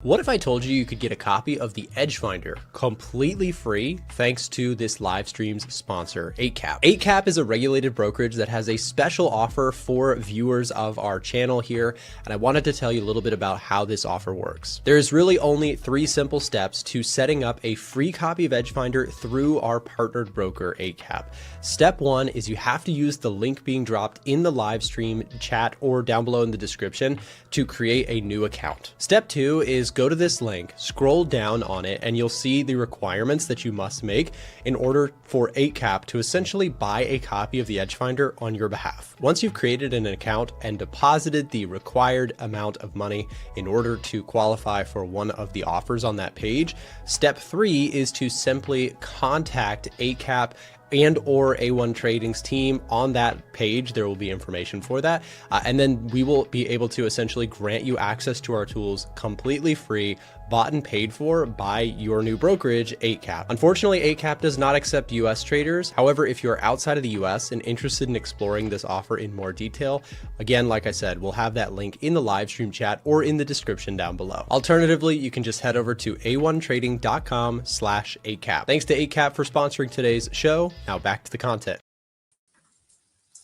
What if I told you you could get a copy of the Edge Finder completely free thanks to this live stream's sponsor, 8cap? 8cap is a regulated brokerage that has a special offer for viewers of our channel here, and I wanted to tell you a little bit about how this offer works. There's really only 3 simple steps to setting up a free copy of Edge Finder through our partnered broker, 8cap. Step 1 is you have to use the link being dropped in the live stream chat or down below in the description to create a new account. Step 2 is go to this link, scroll down on it, and you'll see the requirements that you must make in order for 8cap to essentially buy a copy of the Edge Finder on your behalf. Once you've created an account and deposited the required amount of money in order to qualify for one of the offers on that page, step 3 is to simply contact 8cap and or A1 Trading's team. On that page, there will be information for that. And then we will be able to essentially grant you access to our tools completely free, bought and paid for by your new brokerage, 8cap. Unfortunately, 8cap does not accept US traders. However, if you're outside of the US and interested in exploring this offer in more detail, again, like I said, we'll have that link in the live stream chat or in the description down below. Alternatively, you can just head over to a1trading.com/8cap. Thanks to 8cap for sponsoring today's show. Now back to the content.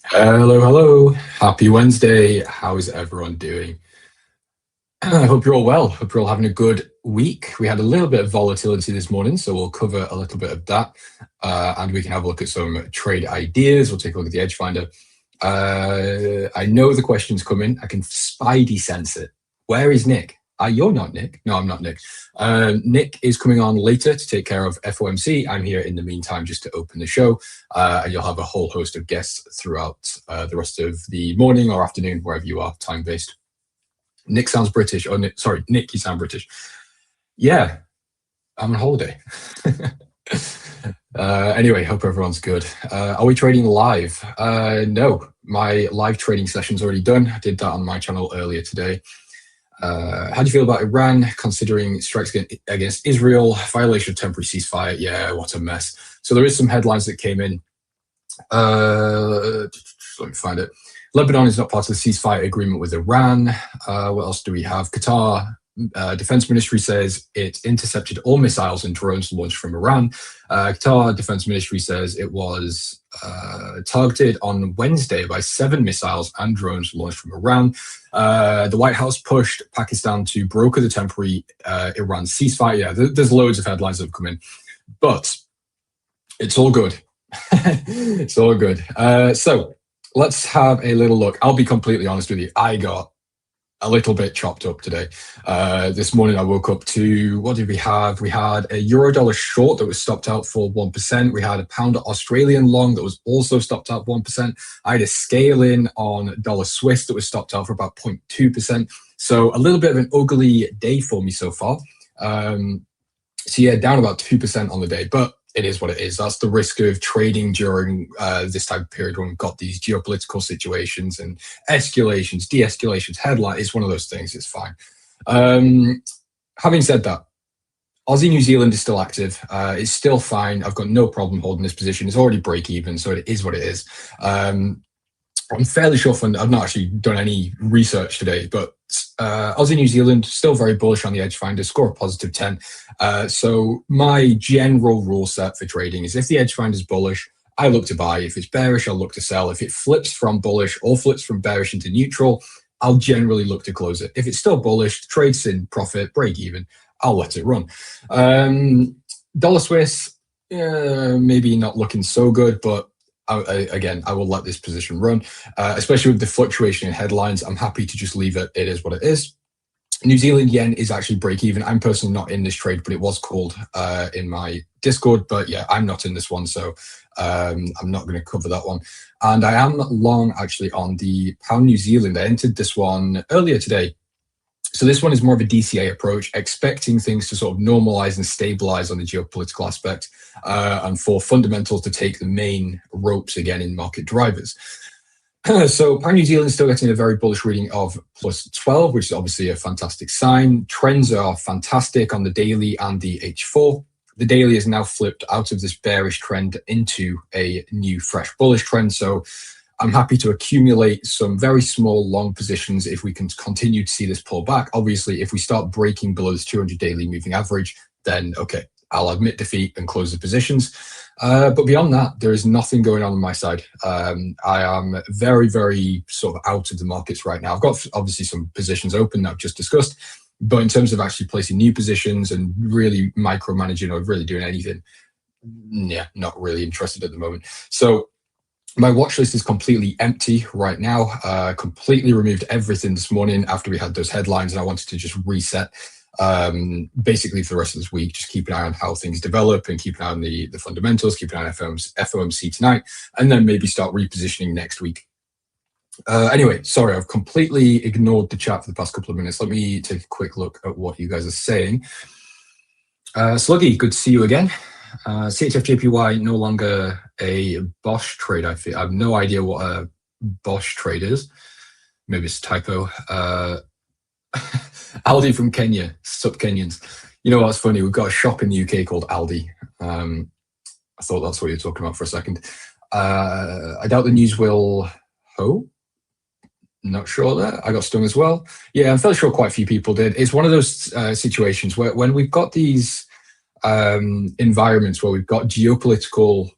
Hello. Happy Wednesday. How's everyone doing? I hope you're all well. Hope you're all having a good week. We had a little bit of volatility this morning, so we'll cover a little bit of that. And we can have a look at some trade ideas. We'll take a look at the Edge Finder. I know the question's coming. I can spidey sense it. Where is Nick? You're not Nick. No, I'm not Nick. Nick is coming on later to take care of FOMC. I'm here in the meantime just to open the show. And you'll have a whole host of guests throughout the rest of the morning or afternoon, wherever you are, time-based. Nick sounds British. Oh, Nick, you sound British. Yeah, I'm on holiday. Anyway, hope everyone's good. Are we trading live? No, my live trading session's already done. I did that on my channel earlier today. How do you feel about Iran considering strikes against Israel, violation of temporary ceasefire? Yeah, what a mess. So there is some headlines that came in. Let me find it. Lebanon is not part of the ceasefire agreement with Iran. What else do we have? Qatar Defense Ministry says it intercepted all missiles and drones launched from Iran. Qatar Defense Ministry says it was targeted on Wednesday by 7 missiles and drones launched from Iran. The White House pushed Pakistan to broker the temporary Iran ceasefire. Yeah, there's loads of headlines that have come in, but it's all good. It's all good. So let's have a little look. I'll be completely honest with you. I got a little bit chopped up today. This morning I woke up to, what did we have? We had a Euro-dollar short that was stopped out for 1%. We had a pound Australian long that was also stopped out 1%. I had a scale in on dollar Swiss that was stopped out for about 0.2%. So a little bit of an ugly day for me so far. So yeah, down about 2% on the day, but it is what it is. That's the risk of trading during this type of period when we've got these geopolitical situations and escalations, de-escalations. Headline is one of those things. It's fine. Having said that, Aussie New Zealand is still active. It's still fine. I've got no problem holding this position. It's already break even, so it is what it is. I'm fairly sure I've not actually done any research today, but Aussie New Zealand still very bullish on the Edge Finder, score a positive 10. So my general rule set for trading is if the Edge Finder is bullish, I look to buy. If it's bearish, I'll look to sell. If it flips from bullish or flips from bearish into neutral, I'll generally look to close it. If it's still bullish, trade's in profit, break even, I'll let it run. Dollar Swiss, maybe not looking so good, but again, I will let this position run, especially with the fluctuation in headlines. I'm happy to just leave it. It is what it is. New Zealand yen is actually break even. I'm personally not in this trade, but it was called in my Discord. But yeah, I'm not in this one, so I'm not going to cover that one. And I am long actually on the pound New Zealand. I entered this one earlier today. So this one is more of a DCA approach, expecting things to sort of normalize and stabilize on the geopolitical aspect, and for fundamentals to take the main ropes again in market drivers. So pound New Zealand is still getting a very bullish reading of plus 12, which is obviously a fantastic sign. Trends are fantastic on the daily and the H4. The daily is now flipped out of this bearish trend into a new fresh bullish trend. So I'm happy to accumulate some very small long positions if we can continue to see this pull back. Obviously, if we start breaking below this 200 daily moving average, then okay, I'll admit defeat and close the positions. But beyond that, there is nothing going on my side. I am very, very sort of out of the markets right now. I've got obviously some positions open that I've just discussed, but in terms of actually placing new positions and really micromanaging or really doing anything, yeah, not really interested at the moment. So my watch list is completely empty right now. Completely removed everything this morning after we had those headlines, and I wanted to just reset basically for the rest of this week. Just keep an eye on how things develop and keep an eye on the fundamentals, keep an eye on FOMC tonight, and then maybe start repositioning next week. Anyway, sorry, I've completely ignored the chat for the past couple of minutes. Let me take a quick look at what you guys are saying. Sluggy, good to see you again. CHFJPY no longer a Bosch trade. I have no idea what a Bosch trade is. Maybe it's a typo. Aldi from Kenya, sup Kenyans. You know what's funny? We've got a shop in the UK called Aldi. I thought that's what you were talking about for a second. I doubt the news will. Not sure that I got stung as well. Yeah, I'm fairly sure quite a few people did. It's one of those situations where when we've got these environments where we've got geopolitical,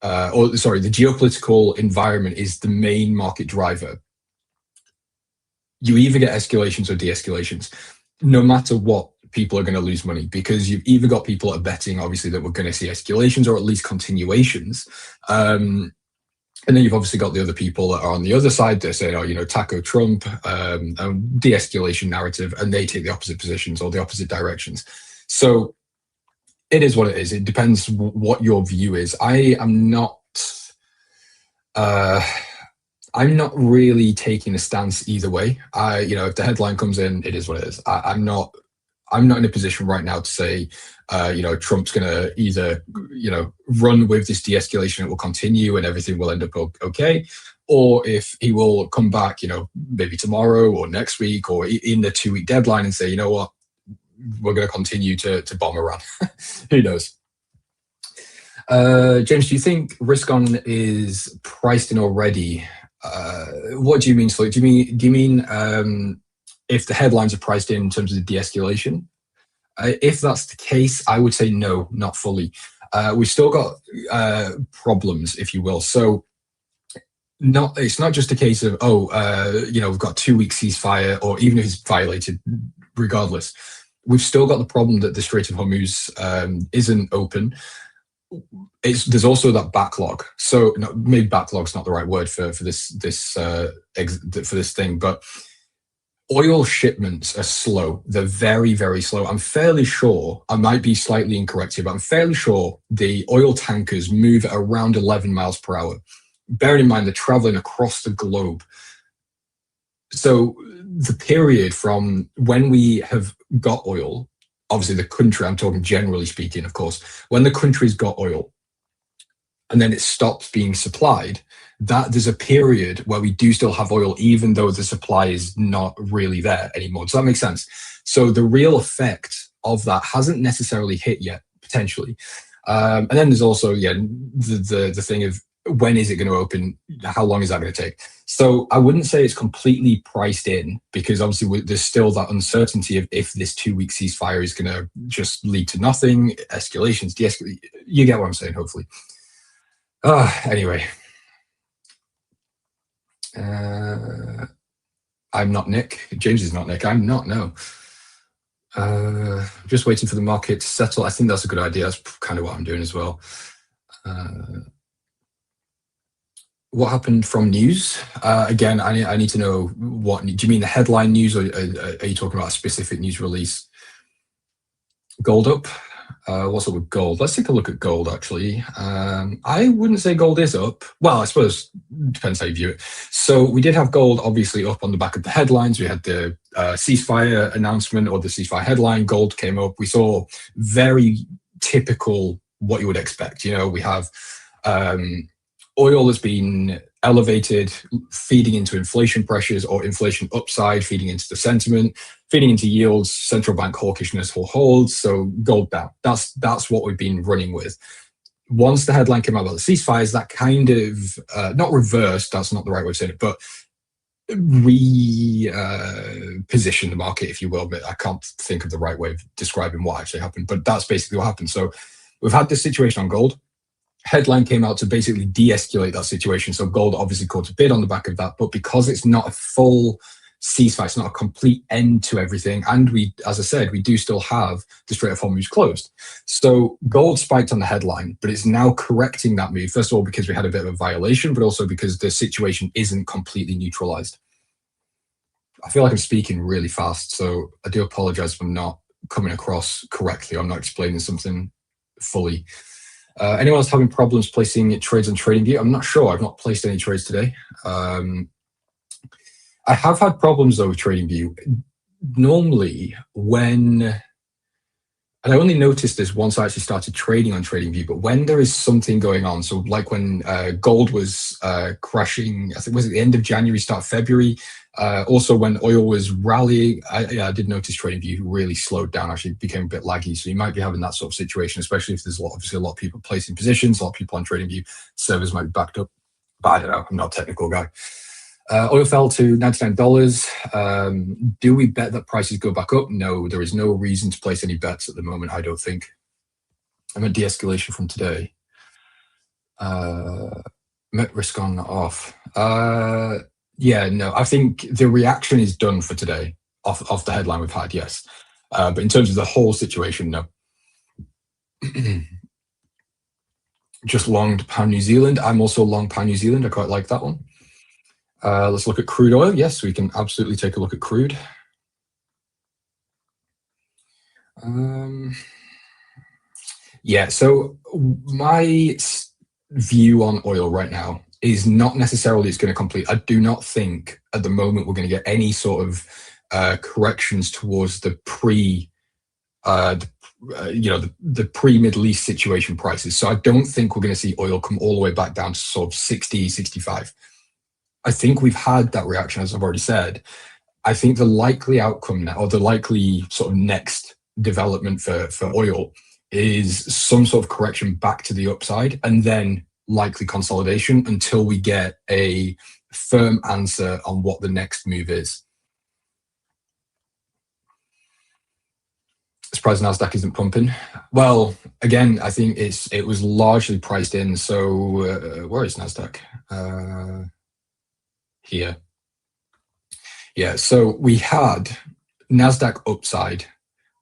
the geopolitical environment is the main market driver. You either get escalations or de-escalations. No matter what, people are going to lose money because you've either got people that are betting, obviously, that we're going to see escalations or at least continuations. And then you've obviously got the other people that are on the other side. They're saying, oh, you know, taco Trump, de-escalation narrative, and they take the opposite positions or the opposite directions. So it is what it is. It depends what your view is. I'm not really taking a stance either way. If the headline comes in, it is what it is. I'm not in a position right now to say, Trump's going to either, run with this de-escalation, it will continue and everything will end up okay, or if he will come back, maybe tomorrow or next week or in the 2-week deadline and say, you know what, we're going to continue to bomb Iran. Who knows? James, do you think risk on is priced in already? What do you mean, Slow? Do you mean if the headlines are priced in terms of the de-escalation? If that's the case, I would say no, not fully. We've still got problems, if you will. So it's not just a case of, we've got 2-week ceasefire, or even if it's violated, regardless, we've still got the problem that the Strait of Hormuz isn't open. There's also that backlog. So maybe backlog's not the right word for this thing, but oil shipments are slow. They're very, very slow. I'm fairly sure, I might be slightly incorrect here, but I'm fairly sure the oil tankers move at around 11 miles per hour. Bearing in mind, they're traveling across the globe. So the period from when we have got oil, obviously the country, I'm talking generally speaking, of course, when the country's got oil and then it stops being supplied, that there's a period where we do still have oil, even though the supply is not really there anymore. Does that make sense? So the real effect of that hasn't necessarily hit yet, potentially. And then there's also, the thing of when is it going to open? How long is that going to take? So I wouldn't say it's completely priced in, because obviously there's still that uncertainty of if this 2-week ceasefire is going to just lead to nothing, escalations, de-escalate. You get what I'm saying, hopefully. Anyway. I'm not Nick. James is not Nick. I'm not, no. Just waiting for the market to settle. I think that's a good idea. That's kind of what I'm doing as well. What happened from news? Again, I need to know what. Do you mean the headline news, or are you talking about a specific news release? Gold up. What's up with gold? Let's take a look at gold, actually. I wouldn't say gold is up. Well, I suppose it depends how you view it. So we did have gold obviously up on the back of the headlines. We had the ceasefire announcement, or the ceasefire headline. Gold came up. We saw very typical what you would expect. We have oil has been elevated, feeding into inflation pressures or inflation upside, feeding into the sentiment, feeding into yields, central bank hawkishness holds, so gold down. That's what we've been running with. once the headline came out about the ceasefires, that kind of, not reversed, that's not the right way of saying it, but reposition the market, if you will. But I can't think of the right way of describing what actually happened, but that's basically what happened. So we've had this situation on gold. Headline came out to basically de-escalate that situation. So gold obviously caught a bid on the back of that, but because it's not a full ceasefire, it's not a complete end to everything. And we, as I said, we do still have the Strait of Hormuz closed. So gold spiked on the headline, but it's now correcting that move. First of all, because we had a bit of a violation, but also because the situation isn't completely neutralized. I feel like I'm speaking really fast, so I do apologize for not coming across correctly. I'm not explaining something fully. Anyone else having problems placing trades on TradingView? I'm not sure. I've not placed any trades today. I have had problems though with TradingView. Normally when, and I only noticed this once I actually started trading on TradingView, but when there is something going on, so like when gold was crashing, I think was at the end of January, start of February, also when oil was rallying, I did notice TradingView really slowed down, actually became a bit laggy. So you might be having that sort of situation, especially if there's obviously a lot of people placing positions, a lot of people on TradingView, servers might be backed up, but I don't know, I'm not a technical guy. Oil fell to $99. Do we bet that prices go back up? No, there is no reason to place any bets at the moment, I don't think. I'm at de-escalation from today. Met risk on, off. Yeah, no, I think the reaction is done for today off the headline we've had, yes. But in terms of the whole situation, no. Just longed pound New Zealand. I'm also long pound New Zealand. I quite like that one. Let's look at crude oil. Yes, we can absolutely take a look at crude. Yeah, so my view on oil right now is not necessarily it's going to complete. I do not think at the moment we're going to get any sort of corrections towards the the pre-Middle East situation prices. So I don't think we're going to see oil come all the way back down to sort of 60, 65. I think we've had that reaction, as I've already said. I think the likely outcome now, or the likely sort of next development for oil is some sort of correction back to the upside and then likely consolidation until we get a firm answer on what the next move is. Surprised Nasdaq isn't pumping. Well, again, I think it was largely priced in. So where is Nasdaq? Here. Yeah, so we had Nasdaq upside.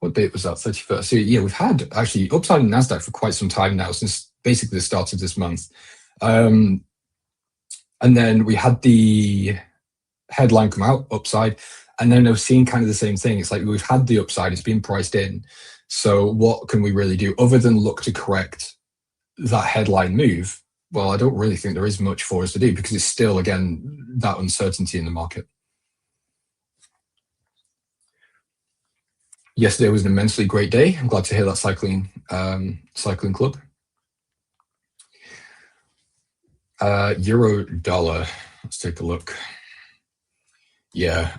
What date was that? 31st. So yeah, we've had actually upside in Nasdaq for quite some time now, since basically the start of this month. And then we had the headline come out, upside, and then I've seen kind of the same thing. It's like we've had the upside, it's been priced in. So what can we really do other than look to correct that headline move? Well, I don't really think there is much for us to do because it's still, again, that uncertainty in the market. Yesterday was an immensely great day. I'm glad to hear that cycling club. Euro dollar. Let's take a look. Yeah.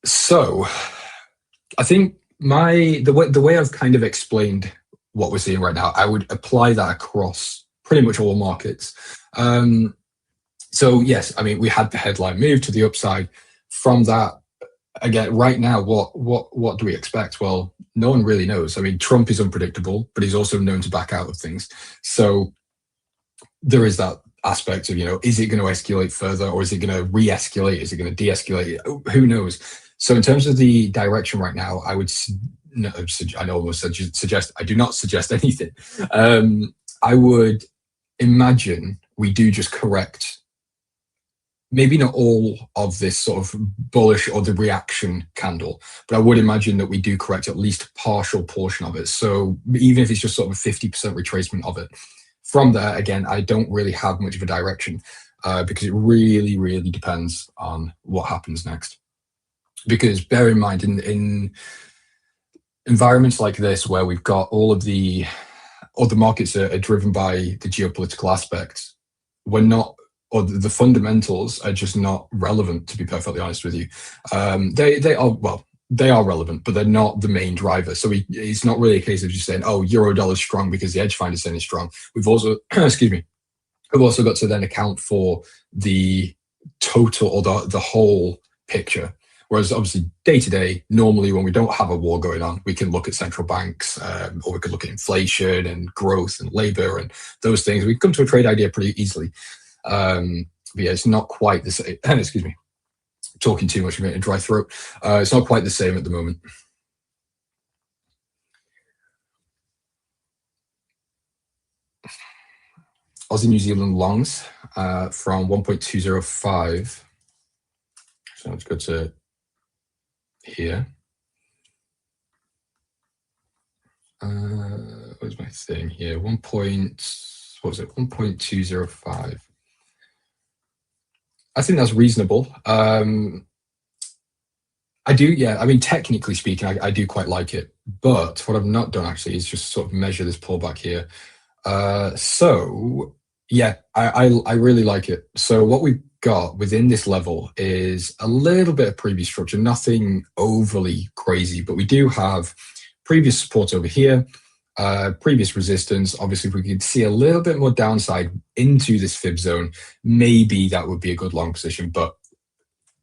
So I think the way I've kind of explained what we're seeing right now, I would apply that across pretty much all markets. So yes, I mean, we had the headline move to the upside. From that, again, right now, what do we expect? Well, no one really knows. I mean, Trump is unpredictable, but he's also known to back out of things. So there is that aspect of, is it going to escalate further, or is it going to re-escalate? Is it going to de-escalate? Who knows? So in terms of the direction right now, I would I do not suggest anything. I would imagine we do just correct, maybe not all of this sort of bullish or the reaction candle, but I would imagine that we do correct at least a partial portion of it. So even if it's just sort of a 50% retracement of it. From there, again, I don't really have much of a direction because it really, really depends on what happens next. Because bear in mind, in environments like this, where we've got all the markets are driven by the geopolitical aspects, we're not, or the fundamentals are just not relevant, to be perfectly honest with you. They are, well, they are relevant, but they're not the main driver. So it's not really a case of just saying, oh, euro dollar is strong because the edge finder is saying it's strong. We've also, excuse me, we've also got to then account for the total or the whole picture. Whereas obviously day to day, normally when we don't have a war going on, we can look at central banks, or we could look at inflation and growth and labor and those things. We come to a trade idea pretty easily. But yeah, it's not quite the same. Excuse me, talking too much, I'm getting a dry throat. It's not quite the same at the moment. Aussie New Zealand longs from 1.205. So let's go to here. Where's my thing here? 1.205. I think that's reasonable. I do, yeah. I mean, technically speaking, I do quite like it. But what I've not done actually is just sort of measure this pullback here. So yeah, I really like it. So what we've got within this level is a little bit of previous structure, nothing overly crazy, but we do have previous support over here, previous resistance. Obviously, if we could see a little bit more downside into this fib zone, maybe that would be a good long position. But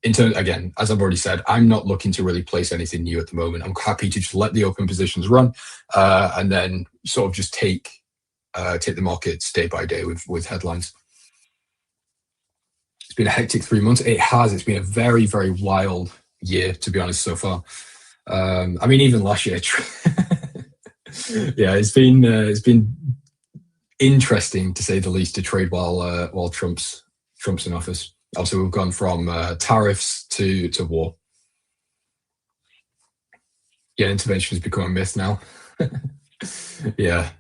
in terms, again, as I've already said, I'm not looking to really place anything new at the moment. I'm happy to just let the open positions run, and then sort of just take the markets day by day with headlines. It's been a hectic 3 months. It has. It's been a very, very wild year, to be honest, so far. I mean, even last year. Yeah, it's been interesting to say the least to trade while Trump's in office. Also, we've gone from tariffs to war. Yeah, intervention has become a myth now. Yeah.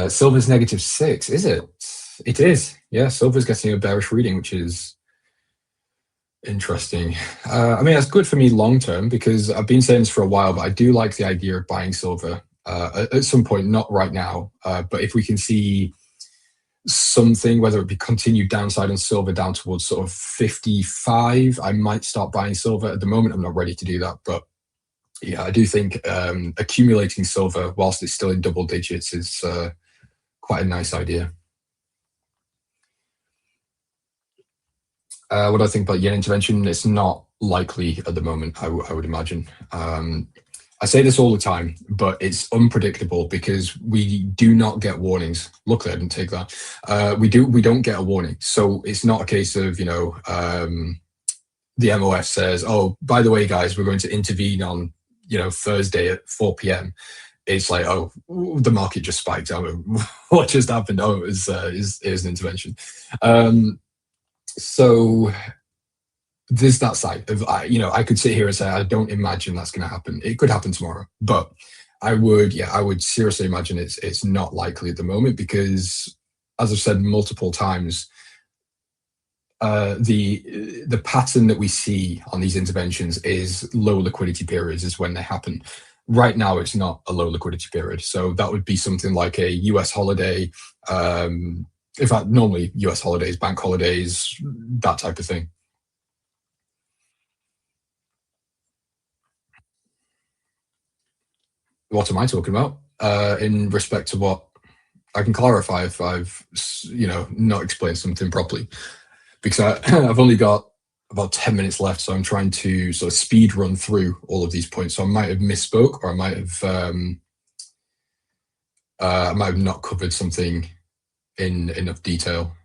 Silver's -6, is it? It is. Yeah, silver's getting a bearish reading, which is interesting. I mean, that's good for me long term because I've been saying this for a while, but I do like the idea of buying silver at some point, not right now, but if we can see something, whether it be continued downside on silver down towards sort of 55, I might start buying silver. At the moment, I'm not ready to do that, but yeah, I do think accumulating silver whilst it's still in double digits is quite a nice idea. What do I think about yen intervention? It's not likely at the moment, I would imagine. I say this all the time, but it's unpredictable because we do not get warnings. Luckily, I didn't take that. We don't get a warning. So it's not a case of, the MOF says, oh, by the way, guys, we're going to intervene on, Thursday at 4 p.m. It's like, oh, the market just spiked. What just happened? Oh, it was an intervention. So there's that side of, I could sit here and say, I don't imagine that's going to happen. It could happen tomorrow, but I would seriously imagine it's not likely at the moment because, as I've said multiple times, the pattern that we see on these interventions is low liquidity periods is when they happen. Right now, it's not a low liquidity period. So that would be something like a US holiday. In fact, normally US holidays, bank holidays, that type of thing. What am I talking about? In respect to what? I can clarify if I've, not explained something properly. Because I've only got about 10 minutes left, so I'm trying to sort of speed run through all of these points. So I might have misspoke, or I might have not covered something in enough detail.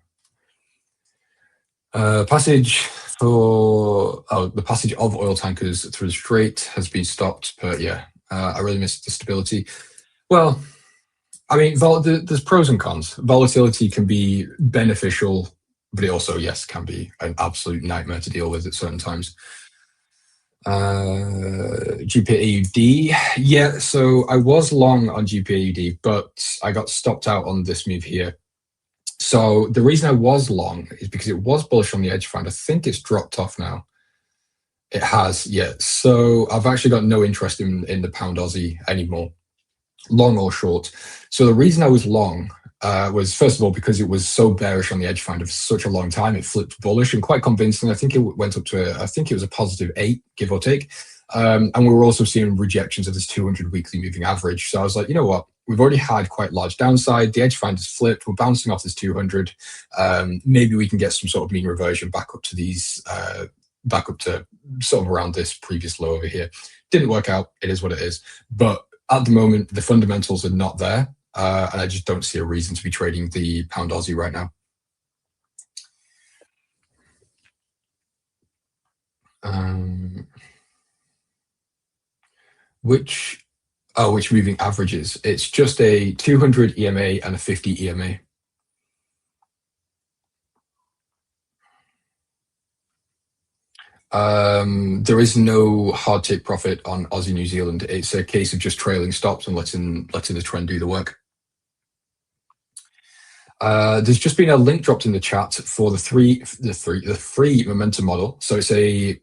The passage of oil tankers through the Strait has been stopped, but yeah, I really missed the stability. Well, I mean, there's pros and cons. Volatility can be beneficial, but it also, yes, can be an absolute nightmare to deal with at certain times. GPAUD, yeah, so I was long on GPAUD, but I got stopped out on this move here. So the reason I was long is because it was bullish on the edge fund. I think it's dropped off now. It has, yeah. So I've actually got no interest in the pound Aussie anymore, long or short. So the reason I was long was, first of all, because it was so bearish on the edge finder for such a long time. It flipped bullish and quite convincing. I think it went up to, I think it was a +8, give or take. And we were also seeing rejections of this 200 weekly moving average. So I was like, you know what? We've already had quite large downside. The edge finder's flipped. We're bouncing off this 200. Maybe we can get some sort of mean reversion back up to these, back up to sort of around this previous low over here. Didn't work out. It is what it is. But at the moment, the fundamentals are not there. And I just don't see a reason to be trading the pound Aussie right now. Which moving averages? It's just a 200 EMA and a 50 EMA. There is no hard take profit on Aussie New Zealand. It's a case of just trailing stops and letting the trend do the work. There's just been a link dropped in the chat for the free momentum model. So it's a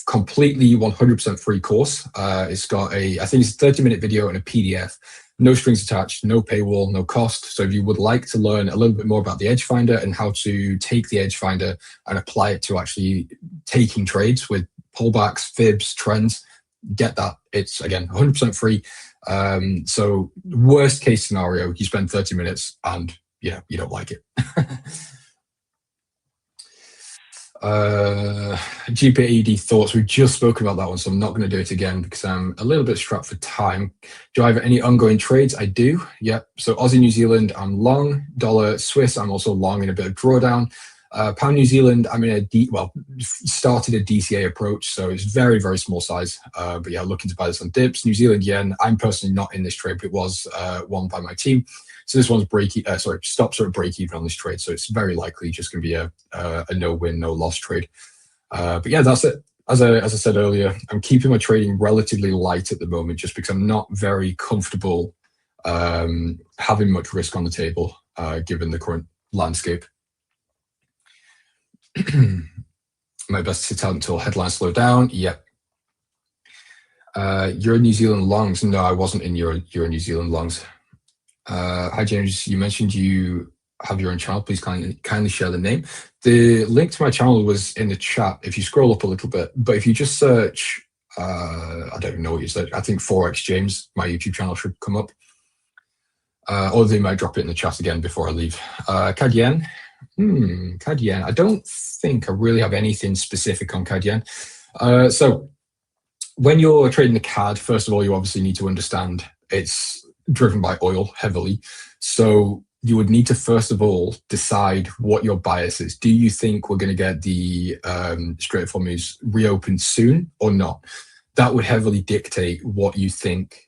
completely 100% free course. It's got I think it's a 30-minute video and a PDF. No strings attached, no paywall, no cost. So if you would like to learn a little bit more about the Edge Finder and how to take the Edge Finder and apply it to actually taking trades with pullbacks, fibs, trends, get that. It's, again, 100% free. So worst case scenario, you spend 30 minutes and you don't like it. GPAED thoughts. We've just spoken about that one, so I'm not going to do it again because I'm a little bit strapped for time. Do I have any ongoing trades? I do. Yep. So Aussie New Zealand, I'm long. Dollar Swiss, I'm also long in a bit of drawdown. Pound New Zealand, I'm in started a DCA approach, so it's very, very small size. But yeah, looking to buy this on dips. New Zealand yen, I'm personally not in this trade, but it was won by my team. So this one's stops at break even on this trade. So it's very likely just going to be a no win, no loss trade. But yeah, that's it. As I said earlier, I'm keeping my trading relatively light at the moment just because I'm not very comfortable having much risk on the table given the current landscape. My best to sit out until headlines slow down. Yep. Euro New Zealand longs. No, I wasn't in Euro New Zealand longs. Hi James, you mentioned you have your own channel. Please kindly share the name. The link to my channel was in the chat if you scroll up a little bit, but if you just search, I don't even know what you said. I think Forex James, my YouTube channel should come up. Or they might drop it in the chat again before I leave. CAD Yen. CAD Yen. I don't think I really have anything specific on CAD Yen. So when you're trading the CAD, first of all, you obviously need to understand it's driven by oil heavily. So you would need to first of all decide what your bias is. Do you think we're going to get the Strait of Hormuz reopened soon or not? That would heavily dictate what you think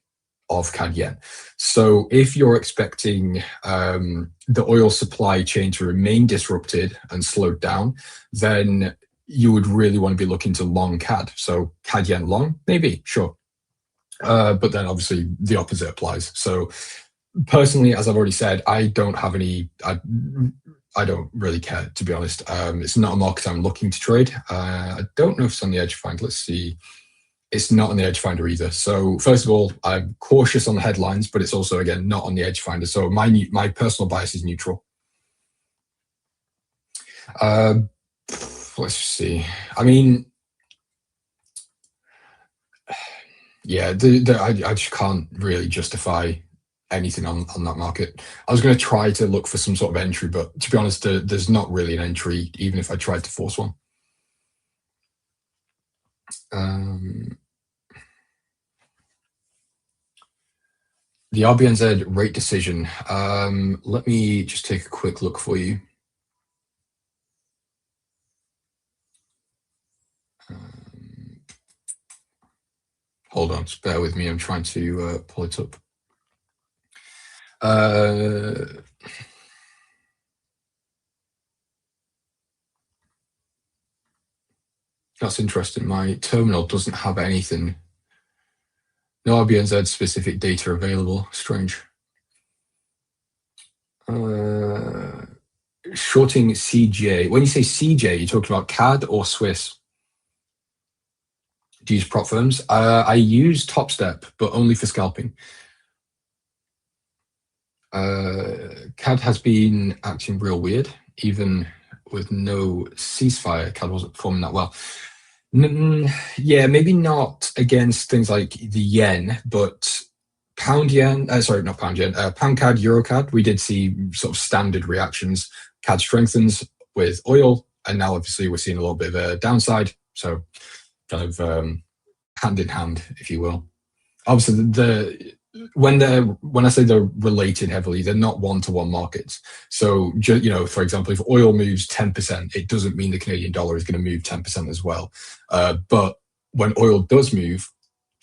of CAD Yen. So if you're expecting the oil supply chain to remain disrupted and slowed down, then you would really want to be looking to long CAD. So CAD Yen long, maybe, sure. But then obviously the opposite applies. So personally, as I've already said, I don't have any, I don't really care, to be honest. It's not a market I'm looking to trade. I don't know if it's on the Edge Finder. Let's see. It's not on the Edge Finder either. So first of all, I'm cautious on the headlines, but it's also, again, not on the Edge Finder. So my personal bias is neutral. Let's see. I mean, yeah, I just can't really justify anything on that market. I was going to try to look for some sort of entry, but to be honest, there's not really an entry, even if I tried to force one. The RBNZ rate decision. Let me just take a quick look for you. Hold on, just bear with me. I'm trying to pull it up. That's interesting. My terminal doesn't have anything. No RBNZ specific data available. Strange. Shorting CJ. When you say CJ, you're talking about CAD or Swiss? Do you use prop firms? I use Topstep, but only for scalping. CAD has been acting real weird, even with no ceasefire. CAD wasn't performing that well. Yeah, maybe not against things like the yen, but pound yen, sorry, not pound yen, pound CAD, euro CAD, we did see sort of standard reactions. CAD strengthens with oil, and now obviously we're seeing a little bit of a downside. So kind of hand in hand, if you will. Obviously, when I say they're related heavily, they're not one-to-one markets. So, for example, if oil moves 10%, it doesn't mean the Canadian dollar is going to move 10% as well. But when oil does move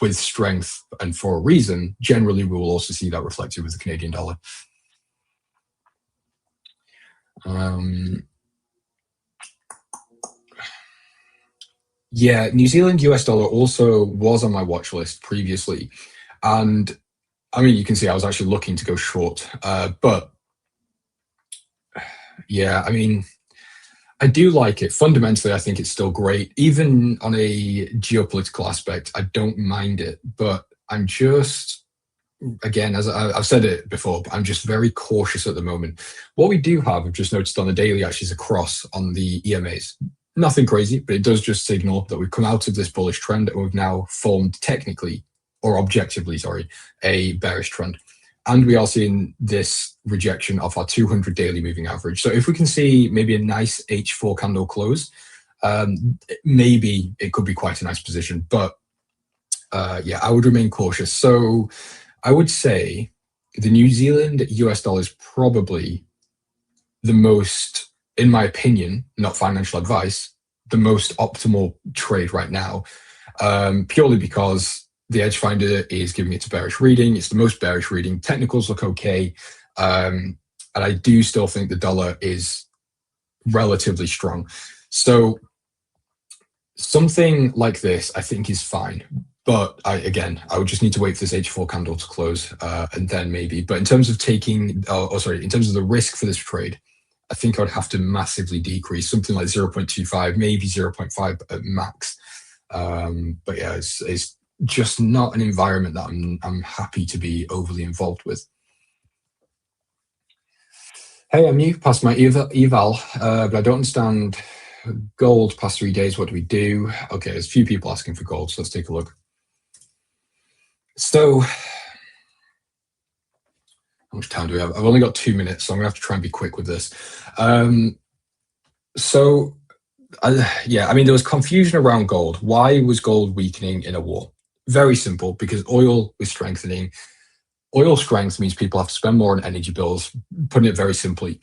with strength and for a reason, generally we will also see that reflected with the Canadian dollar. Yeah, New Zealand US dollar also was on my watch list previously. And I mean, you can see I was actually looking to go short. But yeah, I mean, I do like it. Fundamentally, I think it's still great. Even on a geopolitical aspect, I don't mind it. But I'm just, again, as I've said it before, but I'm just very cautious at the moment. What we do have, I've just noticed on the daily, actually, is a cross on the EMAs. Nothing crazy, but it does just signal that we've come out of this bullish trend and we've now formed technically, or objectively, sorry, a bearish trend. And we are seeing this rejection of our 200 daily moving average. So if we can see maybe a nice H4 candle close, maybe it could be quite a nice position. But yeah, I would remain cautious. So I would say the New Zealand US dollar is probably the most, in my opinion, not financial advice, the most optimal trade right now, purely because the edge finder is giving it a bearish reading. It's the most bearish reading. Technicals look okay. And I do still think the dollar is relatively strong. So something like this, I think, is fine. But I would just need to wait for this H4 candle to close and then maybe. But in terms of in terms of the risk for this trade, I think I would have to massively decrease, something like 0.25, maybe 0.5 at max. But yeah, it's just not an environment that I'm happy to be overly involved with. Hey, I'm new past my eval, but I don't understand gold past 3 days. What do we do? Okay, there's a few people asking for gold, so let's take a look. So, how much time do we have? I've only got 2 minutes, so I'm gonna have to try and be quick with this. Yeah, I mean, there was confusion around gold. Why was gold weakening in a war? Very simple, because oil was strengthening. Oil strength means people have to spend more on energy bills. Putting it very simply,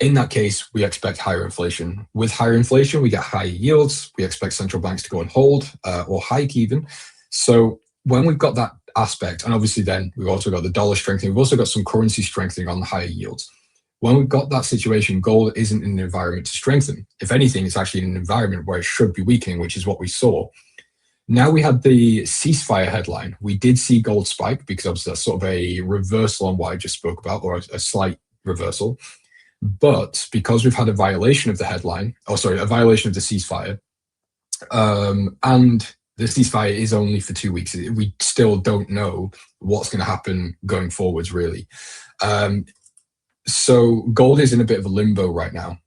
in that case, we expect higher inflation. With higher inflation, we get higher yields. We expect central banks to go and hold or hike even. So when we've got that aspect, and obviously then we've also got the dollar strengthening, we've also got some currency strengthening on the higher yields. When we've got that situation, gold isn't in an environment to strengthen. If anything, it's actually in an environment where it should be weakening, which is what we saw. Now we had the ceasefire headline. We did see gold spike because obviously that's sort of a reversal on what I just spoke about, or a slight reversal. But because we've had a violation of the headline, a violation of the ceasefire, and the ceasefire is only for 2 weeks, we still don't know what's going to happen going forwards, really. So gold is in a bit of a limbo right now,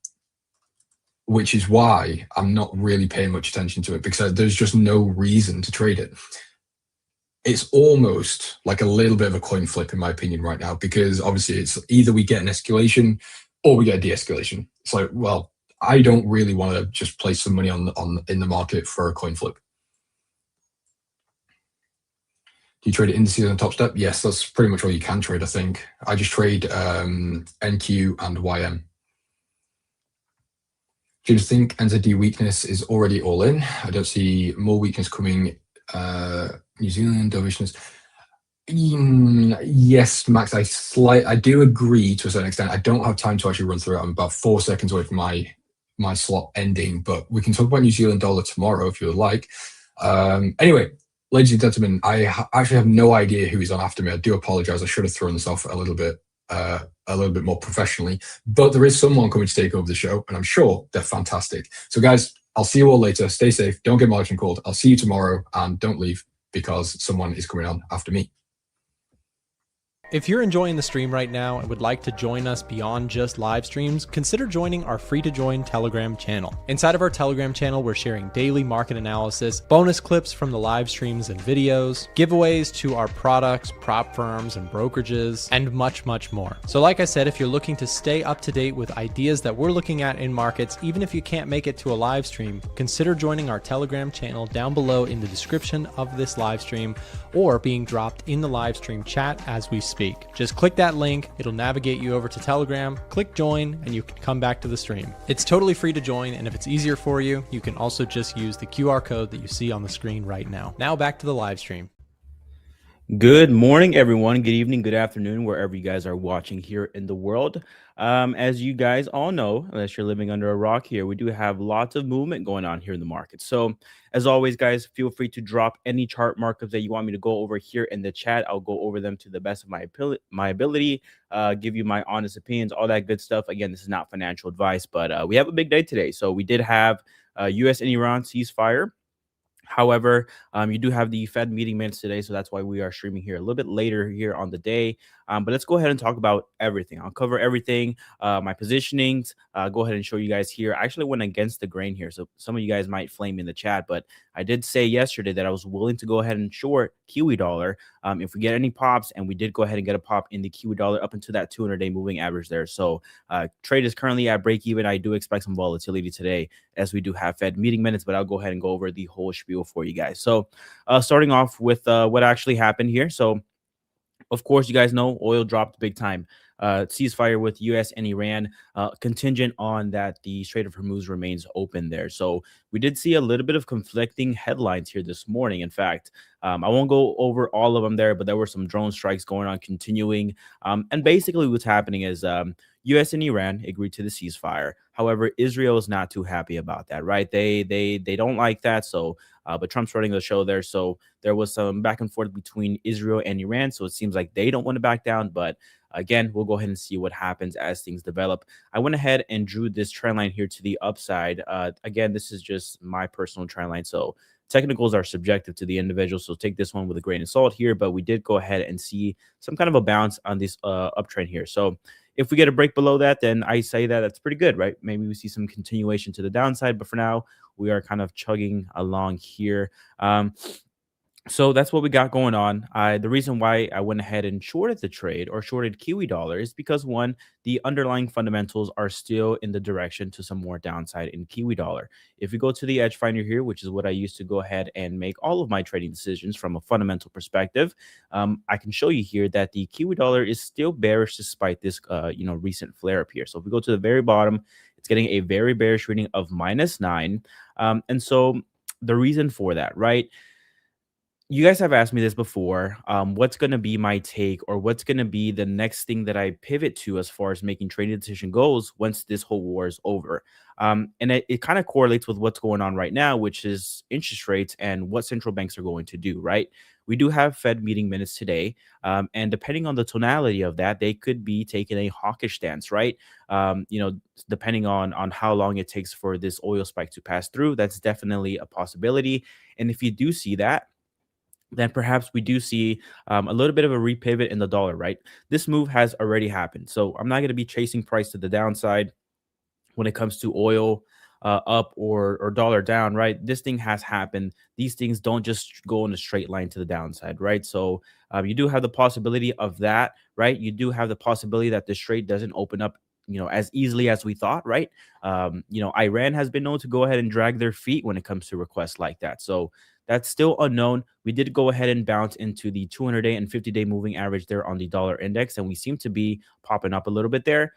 which is why I'm not really paying much attention to it, because there's just no reason to trade it. It's almost like a little bit of a coin flip, in my opinion, right now, because obviously it's either we get an escalation or we get a de-escalation. It's like, well, I don't really want to just place some money in the market for a coin flip. Do you trade indices on Top Step? Yes, that's pretty much all you can trade, I think. I just trade NQ and YM. Do you think NZD weakness is already all in? I don't see more weakness coming. New Zealand dovishness. Yes, Max, I do agree to a certain extent. I don't have time to actually run through it. I'm about 4 seconds away from my slot ending, but we can talk about New Zealand dollar tomorrow if you would like. Anyway, ladies and gentlemen, I actually have no idea who is on after me. I do apologize. I should have thrown this off a little bit more professionally, but there is someone coming to take over the show, and I'm sure they're fantastic. So guys, I'll see you all later. Stay safe. Don't get margin called. I'll see you tomorrow, and don't leave because someone is coming on after me. If you're enjoying the stream right now and would like to join us beyond just live streams, consider joining our free-to-join Telegram channel. Inside of our Telegram channel, we're sharing daily market analysis, bonus clips from the live streams and videos, giveaways to our products, prop firms, and brokerages, and much, much more. So like I said, if you're looking to stay up to date with ideas that we're looking at in markets, even if you can't make it to a live stream, consider joining our Telegram channel down below in the description of this live stream, or being dropped in the live stream chat as we speak. Just click that link, it'll navigate you over to Telegram, click join, and you can come back to the stream. It's totally free to join, and if it's easier for you, you can also just use the QR code that you see on the screen right now. Now back to the live stream. Good morning, everyone. Good evening, good afternoon, wherever you guys are watching here in the world. As you guys all know, unless you're living under a rock here, we do have lots of movement going on here in the market. So as always, guys, feel free to drop any chart markups that you want me to go over here in the chat. I'll go over them to the best of my ability, give you my honest opinions, all that good stuff. Again, this is not financial advice, but we have a big day today. So we did have U.S. and Iran ceasefire. However, you do have the Fed meeting minutes today, so that's why we are streaming here a little bit later here on the day. But let's go ahead and talk about everything. I'll cover everything, my positionings, go ahead and show you guys here. I actually went against the grain here, so some of you guys might flame in the chat, but I did say yesterday that I was willing to go ahead and short Kiwi dollar if we get any pops, and we did go ahead and get a pop in the Kiwi dollar up into that 200-day moving average there. So trade is currently at break even. I do expect some volatility today as we do have Fed meeting minutes, but I'll go ahead and go over the whole spiel for you guys. So starting off with what actually happened here. So of course, you guys know oil dropped big time. Ceasefire with U.S. and Iran, contingent on that the Strait of Hormuz remains open there. So we did see a little bit of conflicting headlines here this morning. In fact, I won't go over all of them there, but there were some drone strikes going on, continuing. And basically what's happening is U.S. and Iran agreed to the ceasefire. However, Israel is not too happy about that, right? They don't like that. So, but Trump's running the show there. So there was some back and forth between Israel and Iran. So it seems like they don't want to back down. But again, we'll go ahead and see what happens as things develop. I went ahead and drew this trend line here to the upside. Again, this is just my personal trend line. So technicals are subjective to the individual, so take this one with a grain of salt here. But we did go ahead and see some kind of a bounce on this uptrend here. So if we get a break below that, then I say that that's pretty good, right? Maybe we see some continuation to the downside, but for now, we are kind of chugging along here. So that's what we got going on. The reason why I went ahead and shorted the trade or shorted Kiwi dollar is because, one, the underlying fundamentals are still in the direction to some more downside in Kiwi dollar. If you go to the edge finder here, which is what I use to go ahead and make all of my trading decisions from a fundamental perspective, I can show you here that the Kiwi dollar is still bearish despite this recent flare up here. So if we go to the very bottom, it's getting a very bearish reading of -9. And so the reason for that, right? You guys have asked me this before. What's going to be my take, or what's going to be the next thing that I pivot to as far as making trading decision goes once this whole war is over? And it kind of correlates with what's going on right now, which is interest rates and what central banks are going to do, right? We do have Fed meeting minutes today. And depending on the tonality of that, they could be taking a hawkish stance, right? Depending on how long it takes for this oil spike to pass through, that's definitely a possibility. And if you do see that, then perhaps we do see a little bit of a repivot in the dollar, right? This move has already happened. So I'm not going to be chasing price to the downside when it comes to oil up or dollar down, right? This thing has happened. These things don't just go in a straight line to the downside, right? So you do have the possibility of that, right? You do have the possibility that the straight doesn't open up as easily as we thought, right? Iran has been known to go ahead and drag their feet when it comes to requests like that. So that's still unknown. We did go ahead and bounce into the 200-day and 50-day moving average there on the dollar index, and we seem to be popping up a little bit there.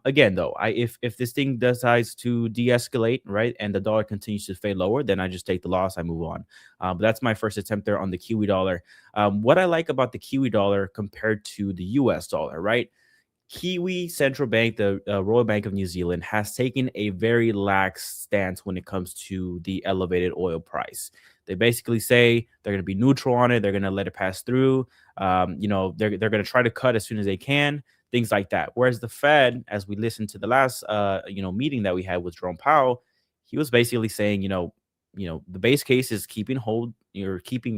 Again, though, if this thing decides to de-escalate, right, and the dollar continues to fade lower, then I just take the loss, I move on. But that's my first attempt there on the Kiwi dollar. What I like about the Kiwi dollar compared to the US dollar, right? Kiwi Central Bank, the Royal Bank of New Zealand, has taken a very lax stance when it comes to the elevated oil price. They basically say they're going to be neutral on it. They're going to let it pass through. They're going to try to cut as soon as they can, things like that. Whereas the Fed, as we listened to the last meeting that we had with Jerome Powell, he was basically saying, the base case is keeping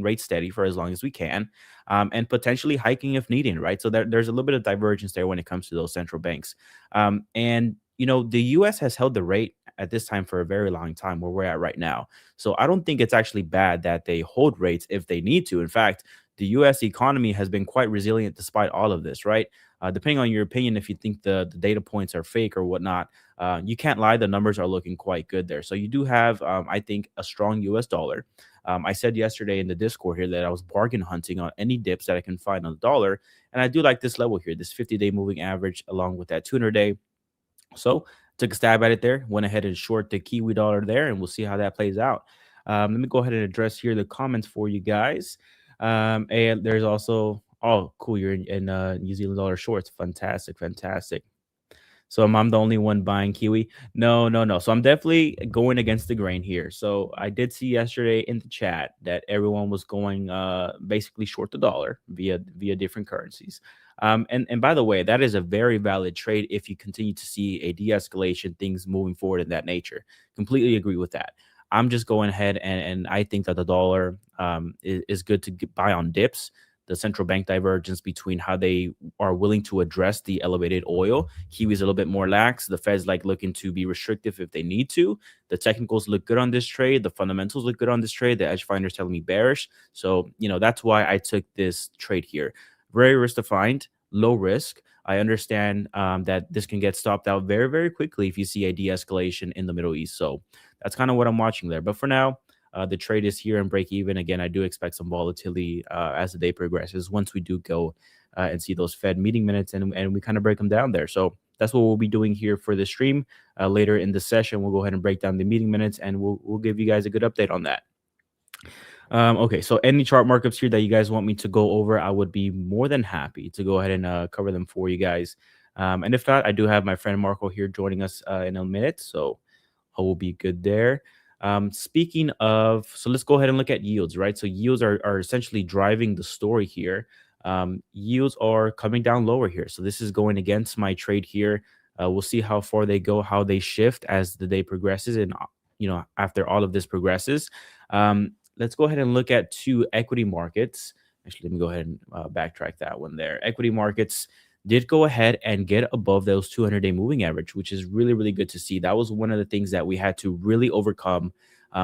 rates steady for as long as we can, and potentially hiking if needed, right? So there's a little bit of divergence there when it comes to those central banks. And the U.S. has held the rate at this time for a very long time where we're at right now. So I don't think it's actually bad that they hold rates if they need to. In fact, the U.S. economy has been quite resilient despite all of this, right? Depending on your opinion, if you think the data points are fake or whatnot, you can't lie. The numbers are looking quite good there. So you do have, I think, a strong U.S. dollar. I said yesterday in the Discord here that I was bargain hunting on any dips that I can find on the dollar. And I do like this level here, this 50-day moving average along with that 200-day. So took a stab at it there, went ahead and short the Kiwi dollar there, and we'll see how that plays out. Let me go ahead and address here the comments for you guys. And there's also, oh, cool, you're in New Zealand dollar shorts. Fantastic, fantastic. So I'm the only one buying Kiwi. No. So I'm definitely going against the grain here. So I did see yesterday in the chat that everyone was going basically short the dollar via different currencies. And by the way, that is a very valid trade if you continue to see a de-escalation, things moving forward in that nature. Completely agree with that. I'm just going ahead and I think that the dollar is good to buy on dips. The central bank divergence between how they are willing to address the elevated oil. Kiwi's a little bit more lax. The Fed's looking to be restrictive if they need to. The technicals look good on this trade. The fundamentals look good on this trade. The edge finder's telling me bearish. So, that's why I took this trade here. Very risk defined, low risk. I understand that this can get stopped out very, very quickly if you see a de-escalation in the Middle East. So that's kind of what I'm watching there. But for now, the trade is here and break even. Again, I do expect some volatility as the day progresses once we do go and see those Fed meeting minutes and we kind of break them down there. So that's what we'll be doing here for the stream. Later in the session, we'll go ahead and break down the meeting minutes and we'll give you guys a good update on that. Okay, so any chart markups here that you guys want me to go over, I would be more than happy to go ahead and cover them for you guys. And if not, I do have my friend Marco here joining us in a minute, so I will be good there. Speaking of, so let's go ahead and look at yields, right? So yields are essentially driving the story here. Yields are coming down lower here. So this is going against my trade here. We'll see how far they go, how they shift as the day progresses. And, after all of this progresses, let's go ahead and look at two equity markets. Actually, let me go ahead and backtrack that one there. Equity markets did go ahead and get above those 200-day moving average, which is really, really good to see. That was one of the things that we had to really overcome.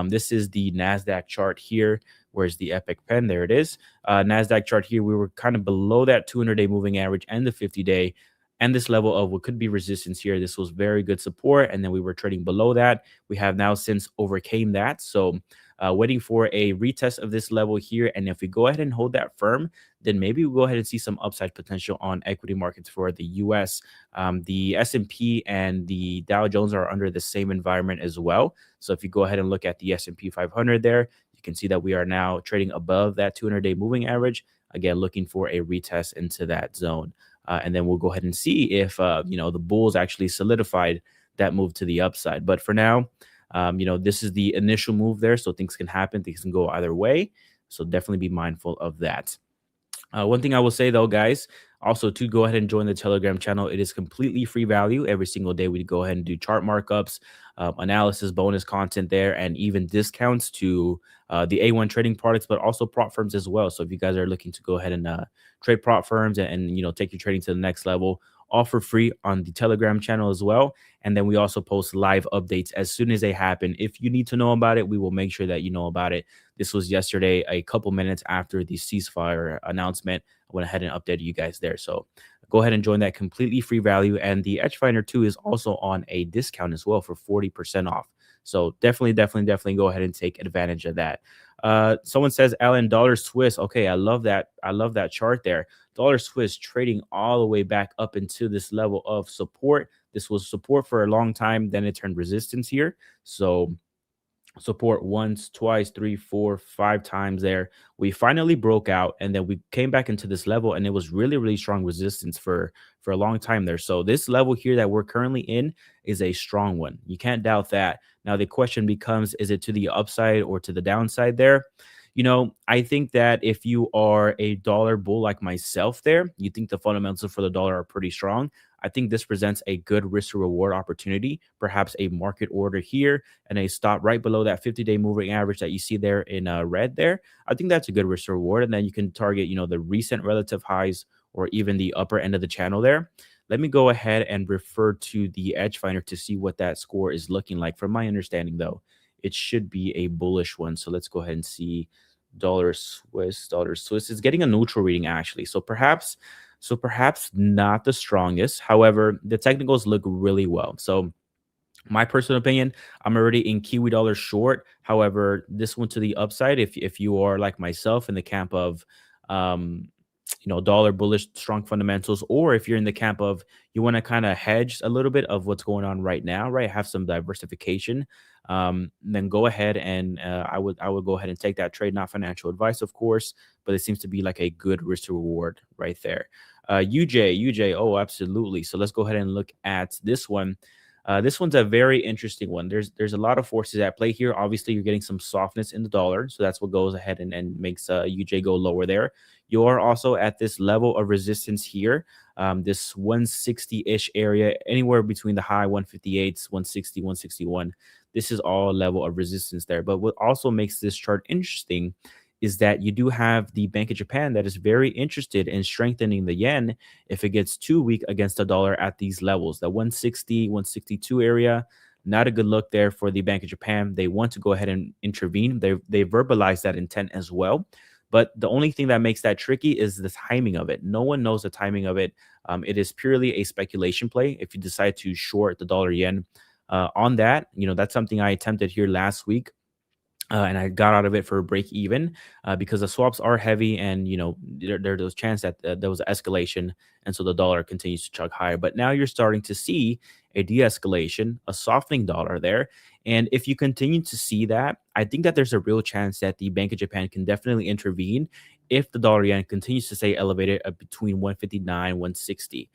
This is the Nasdaq chart here. Where's the Epic pen? There it is. Nasdaq chart here, we were kind of below that 200-day moving average and the 50-day. And this level of what could be resistance here. This was very good support. And then we were trading below that. We have now since overcame that. So waiting for a retest of this level here. And if we go ahead and hold that firm, then maybe we'll go ahead and see some upside potential on equity markets for the US. The S&P and the Dow Jones are under the same environment as well. So if you go ahead and look at the S&P 500 there, you can see that we are now trading above that 200-day moving average. Again, looking for a retest into that zone. And then we'll go ahead and see if, the bulls actually solidified that move to the upside. But for now, this is the initial move there. So things can happen. Things can go either way. So definitely be mindful of that. One thing I will say, though, guys, also to go ahead and join the Telegram channel. It is completely free value. Every single day we go ahead and do chart markups, analysis, bonus content there, and even discounts to the A1 trading products, but also prop firms as well. So if you guys are looking to go ahead and trade prop firms and take your trading to the next level, all for free on the Telegram channel as well. And then we also post live updates as soon as they happen. If you need to know about it, we will make sure that you know about it. This was yesterday, a couple minutes after the ceasefire announcement. I went ahead and updated you guys there. So go ahead and join that completely free value. And the Edge Finder 2 is also on a discount as well for 40% off. So definitely go ahead and take advantage of that. Someone says, Alan, dollar Swiss. Okay, I love that. I love that chart there. Dollar Swiss trading all the way back up into this level of support. This was support for a long time. Then it turned resistance here. So support once, twice, 3, 4, 5 times there. We finally broke out and then we came back into this level and it was really, really strong resistance for a long time there. So this level here that we're currently in is a strong one. You can't doubt that. Now the question becomes, is it to the upside or to the downside there? I think that if you are a dollar bull like myself there, you think the fundamentals for the dollar are pretty strong. I think this presents a good risk to reward opportunity, perhaps a market order here and a stop right below that 50-day moving average that you see there in red there. I think that's a good risk to reward. And then you can target, the recent relative highs or even the upper end of the channel there. Let me go ahead and refer to the edge finder to see what that score is looking like. From my understanding, though, it should be a bullish one. So let's go ahead and see dollar Swiss. Dollar Swiss is getting a neutral reading actually. So perhaps not the strongest. However, the technicals look really well. So my personal opinion, I'm already in Kiwi dollar short. However, this one to the upside, if you are like myself in the camp of dollar bullish, strong fundamentals, or if you're in the camp of you want to kind of hedge a little bit of what's going on right now, right? Have some diversification. Then go ahead and I would go ahead and take that trade. Not financial advice, of course, but it seems to be like a good risk to reward right there. UJ, oh, absolutely. So let's go ahead and look at this one. This one's a very interesting one. There's a lot of forces at play here. Obviously, you're getting some softness in the dollar, so that's what goes ahead and makes UJ go lower there. You are also at this level of resistance here, this 160-ish area, anywhere between the high 158s, 160, 161. This is all a level of resistance there. But what also makes this chart interesting is that you do have the Bank of Japan that is very interested in strengthening the yen if it gets too weak against the dollar at these levels. The 160, 162 area, not a good look there for the Bank of Japan. They want to go ahead and intervene. They verbalize that intent as well. But the only thing that makes that tricky is the timing of it. No one knows the timing of it. It is purely a speculation play. If you decide to short the dollar yen on that, that's something I attempted here last week. And I got out of it for a break even because the swaps are heavy and, there's chance that there was escalation. And so the dollar continues to chug higher. But now you're starting to see a de-escalation, a softening dollar there. And if you continue to see that, I think that there's a real chance that the Bank of Japan can definitely intervene if the dollar yen continues to stay elevated between 159, 160.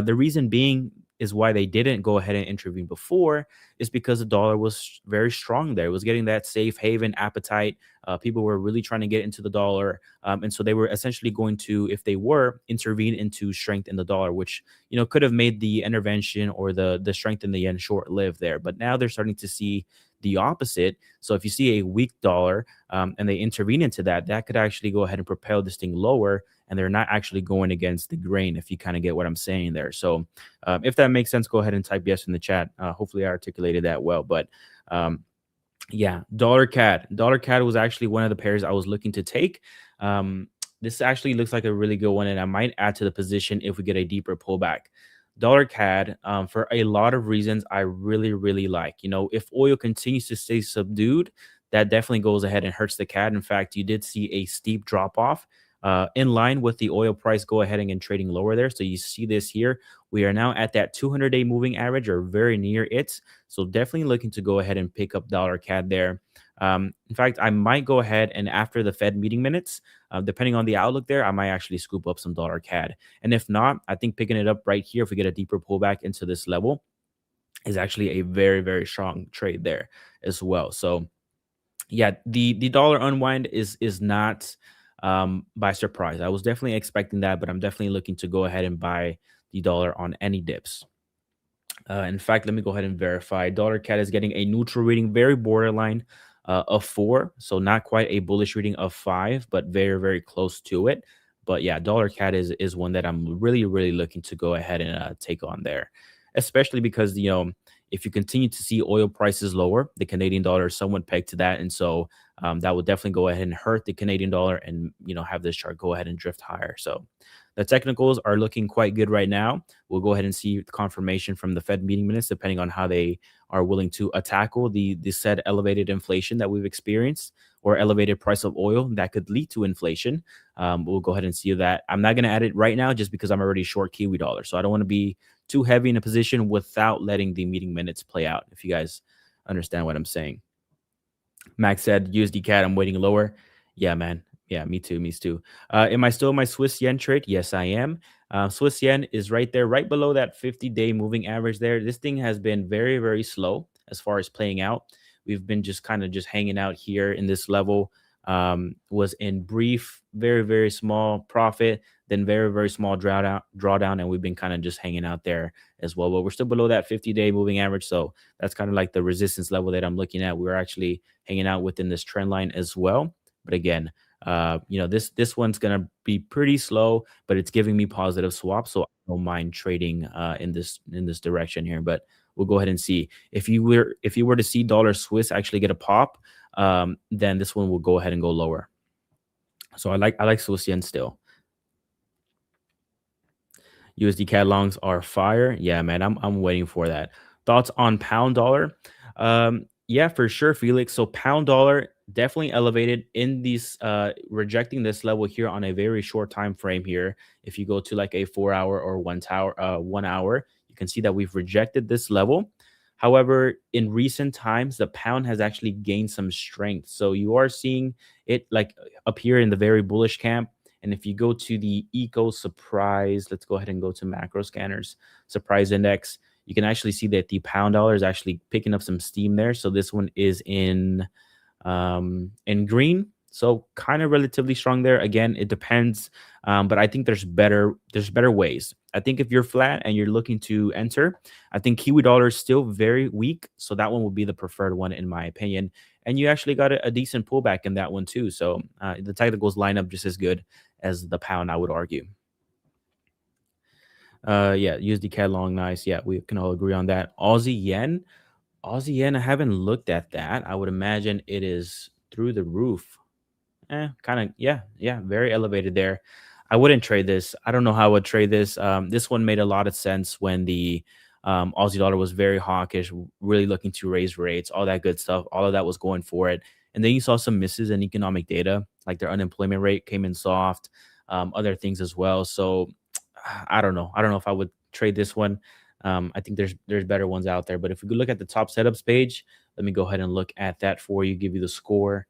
The reason being is why they didn't go ahead and intervene before is because the dollar was very strong there. It was getting that safe haven appetite. People were really trying to get into the dollar. And so they were essentially going to, if they were, intervene into strength in the dollar, which, could have made the intervention or the strength in the yen short-lived there. But now they're starting to see the opposite. So if you see a weak dollar and they intervene into that, that could actually go ahead and propel this thing lower. And they're not actually going against the grain, if you kind of get what I'm saying there. So if that makes sense, go ahead and type yes in the chat. Hopefully I articulated that well. But yeah, dollar CAD. Dollar CAD was actually one of the pairs I was looking to take. This actually looks like a really good one, and I might add to the position if we get a deeper pullback. Dollar CAD, for a lot of reasons, I really, really like. If oil continues to stay subdued, that definitely goes ahead and hurts the CAD. In fact, you did see a steep drop off in line with the oil price go ahead and trading lower there. So you see this here. We are now at that 200-day moving average or very near it. So definitely looking to go ahead and pick up dollar CAD there. In fact, I might go ahead and after the Fed meeting minutes, depending on the outlook there, I might actually scoop up some dollar CAD. And if not, I think picking it up right here, if we get a deeper pullback into this level, is actually a very, very strong trade there as well. So yeah, the dollar unwind is not by surprise. I was definitely expecting that, but I'm definitely looking to go ahead and buy the dollar on any dips. In fact, let me go ahead and verify. Dollar CAD is getting a neutral reading, very borderline of 4. So not quite a bullish reading of 5, but very, very close to it. But yeah, dollar CAD is one that I'm really, really looking to go ahead and take on there, especially because, if you continue to see oil prices lower, the Canadian dollar is somewhat pegged to that. And so that would definitely go ahead and hurt the Canadian dollar and, have this chart go ahead and drift higher. So the technicals are looking quite good right now. We'll go ahead and see the confirmation from the Fed meeting minutes, depending on how they are willing to tackle the said elevated inflation that we've experienced or elevated price of oil that could lead to inflation. We'll go ahead and see that. I'm not going to add it right now just because I'm already short Kiwi dollar. So I don't want to be too heavy in a position without letting the meeting minutes play out, if you guys understand what I'm saying. Max said, USD CAD, I'm waiting lower. Yeah, man. Yeah, me too. Me too. Am I still in my Swiss yen trade? Yes, I am. Swiss yen is right there, right below that 50-day moving average there. This thing has been very, very slow as far as playing out. We've been just kind of hanging out here in this level was in brief, very, very small profit, then very, very small drawdown, and we've been kind of just hanging out there as well. But we're still below that 50-day moving average, so that's kind of like the resistance level that I'm looking at. We're actually hanging out within this trend line as well. But again, this one's gonna be pretty slow, but it's giving me positive swaps, so I don't mind trading in this direction here. But we'll go ahead and see if you were to see dollar Swiss actually get a pop, then this one will go ahead and go lower. So I like Swiss yen still. USD CAD longs are fire. Yeah, man, I'm waiting for that. Thoughts on pound dollar? Yeah, for sure, Felix. So pound dollar definitely elevated in these rejecting this level here on a very short time frame here. If you go to like a 4-hour or 1 hour, you can see that we've rejected this level. However, in recent times, the pound has actually gained some strength. So you are seeing it like up here in the very bullish camp. And if you go to the Eco Surprise, let's go ahead and go to macro scanners, surprise index, you can actually see that the pound dollar is actually picking up some steam there. So this one is in green. So kind of relatively strong there. Again, it depends. But I think there's better ways. I think if you're flat and you're looking to enter, I think Kiwi dollar is still very weak. So that one will be the preferred one in my opinion. And you actually got a decent pullback in that one too. So the technicals line up just as good as the pound, I would argue. Yeah, USD CAD long, nice. Yeah, we can all agree on that. Aussie yen, I haven't looked at that. I would imagine it is through the roof. Kind of, yeah, very elevated there. I wouldn't trade this. I don't know how I would trade this. This one made a lot of sense when the Aussie dollar was very hawkish, really looking to raise rates, all that good stuff. All of that was going for it. And then you saw some misses in economic data, like their unemployment rate came in soft, other things as well. So I don't know. I don't know if I would trade this one. I think there's better ones out there. But if we could look at the top setups page, let me go ahead and look at that for you, give you the score.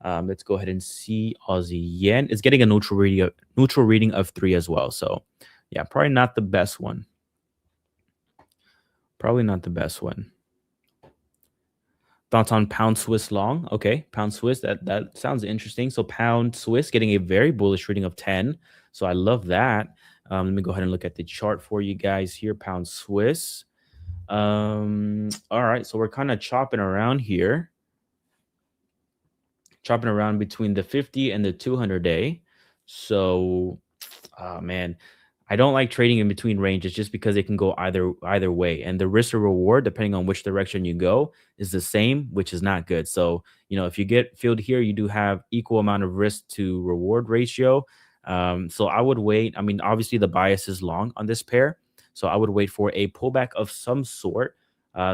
Let's go ahead and see Aussie yen. It's getting a neutral reading of 3 as well. So yeah, probably not the best one. Probably not the best one. Thoughts on pound Swiss long? Okay, pound Swiss, that sounds interesting. So pound Swiss getting a very bullish reading of 10. So I love that. Let me go ahead and look at the chart for you guys here. Pound Swiss. All right, so we're kind of chopping around here. Chopping around between the 50 and the 200 day. So, man, I don't like trading in between ranges just because it can go either way. And the risk or reward, depending on which direction you go, is the same, which is not good. So, if you get filled here, you do have equal amount of risk to reward ratio. So I would wait. I mean, obviously the bias is long on this pair. So I would wait for a pullback of some sort,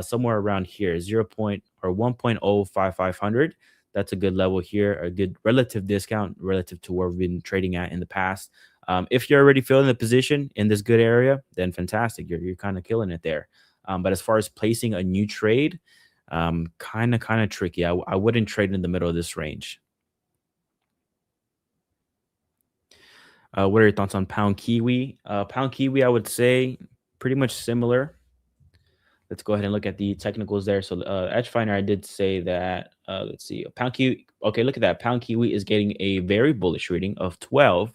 somewhere around here, 1.05500. That's a good level here, a good relative discount relative to where we've been trading at in the past. If you're already filling the position in this good area, then fantastic. You're kind of killing it there. But as far as placing a new trade, kind of tricky. I wouldn't trade in the middle of this range. What are your thoughts on pound Kiwi? Pound Kiwi, I would say pretty much similar. Let's go ahead and look at the technicals there. So Edge Finder, I did say that, let's see, pound Kiwi. Okay, look at that. Pound Kiwi is getting a very bullish reading of 12.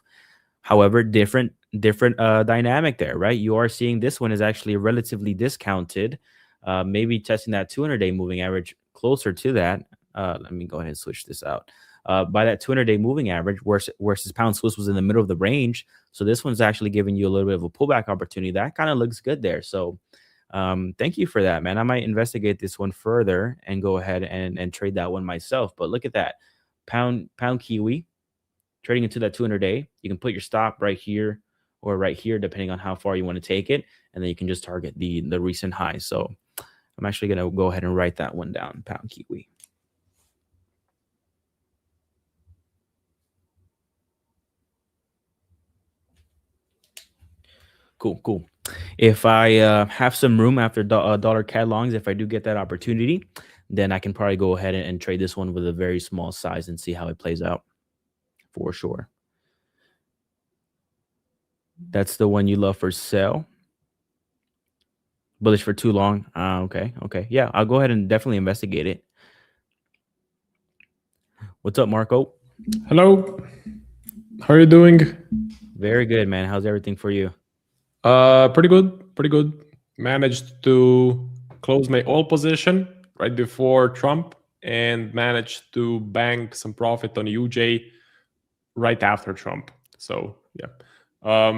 However, different dynamic there, right? You are seeing this one is actually relatively discounted, maybe testing that 200-day moving average closer to that. Let me go ahead and switch this out. By that 200-day moving average, versus pound Swiss was in the middle of the range. So this one's actually giving you a little bit of a pullback opportunity. That kind of looks good there. So thank you for that, man. I might investigate this one further and go ahead and trade that one myself. But look at that. Pound Kiwi trading into that 200-day. You can put your stop right here or right here, depending on how far you want to take it. And then you can just target the recent high. So I'm actually going to go ahead and write that one down, pound Kiwi. Cool. If I have some room after dollar CAD longs, if I do get that opportunity, then I can probably go ahead and trade this one with a very small size and see how it plays out for sure. That's the one you love for sell. Bullish for too long. Okay. Yeah, I'll go ahead and definitely investigate it. What's up, Marco? Hello. How are you doing? Very good, man. How's everything for you? Pretty good. Pretty good. Managed to close my oil position right before Trump and managed to bank some profit on UJ right after Trump. So yeah,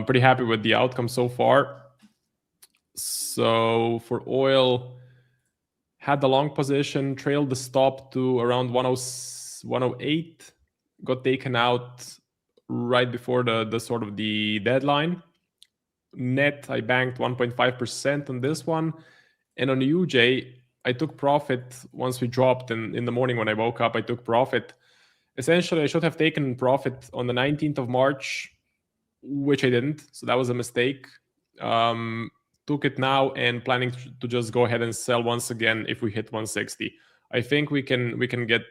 pretty happy with the outcome so far. So for oil, had the long position, trailed the stop to around 108, got taken out right before the sort of the deadline. Net, I banked 1.5% on this one. And on UJ, I took profit once we dropped. And in the morning when I woke up, I took profit. Essentially, I should have taken profit on the 19th of March, which I didn't. So that was a mistake. Took it now and planning to just go ahead and sell once again if we hit 160. I think we can get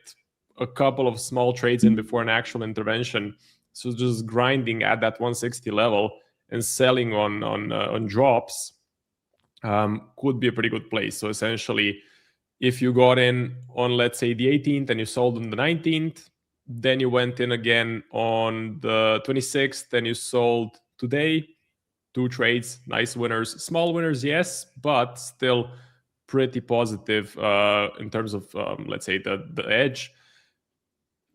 a couple of small trades in before an actual intervention. So just grinding at that 160 level and selling on drops could be a pretty good place. So essentially, if you got in on, let's say, the 18th and you sold on the 19th, then you went in again on the 26th and you sold today. 2 trades, nice winners. Small winners, yes, but still pretty positive in terms of, let's say, the edge.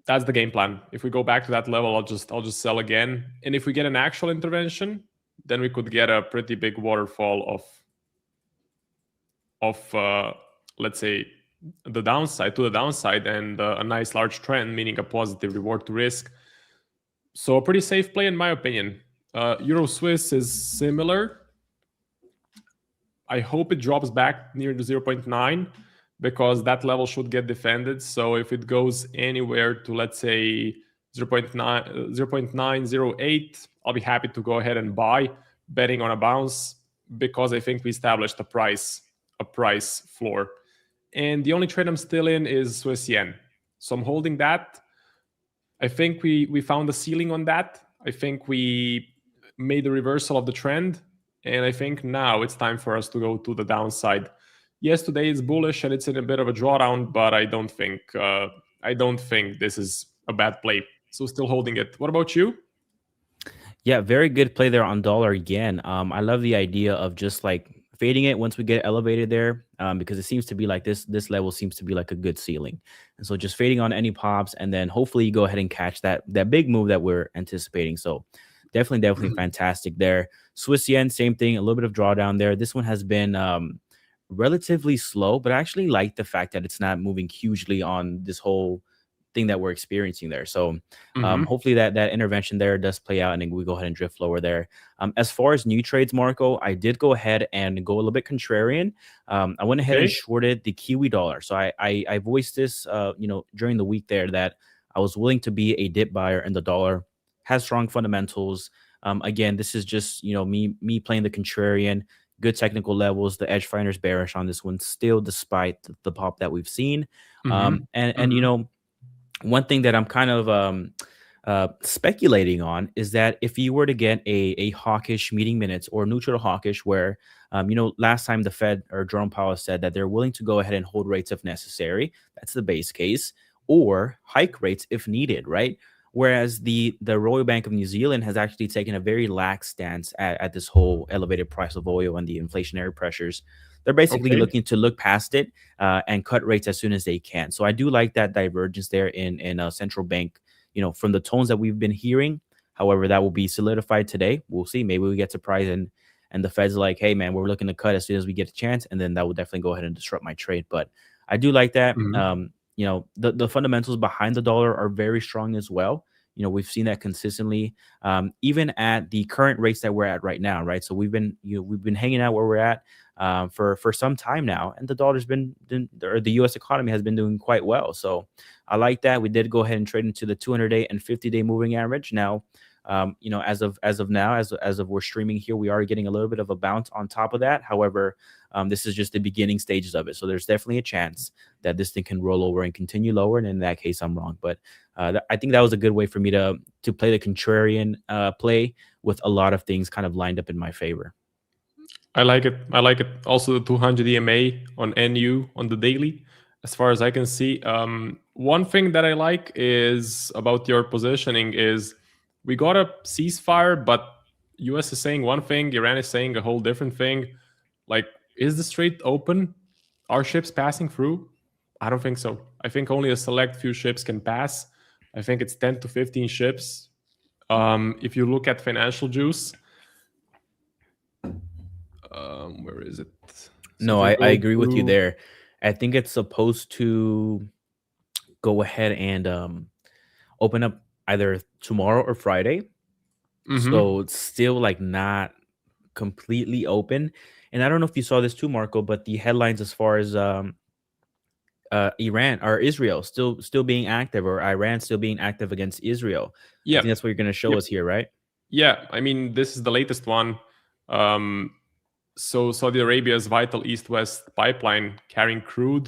That's the game plan. If we go back to that level, I'll just sell again. And if we get an actual intervention, then we could get a pretty big waterfall of let's say, the downside and a nice large trend, meaning a positive reward to risk. So a pretty safe play in my opinion. Euro Swiss is similar. I hope it drops back near the 0.9 because that level should get defended. So if it goes anywhere to, let's say, 0.908, I'll be happy to go ahead and buy, betting on a bounce, because I think we established a price floor. And the only trade I'm still in is Swiss yen. So I'm holding that. I think we found a ceiling on that. I think we made a reversal of the trend. And I think now it's time for us to go to the downside. Yes, today is bullish and it's in a bit of a drawdown, but I don't think this is a bad play. So still holding it. What about you? Yeah, very good play there on dollar again. I love the idea of just like fading it once we get elevated there, because it seems to be like this level seems to be like a good ceiling. And so just fading on any pops, and then hopefully you go ahead and catch that big move that we're anticipating. So definitely fantastic there. Swiss yen, same thing, a little bit of drawdown there. This one has been relatively slow, but I actually like the fact that it's not moving hugely on this whole thing that we're experiencing there. So hopefully that intervention there does play out, and then we go ahead and drift lower there. As far as new trades, Marco, I did go ahead and go a little bit contrarian. I went ahead and shorted the Kiwi dollar. So I voiced this during the week there that I was willing to be a dip buyer in the dollar. Has strong fundamentals. Again, this is just me playing the contrarian. Good technical levels. The edge finder's bearish on this one still, despite the pop that we've seen. And one thing that I'm kind of speculating on is that if you were to get a hawkish meeting minutes or neutral hawkish, where last time the Fed or Jerome Powell said that they're willing to go ahead and hold rates if necessary. That's the base case, or hike rates if needed, right? Whereas the Royal Bank of New Zealand has actually taken a very lax stance at this whole elevated price of oil and the inflationary pressures. They're basically looking to look past it and cut rates as soon as they can. So I do like that divergence there in a central bank, from the tones that we've been hearing. However, that will be solidified today. We'll see. Maybe we get surprised and the Fed's like, hey, man, we're looking to cut as soon as we get a chance. And then that will definitely go ahead and disrupt my trade. But I do like that. The fundamentals behind the dollar are very strong as well. We've seen that consistently, even at the current rates that we're at right now, right? So we've been hanging out where we're at for some time now, and the dollar's or the U.S. economy has been doing quite well. So I like that. We did go ahead and trade into the 200-day and 50-day moving average. Now, as of now, as of we're streaming here, we are getting a little bit of a bounce on top of that. However, this is just the beginning stages of it. So there's definitely a chance that this thing can roll over and continue lower. And in that case, I'm wrong. But I think that was a good way for me to play the contrarian play with a lot of things kind of lined up in my favor. I like it. Also the 200 EMA on NU on the daily, as far as I can see. One thing that I like is about your positioning is we got a ceasefire, but US is saying one thing, Iran is saying a whole different thing. Like, is the strait open? Are ships passing through? I don't think so. I think only a select few ships can pass. I think it's 10 to 15 ships. If you look at financial juice, where is it? No, I agree with you there. I think it's supposed to go ahead and open up either tomorrow or Friday. So it's still like not completely open. And I don't know if you saw this too, Marco, but the headlines as far as Iran or Israel still being active, or Iran still being active against Israel. Yeah, I think that's what you're going to show us here, right? Yeah, I mean, this is the latest one. So Saudi Arabia's vital east-west pipeline carrying crude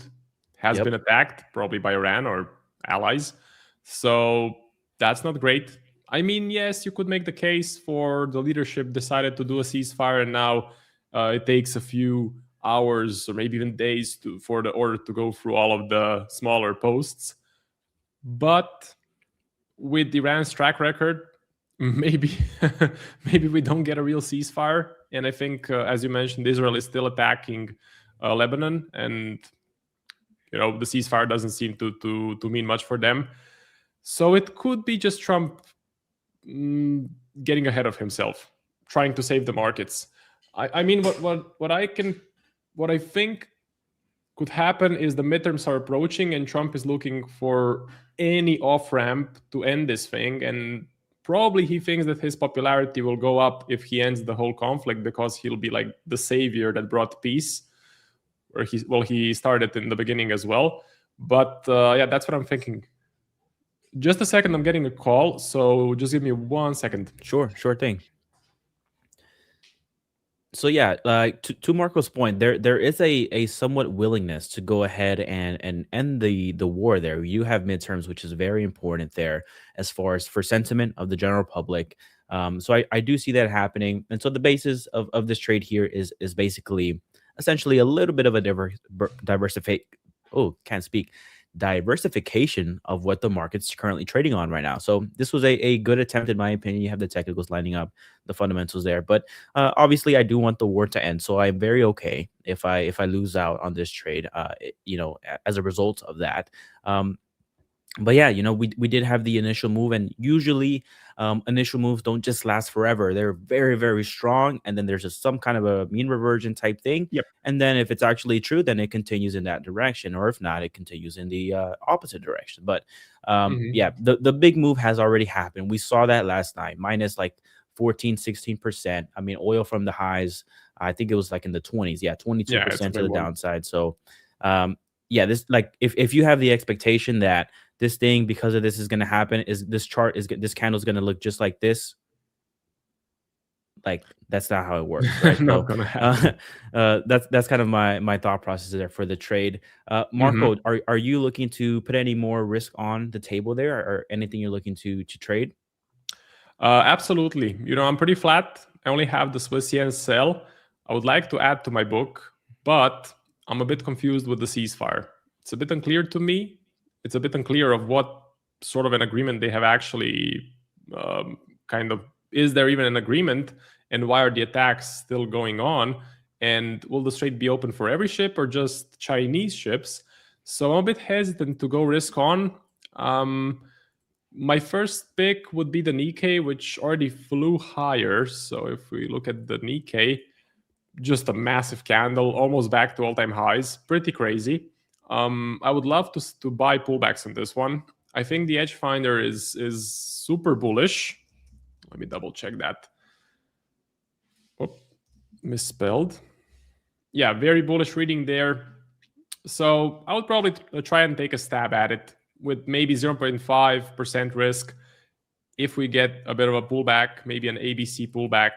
has been attacked, probably by Iran or allies. So that's not great. I mean, yes, you could make the case for the leadership decided to do a ceasefire, and now it takes a few hours or maybe even days for the order to go through all of the smaller posts. But with Iran's track record, maybe we don't get a real ceasefire. And I think, as you mentioned, Israel is still attacking Lebanon, and the ceasefire doesn't seem to mean much for them. So it could be just Trump getting ahead of himself, trying to save the markets. I mean, what I think could happen is the midterms are approaching, and Trump is looking for any off-ramp to end this thing, and probably he thinks that his popularity will go up if he ends the whole conflict, because he'll be like the savior that brought peace, where he started in the beginning as well. But yeah, that's what I'm thinking. Just a second, I'm getting a call, so just give me 1 second. Sure thing. So yeah, to Marco's point, there is a somewhat willingness to go ahead and end the war there. You have midterms, which is very important there as far as for sentiment of the general public. So I do see that happening. And so the basis of this trade here is basically essentially a little bit of a diversification of what the market's currently trading on right now. So this was a good attempt, in my opinion. You have the technicals lining up, the fundamentals there, but obviously I do want the war to end. So I'm very okay if I lose out on this trade, as a result of that. But yeah, we did have the initial move, and usually initial moves don't just last forever. They're very, very strong, and then there's just some kind of a mean reversion type thing. Yep. And then if it's actually true, then it continues in that direction, or if not, it continues in the opposite direction. But yeah, the big move has already happened. We saw that last night, minus like 14-16%. I mean, oil from the highs, I think it was like in the 20s. Yeah, 22% to the downside. So yeah, this, like, if you have the expectation that this thing, because of this, is going to happen, this candle is going to look just like this, like, that's not how it works, right? Not gonna happen. That's kind of my thought process there for the trade. Marco, are you looking to put any more risk on the table there, or anything you're looking to trade? Absolutely. I'm pretty flat. I only have the Swiss yen sell. I would like to add to my book, but I'm a bit confused with the ceasefire. It's a bit unclear to me. It's a bit unclear of what sort of an agreement they have actually is there even an agreement, and why are the attacks still going on? And will the strait be open for every ship or just Chinese ships? So I'm a bit hesitant to go risk on. My first pick would be the Nikkei, which already flew higher. So if we look at the Nikkei, just a massive candle, almost back to all-time highs. Pretty crazy. I would love to buy pullbacks on this one. I think the Edge Finder is super bullish. Let me double check that. Oh, misspelled. Yeah, very bullish reading there. So I would probably try and take a stab at it with maybe 0.5% risk. If we get a bit of a pullback, maybe an ABC pullback,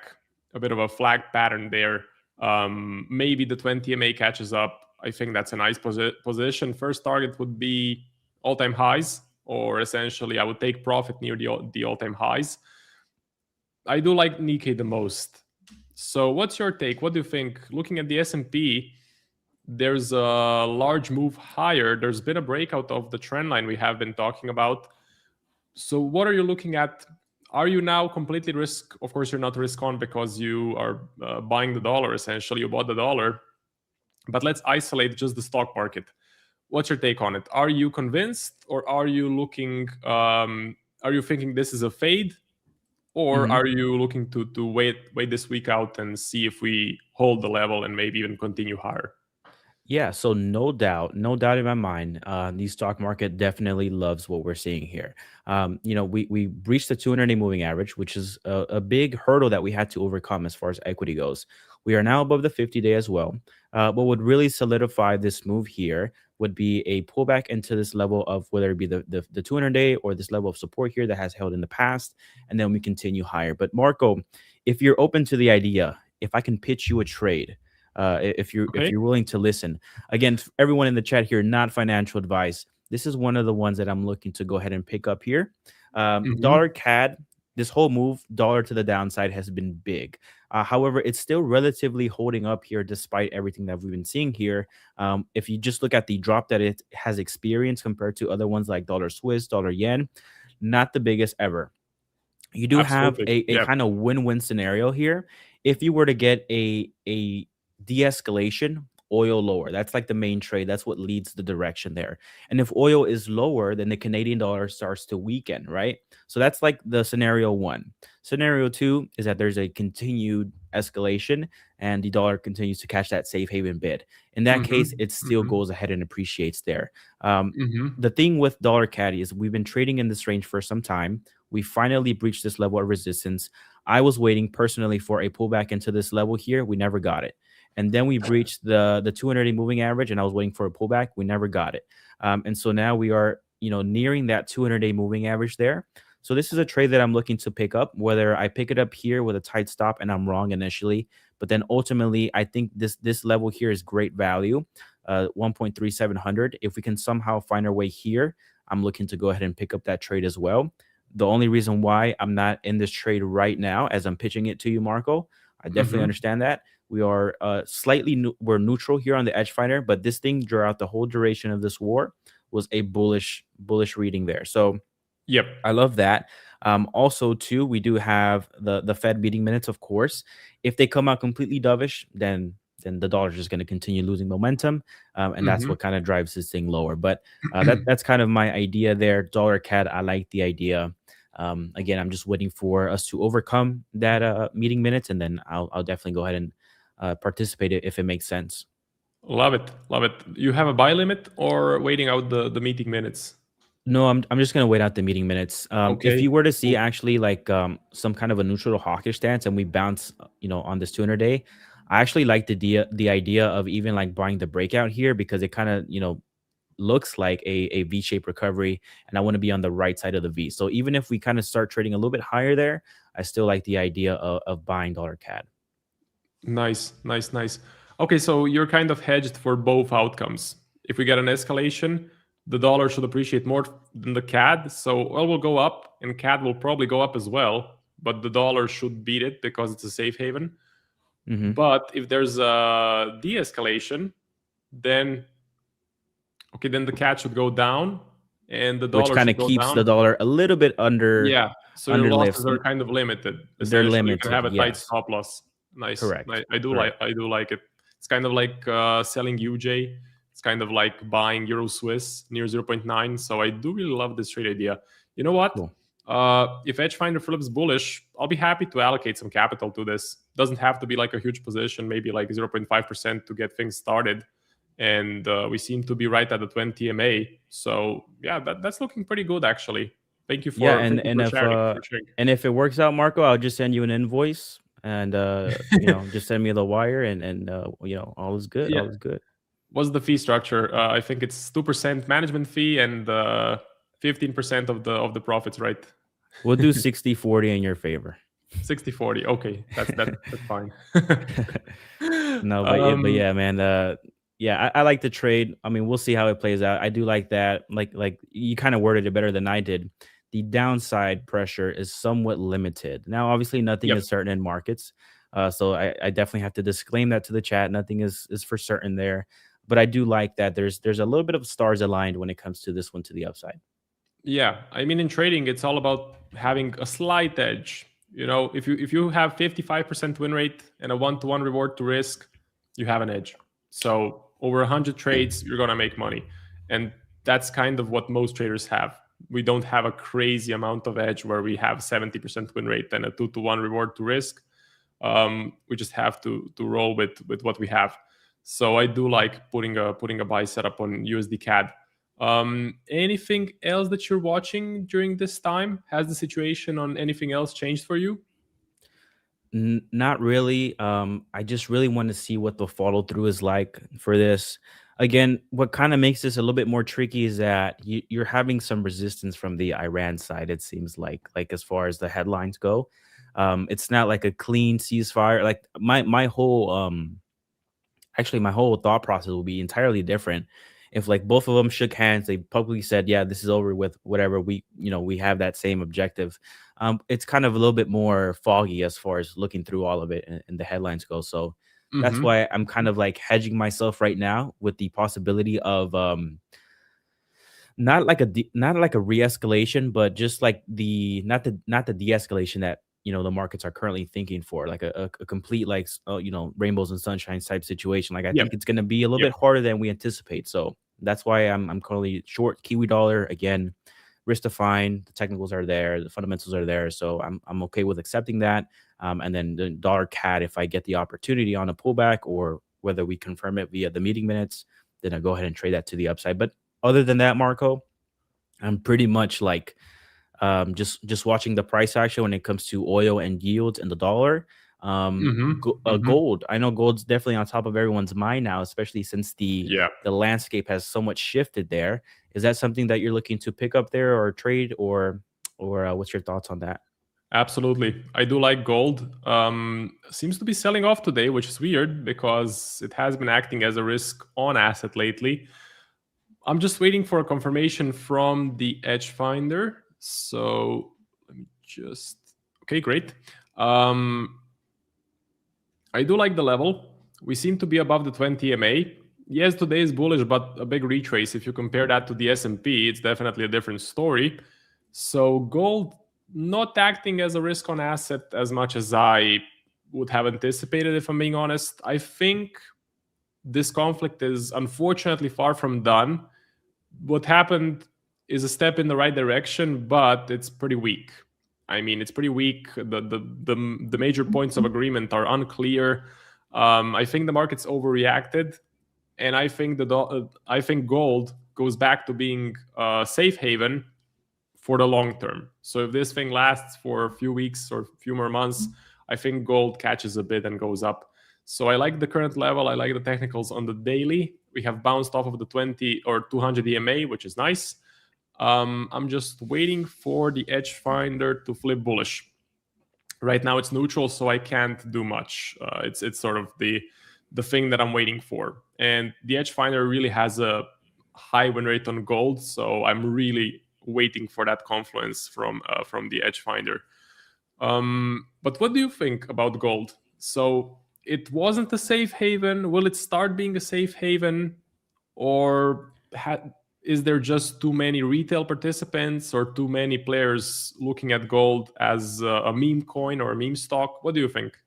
a bit of a flag pattern there, maybe the 20 MA catches up. I think that's a nice position. First target would be all-time highs, or essentially I would take profit near the all-time highs. I do like Nikkei the most. So what's your take? What do you think? Looking at the S&P, there's a large move higher. There's been a breakout of the trend line we have been talking about. So what are you looking at? Are you now completely risk? Of course, you're not risk on because you are buying the dollar, essentially. You bought the dollar. But let's isolate just the stock market. What's your take on it? Are you convinced, or are you looking, are you thinking this is a fade? Or are you looking to wait this week out and see if we hold the level and maybe even continue higher? Yeah, so no doubt, no doubt in my mind, the stock market definitely loves what we're seeing here. We reached the 200-day moving average, which is a big hurdle that we had to overcome as far as equity goes. We are now above the 50-day as well. What would really solidify this move here would be a pullback into this level of whether it be the 200-day or this level of support here that has held in the past, and then we continue higher. But Marco, if you're open to the idea, if I can pitch you a trade, if you're willing to listen. Again, everyone in the chat here, not financial advice. This is one of the ones that I'm looking to go ahead and pick up here. Dollar CAD, this whole move, dollar to the downside has been big. However, it's still relatively holding up here despite everything that we've been seeing here. If you just look at the drop that it has experienced compared to other ones like dollar Swiss, dollar yen, not the biggest ever. You do have a kind of win-win scenario here. If you were to get a de-escalation, oil lower, that's like the main trade. That's what leads the direction there. And if oil is lower, then the Canadian dollar starts to weaken, right? So that's like the scenario one. Scenario two is that there's a continued escalation and the dollar continues to catch that safe haven bid. In that case, it still goes ahead and appreciates there. The thing with dollar CAD is we've been trading in this range for some time. We finally breached this level of resistance. I was waiting personally for a pullback into this level here. We never got it. And then we breached the 200-day moving average, and I was waiting for a pullback. We never got it. And so now we are, nearing that 200-day moving average there. So this is a trade that I'm looking to pick up, whether I pick it up here with a tight stop and I'm wrong initially, but then ultimately I think this level here is great value, 1.3700. If we can somehow find our way here, I'm looking to go ahead and pick up that trade as well. The only reason why I'm not in this trade right now as I'm pitching it to you, Marco, I definitely understand that. We are we're neutral here on the edge finder, but this thing throughout the whole duration of this war was a bullish reading there. So yep, I love that. Also, too, we do have the Fed meeting minutes, of course. If they come out completely dovish, then the dollar is just going to continue losing momentum, and that's what kind of drives this thing lower. But that's kind of my idea there. Dollar CAD, I like the idea. Again, I'm just waiting for us to overcome that meeting minutes, and then I'll definitely go ahead and participate if it makes sense. Love it. You have a buy limit or waiting out the meeting minutes? No, I'm just gonna wait out the meeting minutes. If you were to see actually like some kind of a neutral to hawkish stance and we bounce, on this 200-day, I actually like the idea of even like buying the breakout here because it kind of looks like a V-shaped recovery, and I want to be on the right side of the V. So even if we kind of start trading a little bit higher there, I still like the idea of buying dollar CAD. Nice. Okay, so you're kind of hedged for both outcomes. If we get an escalation, the dollar should appreciate more than the CAD. So oil will go up and CAD will probably go up as well, but the dollar should beat it because it's a safe haven. But if there's a de-escalation, then the CAD should go down and the dollar, which kind of keeps the dollar a little bit under. Yeah, so your losses are kind of limited. They're limited. You can have a tight stop loss. Nice. Correct. I do like it. It's kind of like selling UJ. It's kind of like buying Euro Swiss near 0.9. So I do really love this trade idea. You know what? Cool. If Edgefinder flips bullish, I'll be happy to allocate some capital to this. Doesn't have to be like a huge position, maybe like 0.5% to get things started. And we seem to be right at the 20 MA. So yeah, that's looking pretty good actually. Thank you for sharing. And if it works out, Marco, I'll just send you an invoice and just send me the wire and all is good. All is good. What's the fee structure? I think it's 2% management fee and 15% of the profits, right? We'll do 60-40 in your favor. 60-40. Okay, that's fine. No, but yeah, man. I like the trade. I mean, we'll see how it plays out. I do like that. Like you kind of worded it better than I did. The downside pressure is somewhat limited. Now, obviously, nothing is certain in markets. So I definitely have to disclaim that to the chat. Nothing is for certain there. but I do like that there's a little bit of stars aligned when it comes to this one to the upside. Yeah, I mean, in trading, it's all about having a slight edge. You know, if you have 55% win rate and a 1-to-1 reward to risk, you have an edge. So over 100 trades, you're gonna make money, and that's kind of what most traders have. We don't have a crazy amount of edge where we have 70% win rate and a 2-to-1 reward to risk. We just have to roll with what we have. So I do like putting a buy setup on USD CAD. Anything else that you're watching during this time? Has the situation on anything else changed for you? Not really. I just really want to see what the follow through is like for this. Again, what kind of makes this a little bit more tricky is that you're having some resistance from the Iran side. It seems like as far as the headlines go, it's not like a clean ceasefire. Like my whole actually my whole thought process will be entirely different if like both of them shook hands, they publicly said, yeah, this is over with, whatever, we have that same objective. It's kind of a little bit more foggy as far as looking through all of it and the headlines go. So that's why I'm kind of like hedging myself right now with the possibility of not like a re-escalation, but just like the not the de-escalation that the markets are currently thinking for, like a complete like rainbows and sunshine type situation. Like I think it's going to be a little bit harder than we anticipate. So that's why I'm currently short Kiwi dollar. Again, risk defined, the technicals are there, the fundamentals are there, so I'm okay with accepting that. And then the dollar CAD, if I get the opportunity on a pullback or whether we confirm it via the meeting minutes, then I go ahead and trade that to the upside. But other than that, Marco, I'm pretty much like just watching the price action when it comes to oil and yields and the dollar. Gold, I know gold's definitely on top of everyone's mind now, especially since the landscape has so much shifted there. Is that something that you're looking to pick up there or trade, or what's your thoughts on that? Absolutely. I do like gold. Seems to be selling off today, which is weird because it has been acting as a risk on asset lately. I'm just waiting for a confirmation from the edge finder. So let me just, okay, great. I do like the level. We seem to be above the 20 MA. Yes, today is bullish, but a big retrace. If you compare that to the S&P, it's definitely a different story. So gold not acting as a risk on asset as much as I would have anticipated, if I'm being honest. I think this conflict is unfortunately far from done. What happened is a step in the right direction, but it's pretty weak. I mean, it's pretty weak. The major points of agreement are unclear. I think the market's overreacted, and I think gold goes back to being a safe haven for the long term. So if this thing lasts for a few weeks or a few more months, I think gold catches a bit and goes up. So I like the current level. I like the technicals on the daily. We have bounced off of the 20 or 200 EMA, which is nice. I'm just waiting for the edge finder to flip bullish. Right now it's neutral, so I can't do much. It's sort of the thing that I'm waiting for. And the edge finder really has a high win rate on gold, so I'm really waiting for that confluence from the edge finder. But what do you think about gold? So it wasn't a safe haven. Will it start being a safe haven, or is there just too many retail participants or too many players looking at gold as a meme coin or a meme stock? What do you think?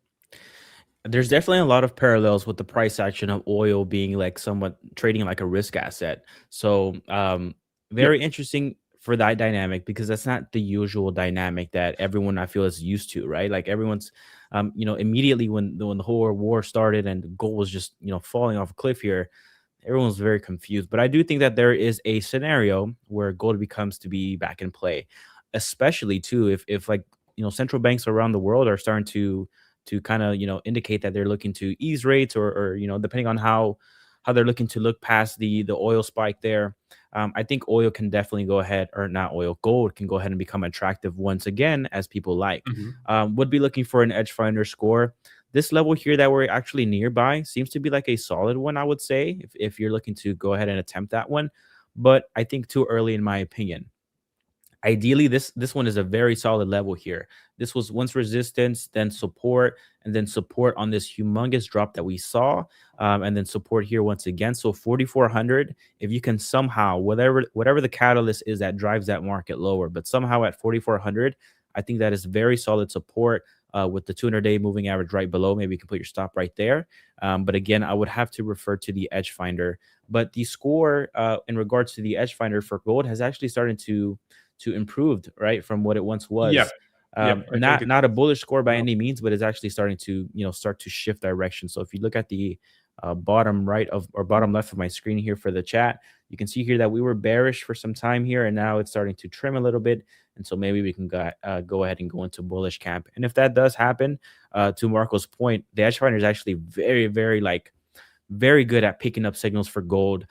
There's definitely a lot of parallels with the price action of oil being like somewhat trading like a risk asset. So very interesting for that dynamic, because that's not the usual dynamic that everyone I feel is used to, right? Like everyone's immediately when the whole war started and gold was just falling off a cliff here, everyone was very confused. But I do think that there is a scenario where gold becomes to be back in play, especially too if like central banks around the world are starting to kind of indicate that they're looking to ease rates, or depending on how they're looking to look past the oil spike there. I think oil can definitely go ahead, or not oil, gold can go ahead and become attractive once again, as people like. Would be looking for an edge finder score. This level here that we're actually nearby seems to be like a solid one, I would say, if you're looking to go ahead and attempt that one. But I think too early, in my opinion. ideally, this one is a very solid level here. This was once resistance, then support, and then support on this humongous drop that we saw, and then support here once again. So 4,400, if you can somehow, whatever the catalyst is that drives that market lower, but somehow at 4,400, I think that is very solid support. With the 200-day moving average right below, maybe you can put your stop right there. But again, I would have to refer to the edge finder. But the score in regards to the edge finder for gold has actually started to improved, right, from what it once was. Yeah. Not a bullish score by any means, but it's actually starting to start to shift direction. So if you look at the bottom right of or bottom left of my screen here for the chat, you can see here that we were bearish for some time here, and now it's starting to trim a little bit. And so maybe we can go ahead and go into bullish camp. And if that does happen, to Marco's point, the edge finder is actually very, very very good at picking up signals for gold.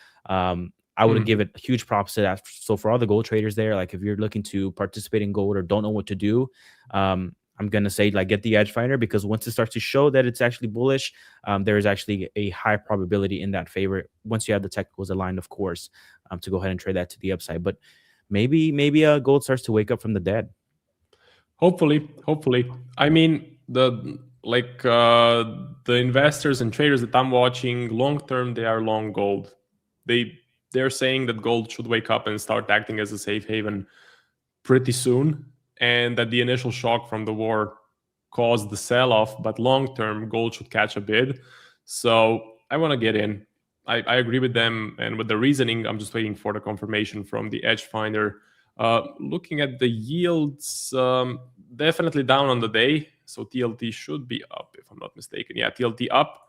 I would give it huge props to that. So for all the gold traders there, like if you're looking to participate in gold or don't know what to do, I'm going to say get the edge finder, because once it starts to show that it's actually bullish, there is actually a high probability in that favor, once you have the technicals aligned, of course, to go ahead and trade that to the upside. But maybe gold starts to wake up from the dead. Hopefully. I mean, the investors and traders that I'm watching, long term, they are long gold. They're saying that gold should wake up and start acting as a safe haven pretty soon, and that the initial shock from the war caused the sell-off, but long-term, gold should catch a bid. So I want to get in. I agree with them, and with the reasoning, I'm just waiting for the confirmation from the edge finder. Looking at the yields, definitely down on the day, so TLT should be up, if I'm not mistaken. Yeah, TLT up.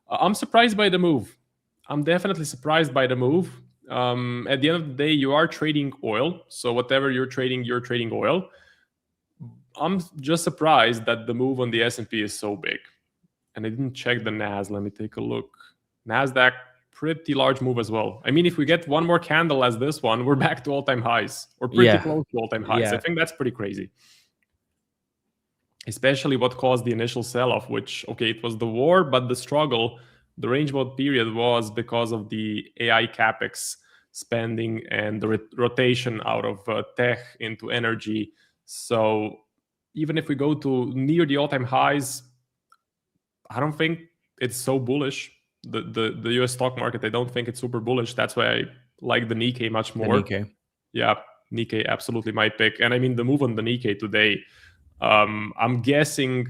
I'm surprised by the move. I'm definitely surprised by the move. At the end of the day, you are trading oil, so whatever you're trading oil. I'm just surprised that the move on the S&P is so big. And I didn't check the Nas. Let me take a look. Nasdaq, pretty large move as well. I mean, if we get one more candle as this one, we're back to all-time highs, or pretty close to all-time highs. I think that's pretty crazy. Especially what caused the initial sell-off, which, okay, it was the war, but the struggle, the range-bound period was because of the AI capex spending and the rotation out of tech into energy. So even if we go to near the all-time highs, I don't think it's so bullish. The US stock market, I don't think it's super bullish. That's why I like the Nikkei much more. Yeah, Nikkei, absolutely my pick. And I mean, the move on the Nikkei today, I'm guessing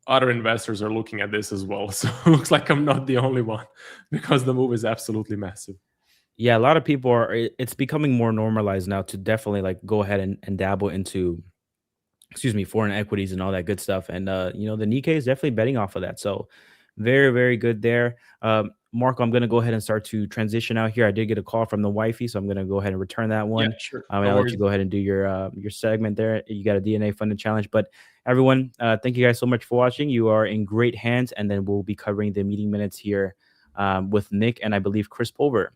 other investors are looking at this as well. So it looks like I'm not the only one, because the move is absolutely massive. Yeah, a lot of people are, it's becoming more normalized now to definitely go ahead and dabble into, foreign equities and all that good stuff. And, the Nikkei is definitely betting off of that. So very, very good there. Marco, I'm going to go ahead and start to transition out here. I did get a call from the wifey, so I'm going to go ahead and return that one. Yeah, sure. I'll let you go ahead and do your segment there. You got a DNA funded challenge. But everyone, thank you guys so much for watching. You are in great hands. And then we'll be covering the meeting minutes here with Nick and I believe Chris Pulver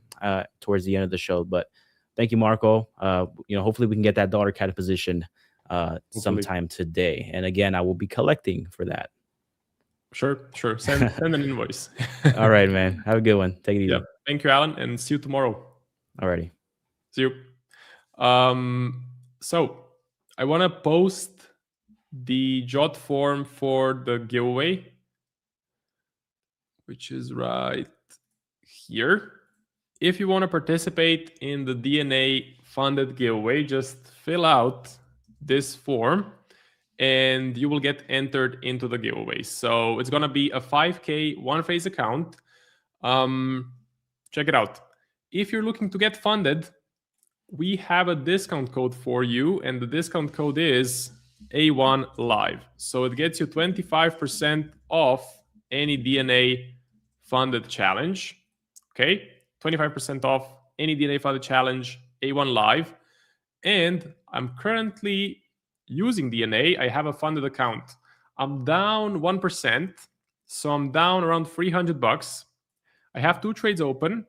towards the end of the show. But thank you, Marco. Hopefully we can get that dollar cat position sometime today. And again, I will be collecting for that. Sure. Send an invoice. All right, man. Have a good one. Take it easy. Yeah. Thank you, Alan, and see you tomorrow. Alrighty. See you. So I want to post the jot form for the giveaway, which is right here. If you want to participate in the DNA funded giveaway, just fill out this form and you will get entered into the giveaway. So it's going to be a 5K one-phase account. Check it out. If you're looking to get funded, we have a discount code for you, and the discount code is A1 Live. So it gets you 25% off any DNA funded challenge. Okay, 25% off any DNA funded challenge, A1 Live. And I'm currently using DNA. I have a funded account. I'm down 1%, so I'm down around $300. I have 2 trades open.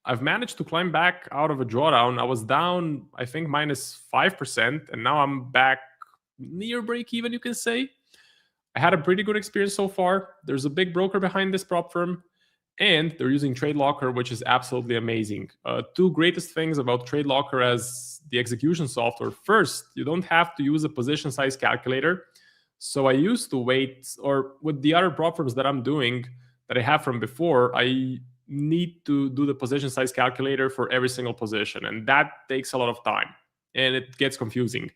I've managed to climb back out of a drawdown. I was down, I think, minus 5%, and now I'm back near break even, you can say. I had a pretty good experience so far. There's a big broker behind this prop firm, And they're using Trade Locker, which is absolutely amazing. Two greatest things about Trade Locker as the execution software. First, you don't have to use a position size calculator. So I used to wait, or with the other prop firms that I'm doing that I have from before, I need to do the position size calculator for every single position. And that takes a lot of time and it gets confusing.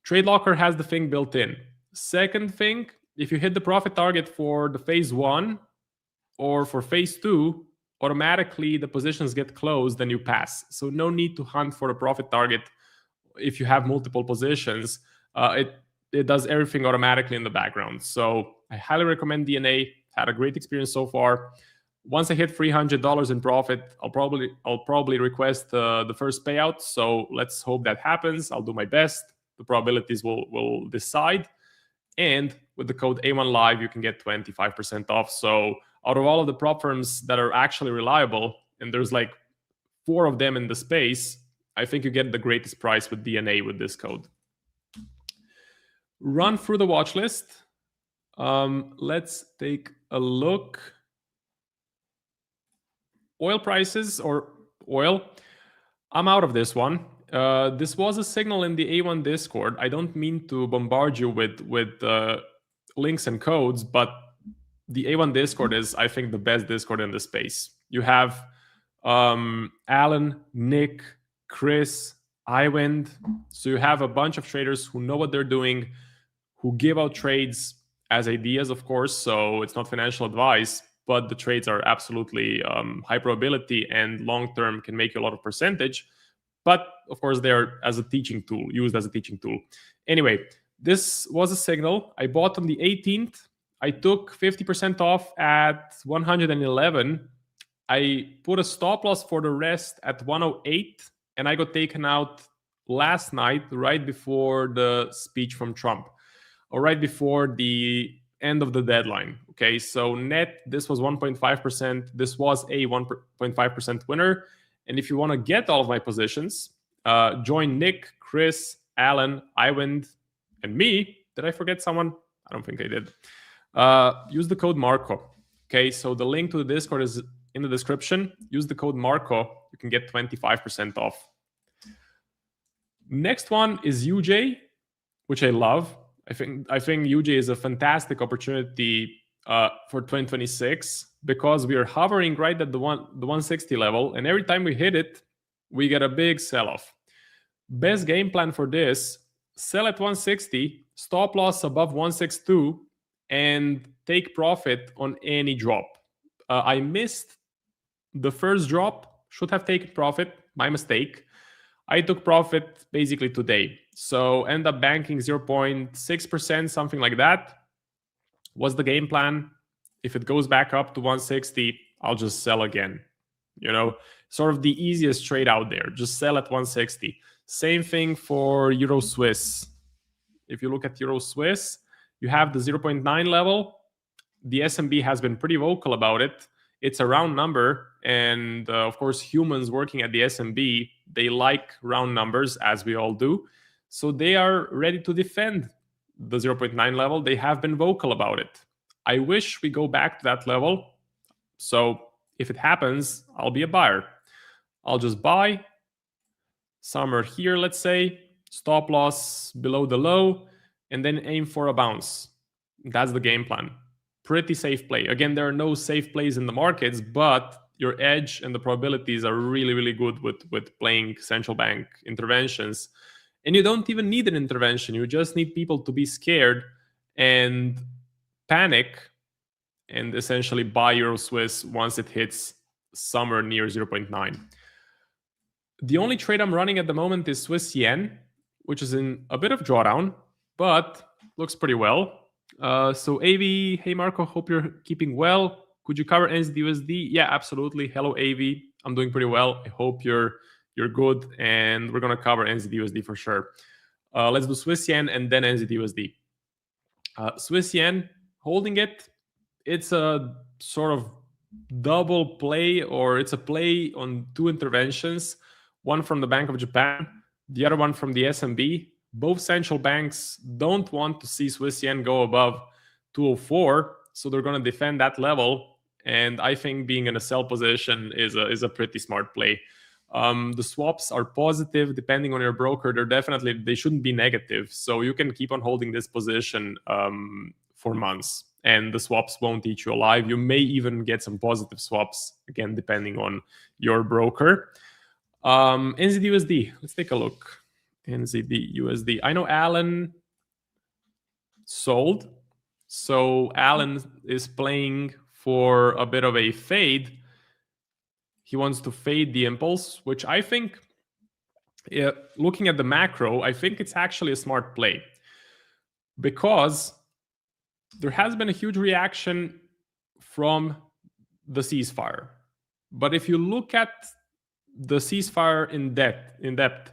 Trade Locker has the thing built in. Second thing, if you hit the profit target for the phase 1 or for phase 2, automatically the positions get closed and you pass. So no need to hunt for a profit target if you have multiple positions. It does everything automatically in the background. So I highly recommend DNA. Had a great experience so far. Once I hit $300 in profit, I'll probably request the first payout. So let's hope that happens. I'll do my best. The probabilities will decide. And with the code A1Live, you can get 25% off. So out of all of the prop firms that are actually reliable, and there's like 4 of them in the space, I think you get the greatest price with DNA with this code. Run through the watch list. Let's take a look. Oil prices, or oil. I'm out of this one. This was a signal in the A1 Discord. I don't mean to bombard you with links and codes, but the A1 Discord is, I think, the best Discord in the space. You have Alan, Nick, Chris, Iwind. So you have a bunch of traders who know what they're doing, who give out trades as ideas, of course. So it's not financial advice, but the trades are absolutely high probability and long-term can make you a lot of percentage. But of course, they're as a teaching tool, used as a teaching tool. Anyway, this was a signal. I bought on the 18th. I took 50% off at 111. I put a stop loss for the rest at 108, and I got taken out last night, right before the speech from Trump, or right before the end of the deadline. Okay, so net, this was 1.5%. This was a 1.5% winner. And if you want to get all of my positions, join Nick, Chris, Alan, Iwind, and me. Did I forget someone? I don't think I did. Use the code Marco. Okay, so the link to the Discord is in the description. Use the code Marco. You can get 25% off. Next one is UJ, which I love. I think UJ is a fantastic opportunity for 2026 because we are hovering right at the 160 level, and every time we hit it, we get a big sell-off. Best game plan for this: sell at 160, stop loss above 162, and take profit on any drop. I missed the first drop, should have taken profit, my mistake. I took profit basically today. So end up banking 0.6%, something like that. What's the game plan? If it goes back up to 160, I'll just sell again. You know, sort of the easiest trade out there. Just sell at 160. Same thing for Euro Swiss. If you look at Euro Swiss, you have the 0.9 level. The SMB has been pretty vocal about it. It's a round number. And of course, humans working at the SMB, they like round numbers, as we all do. So they are ready to defend the 0.9 level. They have been vocal about it. I wish we go back to that level. So if it happens, I'll be a buyer. I'll just buy somewhere here, let's say, stop loss below the low, and then aim for a bounce. That's the game plan. Pretty safe play. Again, there are no safe plays in the markets, but your edge and the probabilities are really, really good with playing central bank interventions. And you don't even need an intervention. You just need people to be scared and panic and essentially buy Euro Swiss once it hits somewhere near 0.9. The only trade I'm running at the moment is Swiss yen, which is in a bit of drawdown, but looks pretty well. So AV, hey Marco, hope you're keeping well. Could you cover NZD-USD? Yeah, absolutely. Hello AV, I'm doing pretty well. I hope you're good, and we're gonna cover NZD-USD for sure. Let's do Swiss yen and then NZD-USD. Swiss yen, holding it. It's a sort of double play, or it's a play on two interventions. One from the Bank of Japan, the other one from the SMB. Both central banks don't want to see Swiss yen go above 204, so they're going to defend that level. and I think being in a sell position is a pretty smart play. The swaps are positive depending on your broker. They shouldn't be negative, so you can keep on holding this position for months, and the swaps won't eat you alive. You may even get some positive swaps, again, depending on your broker. NZD-USD, let's take a look. NZD-USD. I know Alan sold, so Alan is playing for a bit of a fade. He wants to fade the impulse, which I think, looking at the macro, I think it's actually a smart play, because there has been a huge reaction from the ceasefire. But if you look at the ceasefire in depth,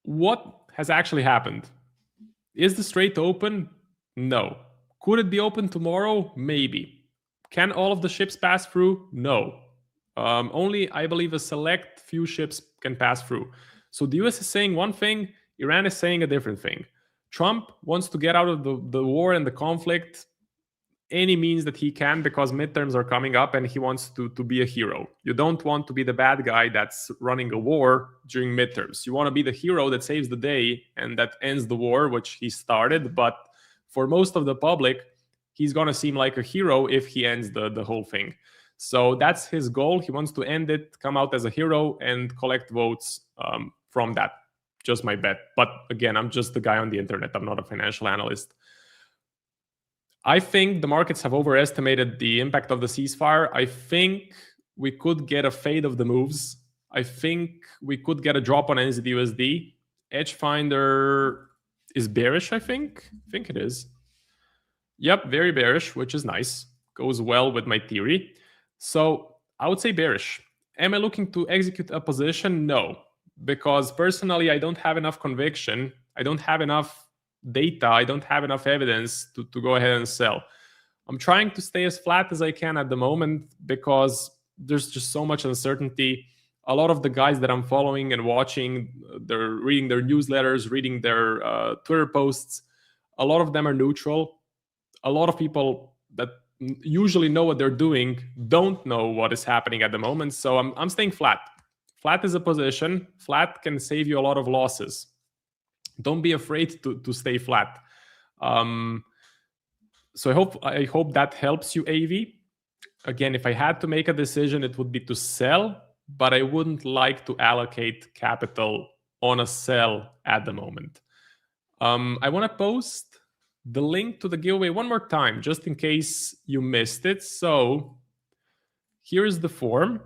what has actually happened? Is the strait open? No. Could it be open tomorrow? Maybe. Can all of the ships pass through? No. Only, I believe, a select few ships can pass through. So the US is saying one thing, Iran is saying a different thing. Trump wants to get out of the war and the conflict any means that he can, because midterms are coming up and he wants to be a hero. You don't want to be the bad guy that's running a war during midterms. You want to be the hero that saves the day and that ends the war, which he started. But for most of the public, he's going to seem like a hero if he ends the whole thing. So that's his goal. He wants to end it, come out as a hero, and collect votes from that. Just my bet. But again, I'm just the guy on the internet. I'm not a financial analyst. I think the markets have overestimated the impact of the ceasefire. I think we could get a fade of the moves. I think we could get a drop on NZD-USD. Edgefinder is bearish, I think. I think it is. Yep, very bearish, which is nice. Goes well with my theory. So I would say bearish. Am I looking to execute a position? No, because personally, I don't have enough conviction. I don't have enough data. I don't have enough evidence to go ahead and sell. I'm trying to stay as flat as I can at the moment because there's just so much uncertainty. A lot of the guys that I'm following and watching, they're reading their newsletters, reading their Twitter posts. A lot of them are neutral. A lot of people that usually know what they're doing don't know what is happening at the moment. So I'm staying flat. Flat is a position. Flat can save you a lot of losses. Don't be afraid to stay flat. So I hope that helps you, AV. Again, if I had to make a decision, it would be to sell, but I wouldn't like to allocate capital on a sell at the moment. I want to post the link to the giveaway one more time, just in case you missed it. So here's the form.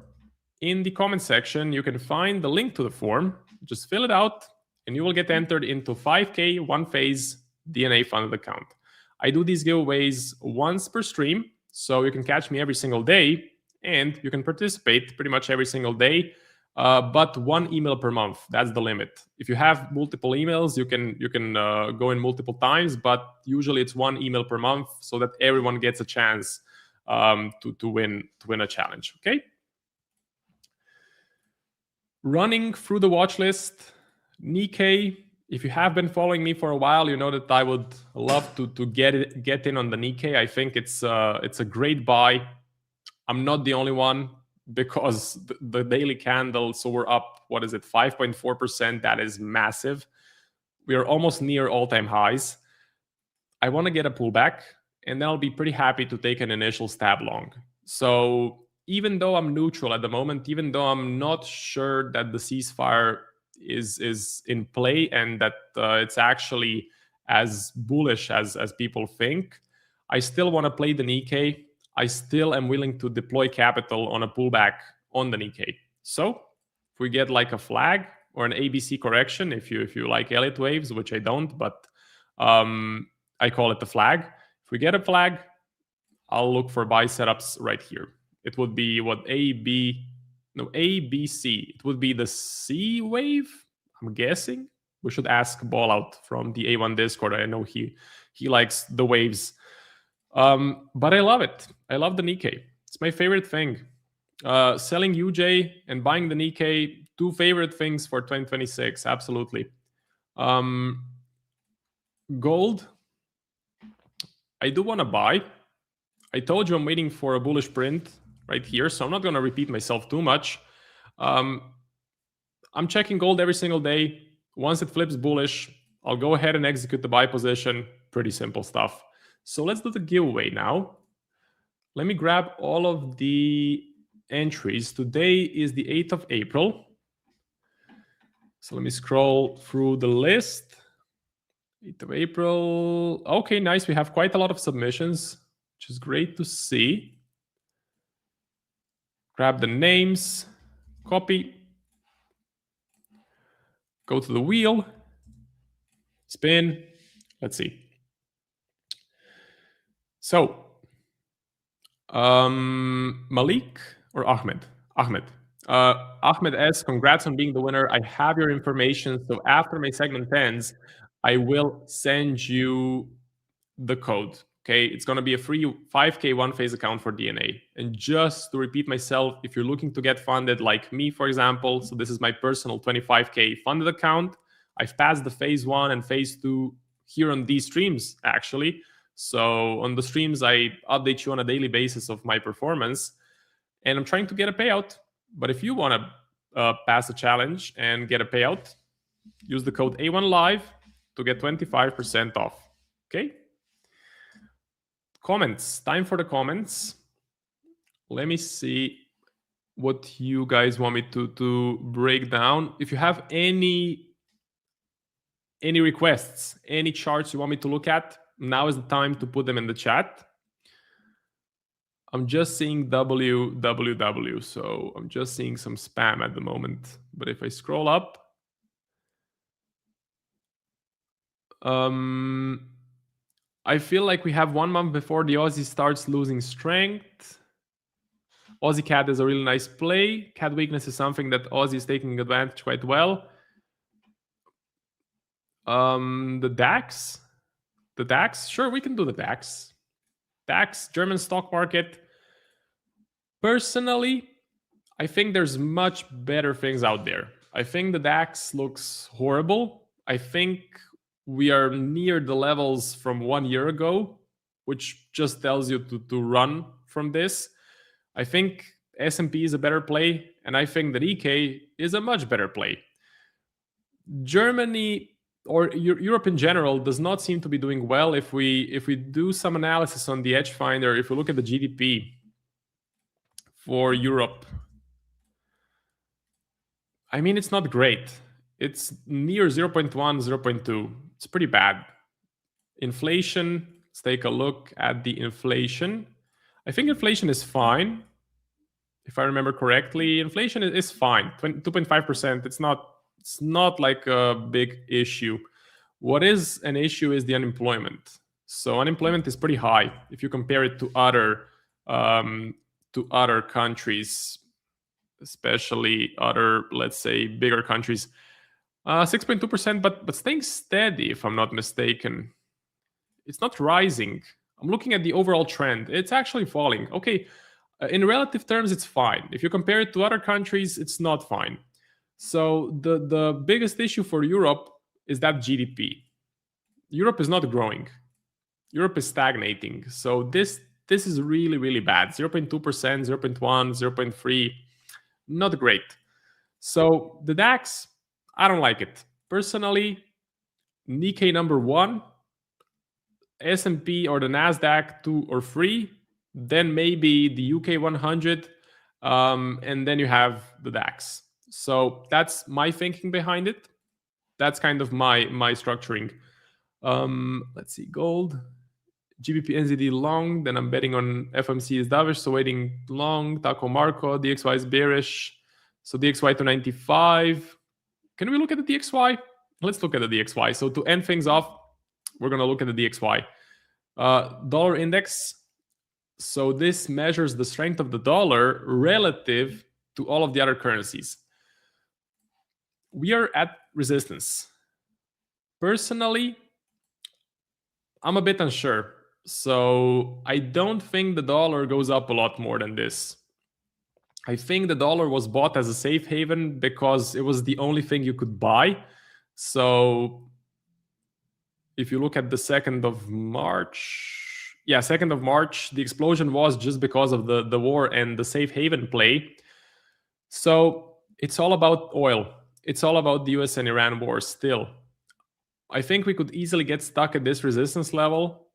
In the comment section, you can find the link to the form. Just fill it out, and you will get entered into 5K one-phase DNA funded account. I do these giveaways once per stream, so you can catch me every single day, and you can participate pretty much every single day, but one email per month. That's the limit. If you have multiple emails, you can go in multiple times, but usually it's one email per month so that everyone gets a chance to win a challenge. Okay. Running through the watch list, Nikkei. If you have been following me for a while, you know that I would love to get in on the Nikkei. I think it's a great buy. I'm not the only one, because the daily candle, so we're up, 5.4%. That is massive. We are almost near all-time highs. I want to get a pullback, and then I'll be pretty happy to take an initial stab long. So even though I'm neutral at the moment, even though I'm not sure that the ceasefire is in play and that it's actually as bullish as people think, I still want to play the Nikkei. I still am willing to deploy capital on a pullback on the Nikkei. So if we get like a flag or an ABC correction, if you like Elliott waves, which I don't, but I call it the flag. If we get a flag, I'll look for buy setups right here. It would be ABC. It would be the C wave, I'm guessing. We should ask Ballout from the A1 Discord. I know he likes the waves. But I love it. I love the Nikkei. It's my favorite thing. Selling UJ and buying the Nikkei, two favorite things for 2026. Absolutely. Gold, I do want to buy. I told you I'm waiting for a bullish print right here, so I'm not going to repeat myself too much. I'm checking gold every single day. Once it flips bullish, I'll go ahead and execute the buy position. Pretty simple stuff. So let's do the giveaway now. Let me grab all of the entries. Today is the 8th of April. So let me scroll through the list. 8th of April. Okay, nice. We have quite a lot of submissions, which is great to see. Grab the names, copy, go to the wheel, spin. Let's see. So, Malik or Ahmed? Ahmed. Ahmed S., congrats on being the winner. I have your information. So after my segment ends, I will send you the code. Okay, it's going to be a free 5K one-phase account for DNA. And just to repeat myself, if you're looking to get funded like me, for example, so this is my personal 25K funded account. I've passed the phase 1 and phase 2 here on these streams, actually. So on the streams, I update you on a daily basis of my performance. And I'm trying to get a payout. But if you want to pass a challenge and get a payout, use the code A1Live to get 25% off. Okay? Comments. Time for the comments. Let me see what you guys want me to break down. If you have any requests, any charts you want me to look at, now is the time to put them in the chat. I'm just seeing www, so I'm just seeing some spam at the moment. But if I scroll up, I feel like we have 1 month before the Aussie starts losing strength. Aussie CAD is a really nice play. CAD weakness is something that Aussie is taking advantage quite well. The DAX. The DAX, sure, we can do the DAX. DAX, German stock market. Personally, I think there's much better things out there. I think the DAX looks horrible. I think we are near the levels from 1 year ago, which just tells you to run from this. I think S&P is a better play, and I think that EK is a much better play. Germany or Europe in general does not seem to be doing well. If we do some analysis on the Edge Finder, if we look at the GDP for Europe, I mean, it's not great. It's near 0.1, 0.2. It's pretty bad. Inflation, let's take a look at the inflation. I think inflation is fine. If I remember correctly, inflation is fine. 2.5%. It's not like a big issue. What is an issue is the unemployment. So unemployment is pretty high if you compare it to other countries, especially other, let's say, bigger countries. 6.2%, but staying steady, if I'm not mistaken. It's not rising. I'm looking at the overall trend. It's actually falling. Okay, in relative terms, it's fine. If you compare it to other countries, it's not fine. So the biggest issue for Europe is that GDP. Europe is not growing. Europe is stagnating. So this is really, really bad. 0.2%, 0.1, 0.3, not great. So the DAX, I don't like it. Personally, Nikkei number 1, S&P or the Nasdaq 2 or 3, then maybe the UK 100, and then you have the DAX. So that's my thinking behind it. That's kind of my structuring. Let's see, gold, GBP NZD long, then I'm betting on FOMC is dovish, so waiting long, Taco Marco, DXY is bearish. So DXY to 95. Can we look at the DXY? Let's look at the DXY. So to end things off, we're going to look at the DXY. Dollar index. So this measures the strength of the dollar relative to all of the other currencies. We are at resistance. Personally, I'm a bit unsure. So I don't think the dollar goes up a lot more than this. I think the dollar was bought as a safe haven because it was the only thing you could buy. So if you look at the 2nd of March, yeah, 2nd of March, the explosion was just because of the war and the safe haven play. So it's all about oil. It's all about the US and Iran war still. I think we could easily get stuck at this resistance level.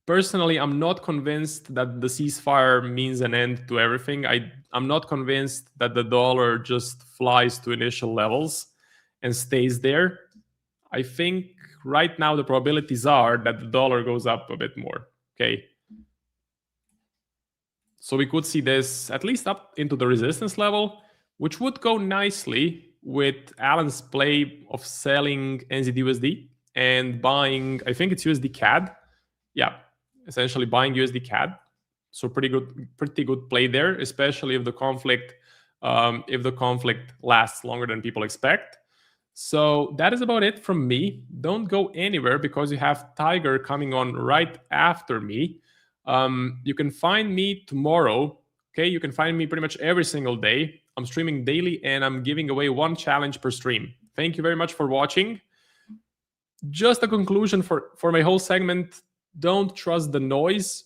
Personally, I'm not convinced that the ceasefire means an end to everything. I'm not convinced that the dollar just flies to initial levels and stays there. I think right now the probabilities are that the dollar goes up a bit more. Okay. So we could see this at least up into the resistance level, which would go nicely with Alan's play of selling NZD/USD and buying, I think it's USD CAD. Yeah, essentially buying USD CAD. So pretty good play there, especially if the conflict lasts longer than people expect. So that is about it from me. Don't go anywhere because you have Tiger coming on right after me. You can find me tomorrow. Okay, you can find me pretty much every single day. I'm streaming daily and I'm giving away one challenge per stream. Thank you very much for watching. Just a conclusion for my whole segment. Don't trust the noise.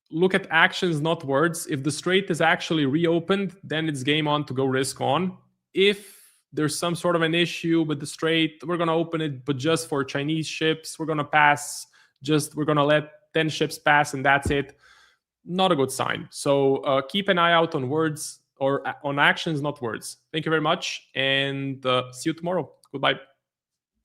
Look at actions, not words. If the strait is actually reopened, then it's game on to go risk on. If there's some sort of an issue with the strait, we're going to open it, but just for Chinese ships. We're going to pass. We're going to let 10 ships pass and that's it. Not a good sign. So keep an eye out on words or on actions, not words. Thank you very much and see you tomorrow. Goodbye.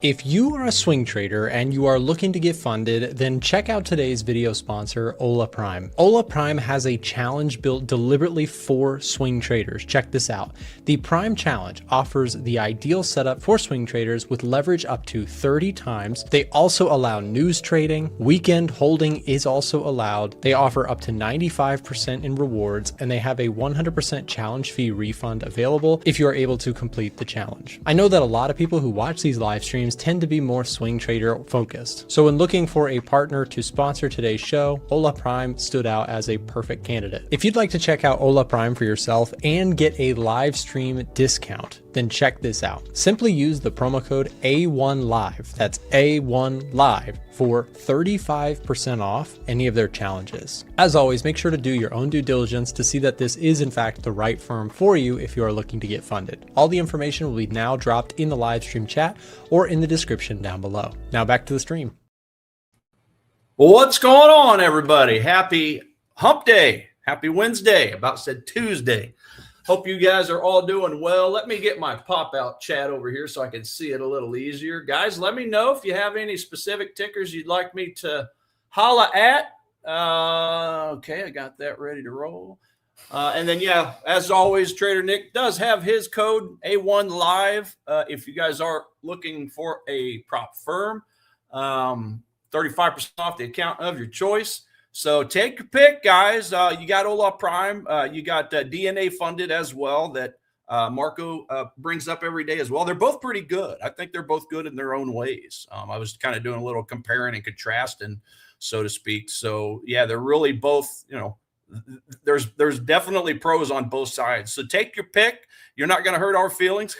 If you are a swing trader and you are looking to get funded, then check out today's video sponsor, Ola Prime. Ola Prime has a challenge built deliberately for swing traders. Check this out. The Prime Challenge offers the ideal setup for swing traders with leverage up to 30 times. They also allow news trading. Weekend holding is also allowed. They offer up to 95% in rewards, and they have a 100% challenge fee refund available if you are able to complete the challenge. I know that a lot of people who watch these live streams tend to be more swing trader focused. So when looking for a partner to sponsor today's show, Ola Prime stood out as a perfect candidate. If you'd like to check out Ola Prime for yourself and get a live stream discount, then check this out. Simply use the promo code A1Live, that's A1Live, for 35% off any of their challenges. As always, make sure to do your own due diligence to see that this is in fact the right firm for you if you are looking to get funded. All the information will be now dropped in the live stream chat or in the description down below. Now back to the stream. Well, what's going on, everybody? Happy hump day. Happy Wednesday. About said Tuesday. Hope you guys are all doing well. Let me get my pop-out chat over here so I can see it a little easier. Guys, let me know if you have any specific tickers you'd like me to holla at. Okay, I got that ready to roll. And then, yeah, as always, Trader Nick does have his code A1Live. If you guys are looking for a prop firm, 35% off the account of your choice. So take your pick, guys. You got Ola Prime. You got DNA funded as well that Marco brings up every day as well. They're both pretty good. I think they're both good in their own ways. I was kind of doing a little comparing and contrasting, so to speak. So, yeah, they're really both, you know, there's definitely pros on both sides. So take your pick. You're not going to hurt our feelings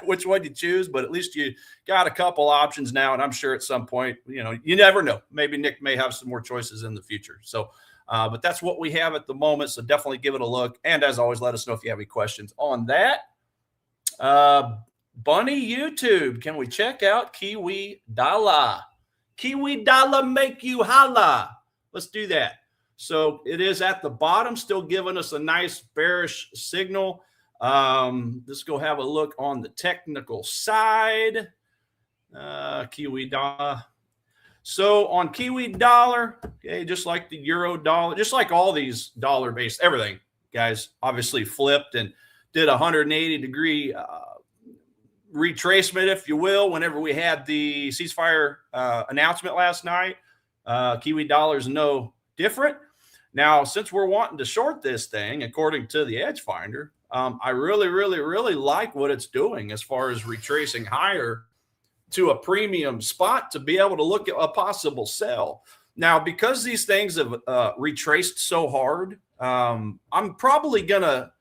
which one you choose, but at least you got a couple options now. And I'm sure at some point, you know, you never know. Maybe Nick may have some more choices in the future. So, but that's what we have at the moment. So definitely give it a look. And as always, let us know if you have any questions on that. Bunny YouTube, can we check out Kiwi Dollar? Kiwi Dollar make you holla. Let's do that. So it is at the bottom, still giving us a nice bearish signal. Let's go have a look on the technical side. Kiwi Dollar. So on Kiwi Dollar, okay, just like the Euro Dollar, just like all these dollar-based, everything, guys, obviously flipped and did a 180-degree retracement, if you will, whenever we had the ceasefire announcement last night. Kiwi Dollar is no different. Now, since we're wanting to short this thing, according to the Edge Finder, I really, really, really like what it's doing as far as retracing higher to a premium spot to be able to look at a possible sell. Now, because these things have retraced so hard, I'm probably going to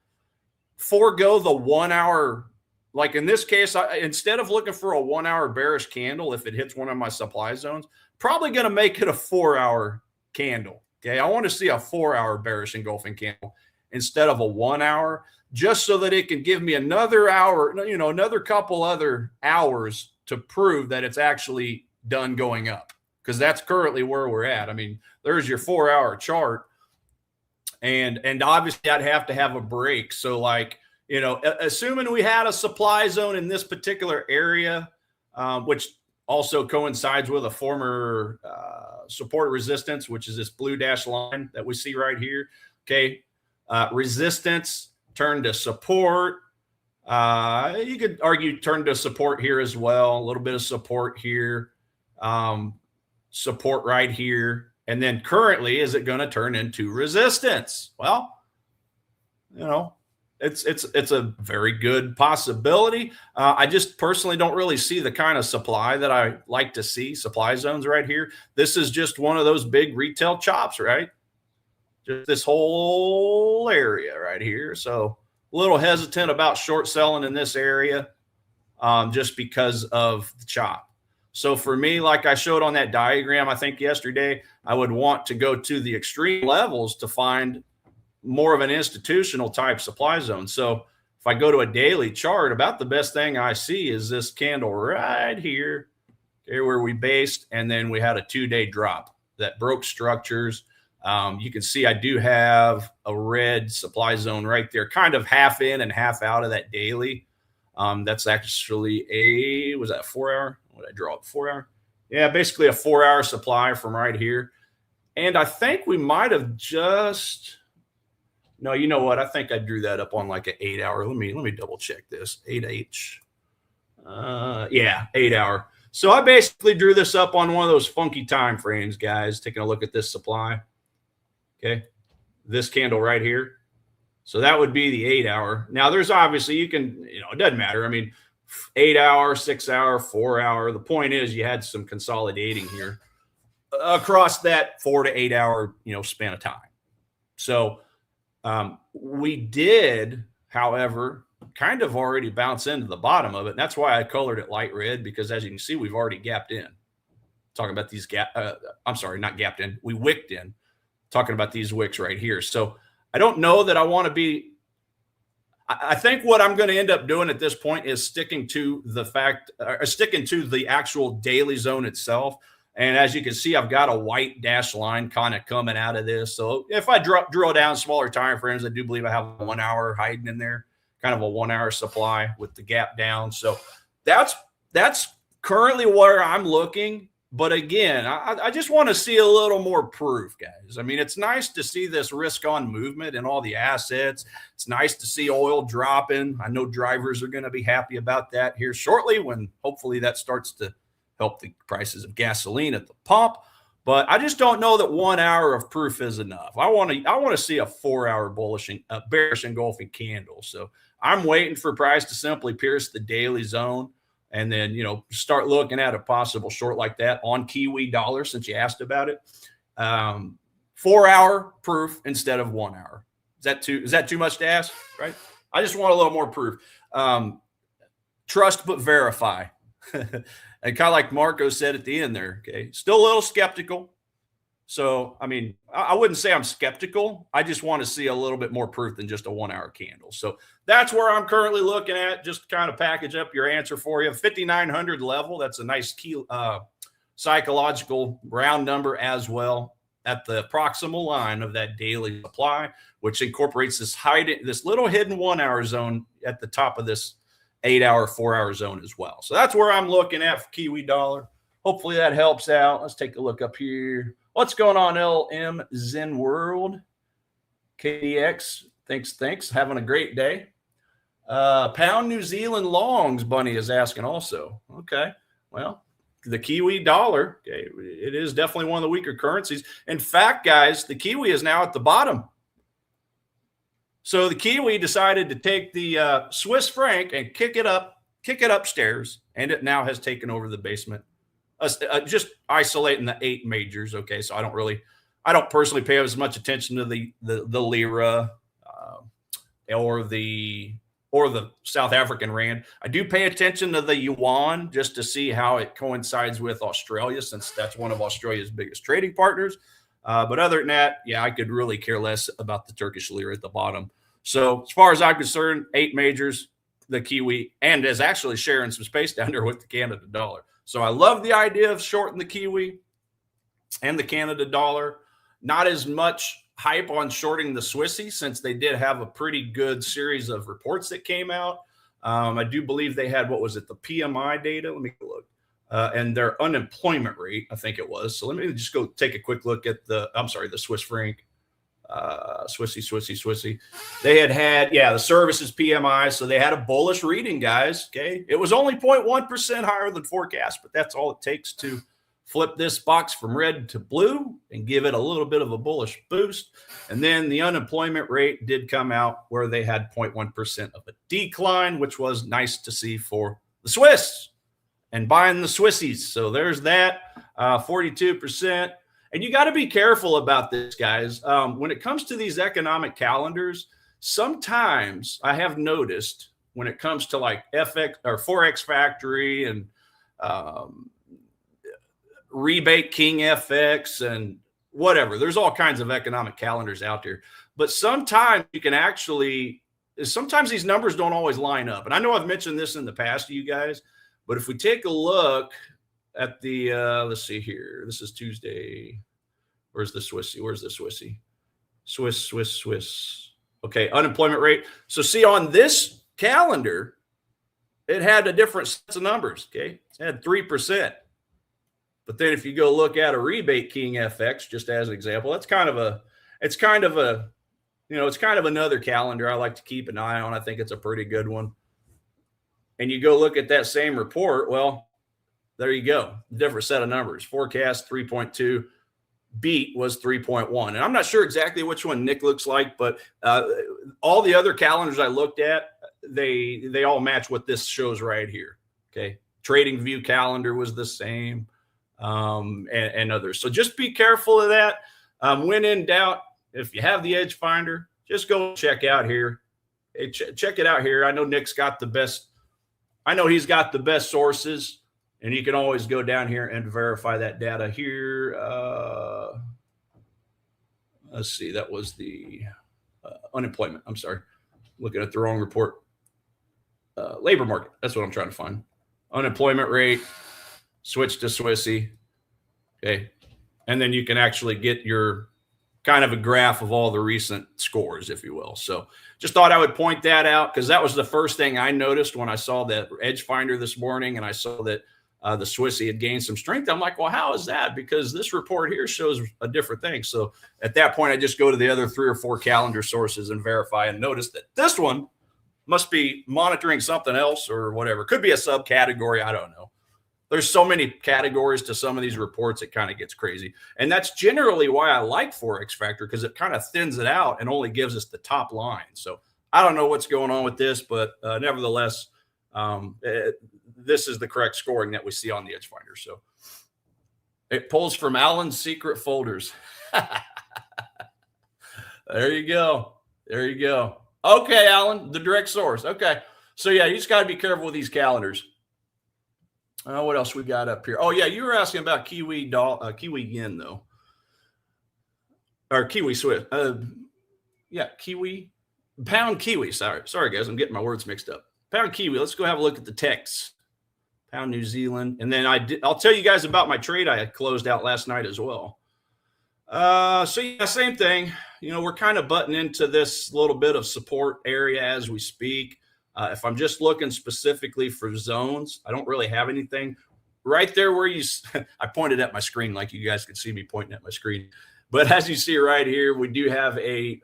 forego the 1 hour. Like in this case, instead of looking for a 1 hour bearish candle, if it hits one of my supply zones, probably going to make it a 4 hour candle. Okay, I want to see a 4-hour bearish engulfing candle instead of a 1 hour, just so that it can give me another hour, you know, another couple other hours to prove that it's actually done going up, because that's currently where we're at. I mean, there's your 4-hour chart, and obviously I'd have to have a break. So like, you know, assuming we had a supply zone in this particular area, which also coincides with a former support resistance, which is this blue dash line that we see right here. Okay. Resistance turned to support. You could argue turn to support here as well. A little bit of support here, support right here. And then currently, is it going to turn into resistance? Well, you know, it's a very good possibility. I just personally don't really see the kind of supply that I like to see, supply zones right here. This is just one of those big retail chops, right? Just this whole area right here. So a little hesitant about short selling in this area, just because of the chop. So for me, like I showed on that diagram, I think yesterday, I would want to go to the extreme levels to find more of an institutional type supply zone. So if I go to a daily chart, about the best thing I see is this candle right here, okay, where we based, and then we had a 2-day drop that broke structures. You can see I do have a red supply zone right there, kind of half in and half out of that daily. That's actually was that a 4-hour? What did I draw up? 4-hour? Yeah, basically a 4-hour supply from right here. And I think we might have just, no, you know what? I think I drew that up on like an 8-hour. Let me double check this. 8H. Yeah, 8-hour. So I basically drew this up on one of those funky time frames, guys, taking a look at this supply. Okay. This candle right here. So that would be the 8-hour. Now there's obviously, you can, you know, it doesn't matter. I mean, 8-hour, 6-hour, 4-hour. The point is you had some consolidating here across that 4 to 8 hour, you know, span of time. So we did, however, kind of already bounce into the bottom of it. And that's why I colored it light red, because as you can see, we've already gapped in. Talking about these I'm sorry, not gapped in. We wicked in. Talking about these wicks right here. So I don't know that I want to be, I think what I'm going to end up doing at this point is sticking to the fact, or sticking to the actual daily zone itself. And as you can see, I've got a white dash line kind of coming out of this. So if I drill down smaller time frames, I do believe I have a 1 hour hiding in there, kind of a 1 hour supply with the gap down. So that's currently where I'm looking. But again, I just want to see a little more proof, guys. I mean, it's nice to see this risk on movement in all the assets. It's nice to see oil dropping. I know drivers are going to be happy about that here shortly, when hopefully that starts to help the prices of gasoline at the pump. But I just don't know that 1 hour of proof is enough. I want to see a 4-hour bearish engulfing candle. So I'm waiting for price to simply pierce the daily zone, and then, you know, start looking at a possible short like that on Kiwi dollar, since you asked about it. 4-hour proof instead of 1 hour. Is that too much to ask? Right? I just want a little more proof. Trust but verify. And kind of like Marco said at the end there, okay, still a little skeptical. So, I mean, I wouldn't say I'm skeptical. I just want to see a little bit more proof than just a 1 hour candle. So that's where I'm currently looking at, just to kind of package up your answer for you. 5,900 level. That's a nice key psychological round number as well, at the proximal line of that daily supply, which incorporates this little hidden 1 hour zone at the top of this 8-hour, 4-hour zone as well. So that's where I'm looking at for Kiwi dollar. Hopefully that helps out. Let's take a look up here. What's going on, LM Zen World? KDX, thanks. Having a great day. Pound New Zealand longs, Bunny is asking also. Okay, well, the Kiwi dollar, okay, it is definitely one of the weaker currencies. In fact, guys, the Kiwi is now at the bottom. So the Kiwi decided to take the Swiss franc and kick it upstairs, and it now has taken over the basement. Just isolating the 8 majors. Okay, so I don't personally pay as much attention to the lira or the South African rand. I do pay attention to the yuan, just to see how it coincides with Australia, since that's one of Australia's biggest trading partners. But other than that, yeah, I could really care less about the Turkish lira at the bottom. So as far as I'm concerned, 8 majors, the Kiwi, and is actually sharing some space down there with the Canada dollar. So I love the idea of shorting the Kiwi and the Canada dollar. Not as much hype on shorting the Swissy, since they did have a pretty good series of reports that came out. I do believe they had, what was it, the PMI data? Let me look. And their unemployment rate, I think it was. So let me just go take a quick look at the Swiss franc. Swissy. They had the services PMI. So they had a bullish reading, guys. Okay. It was only 0.1% higher than forecast, but that's all it takes to flip this box from red to blue and give it a little bit of a bullish boost. And then the unemployment rate did come out where they had 0.1% of a decline, which was nice to see for the Swiss and buying the Swissies. So there's that, 42%. And you got to be careful about this, guys. When it comes to these economic calendars, sometimes I have noticed when it comes to like FX or Forex Factory and Rebate King FX and whatever, there's all kinds of economic calendars out there. But sometimes you can actually, sometimes these numbers don't always line up. And I know I've mentioned this in the past to you guys, but if we take a look at the, let's see here, this is Tuesday. Where's the Swissy? Swiss. Okay, unemployment rate. So see, on this calendar, it had a different set of numbers. Okay, it had 3%. But then if you go look at a Rebate King FX, just as an example, it's kind of another calendar I like to keep an eye on. I think it's a pretty good one. And you go look at that same report, well, there you go. Different set of numbers. Forecast 3.2, beat was 3.1. And I'm not sure exactly which one Nick looks like, but all the other calendars I looked at, they all match what this shows right here. Okay. Trading View calendar was the same, and others. So just be careful of that. When in doubt, if you have the Edge Finder, just go check out here. Check it out here. I know Nick's got the best. I know he's got the best sources. And you can always go down here and verify that data here. Let's see, that was the unemployment. I'm sorry, looking at the wrong report. Labor market, that's what I'm trying to find. Unemployment rate, switch to Swissy. Okay. And then you can actually get your kind of a graph of all the recent scores, if you will. So just thought I would point that out because that was the first thing I noticed when I saw that Edge Finder this morning and I saw that the Swissy had gained some strength. I'm like, well, how is that? Because this report here shows a different thing. So at that point, I just go to the other 3 or 4 calendar sources and verify and notice that this one must be monitoring something else or whatever. Could be a subcategory. I don't know. There's so many categories to some of these reports, it kind of gets crazy. And that's generally why I like Forex Factor, because it kind of thins it out and only gives us the top line. So I don't know what's going on with this, but nevertheless, this is the correct scoring that we see on the Edge Finder. So it pulls from Alan's secret folders. There you go. Okay, Alan, the direct source. Okay. So yeah, you just got to be careful with these calendars. What else we got up here? Oh yeah, you were asking about Kiwi yen though, or Kiwi Swiss. Kiwi pound Kiwi. Sorry guys, I'm getting my words mixed up. Pound Kiwi. Let's go have a look at the text. Pound New Zealand, and then I'll tell you guys about my trade I had closed out last night as well. So yeah, same thing. You know, we're kind of butting into this little bit of support area as we speak. If I'm just looking specifically for zones, I don't really have anything right there where I pointed at my screen like you guys could see me pointing at my screen. But as you see right here, we do have a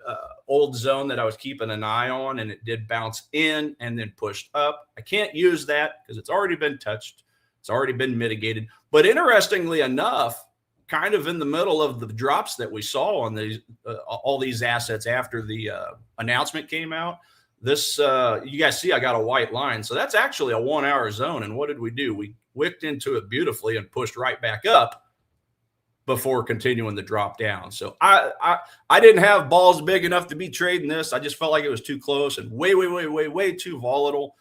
old zone that I was keeping an eye on, and it did bounce in and then pushed up. I can't use that because it's already been touched. It's already been mitigated. But interestingly enough, kind of in the middle of the drops that we saw on these all these assets after the announcement came out, this you guys see I got a white line. So that's actually a 1-hour zone. And what did we do? We wicked into it beautifully and pushed right back up before continuing the drop down. So I didn't have balls big enough to be trading this. I just felt like it was too close and way too volatile,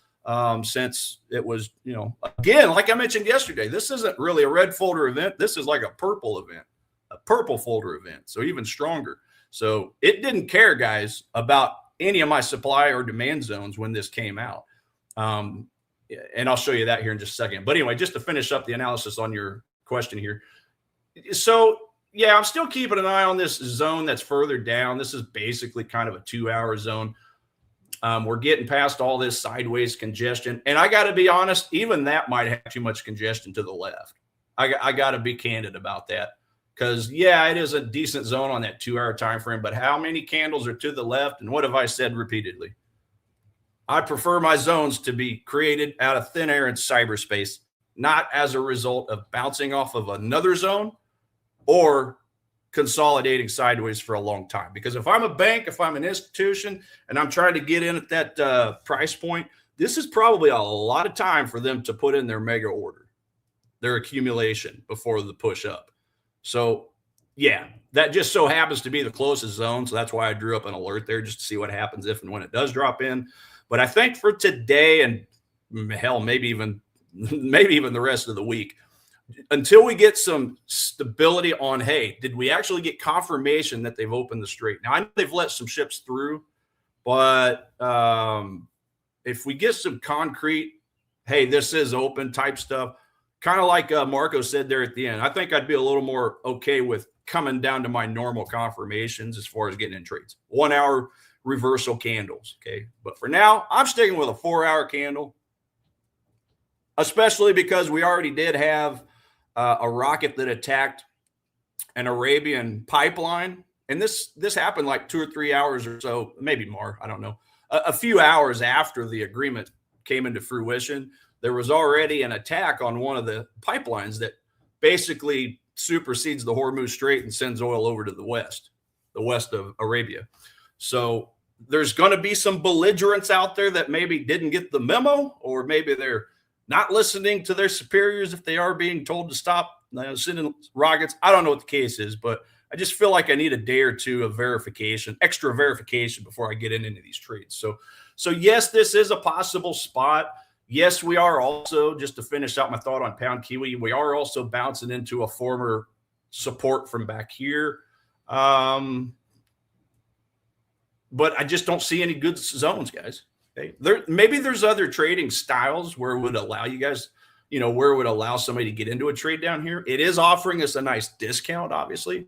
since it was, you know, again, like I mentioned yesterday, this isn't really a red folder event. This is like a purple event, a purple folder event, so even stronger. So it didn't care, guys, about any of my supply or demand zones when this came out. And I'll show you that here in just a second. But anyway, just to finish up the analysis on your question here. So yeah, I'm still keeping an eye on this zone that's further down. This is basically kind of a 2-hour zone. We're getting past all this sideways congestion. And I got to be honest, even that might have too much congestion to the left. I got to be candid about that. Because, yeah, it is a decent zone on that 2-hour time frame, but how many candles are to the left? And what have I said repeatedly? I prefer my zones to be created out of thin air and cyberspace, not as a result of bouncing off of another zone or consolidating sideways for a long time. Because if I'm a bank, if I'm an institution, and I'm trying to get in at that price point, this is probably a lot of time for them to put in their mega order, their accumulation before the push up. So, yeah, that just so happens to be the closest zone. So that's why I drew up an alert there just to see what happens if and when it does drop in. But I think for today and hell, maybe even the rest of the week, until we get some stability on, hey, did we actually get confirmation that they've opened the strait? Now, I know they've let some ships through, but if we get some concrete, hey, this is open type stuff, kind of like Marco said there at the end, I think I'd be a little more okay with coming down to my normal confirmations as far as getting in trades. 1 hour reversal candles, okay? But for now, I'm sticking with a 4-hour candle, especially because we already did have a rocket that attacked an Arabian pipeline. And this happened like 2 or 3 hours or so, maybe more, I don't know, a few hours after the agreement came into fruition. There was already an attack on one of the pipelines that basically supersedes the Hormuz Strait and sends oil over to the west of Arabia. So there's going to be some belligerents out there that maybe didn't get the memo, or maybe they're not listening to their superiors if they are being told to stop sending rockets. I don't know what the case is, but I just feel like I need a day or two of extra verification before I get into these trades. So yes, this is a possible spot. Yes, we are also, just to finish out my thought on pound Kiwi, we are also bouncing into a former support from back here. But I just don't see any good zones, guys. Okay? Maybe there's other trading styles where it would allow you guys, where it would allow somebody to get into a trade down here. It is offering us a nice discount, obviously.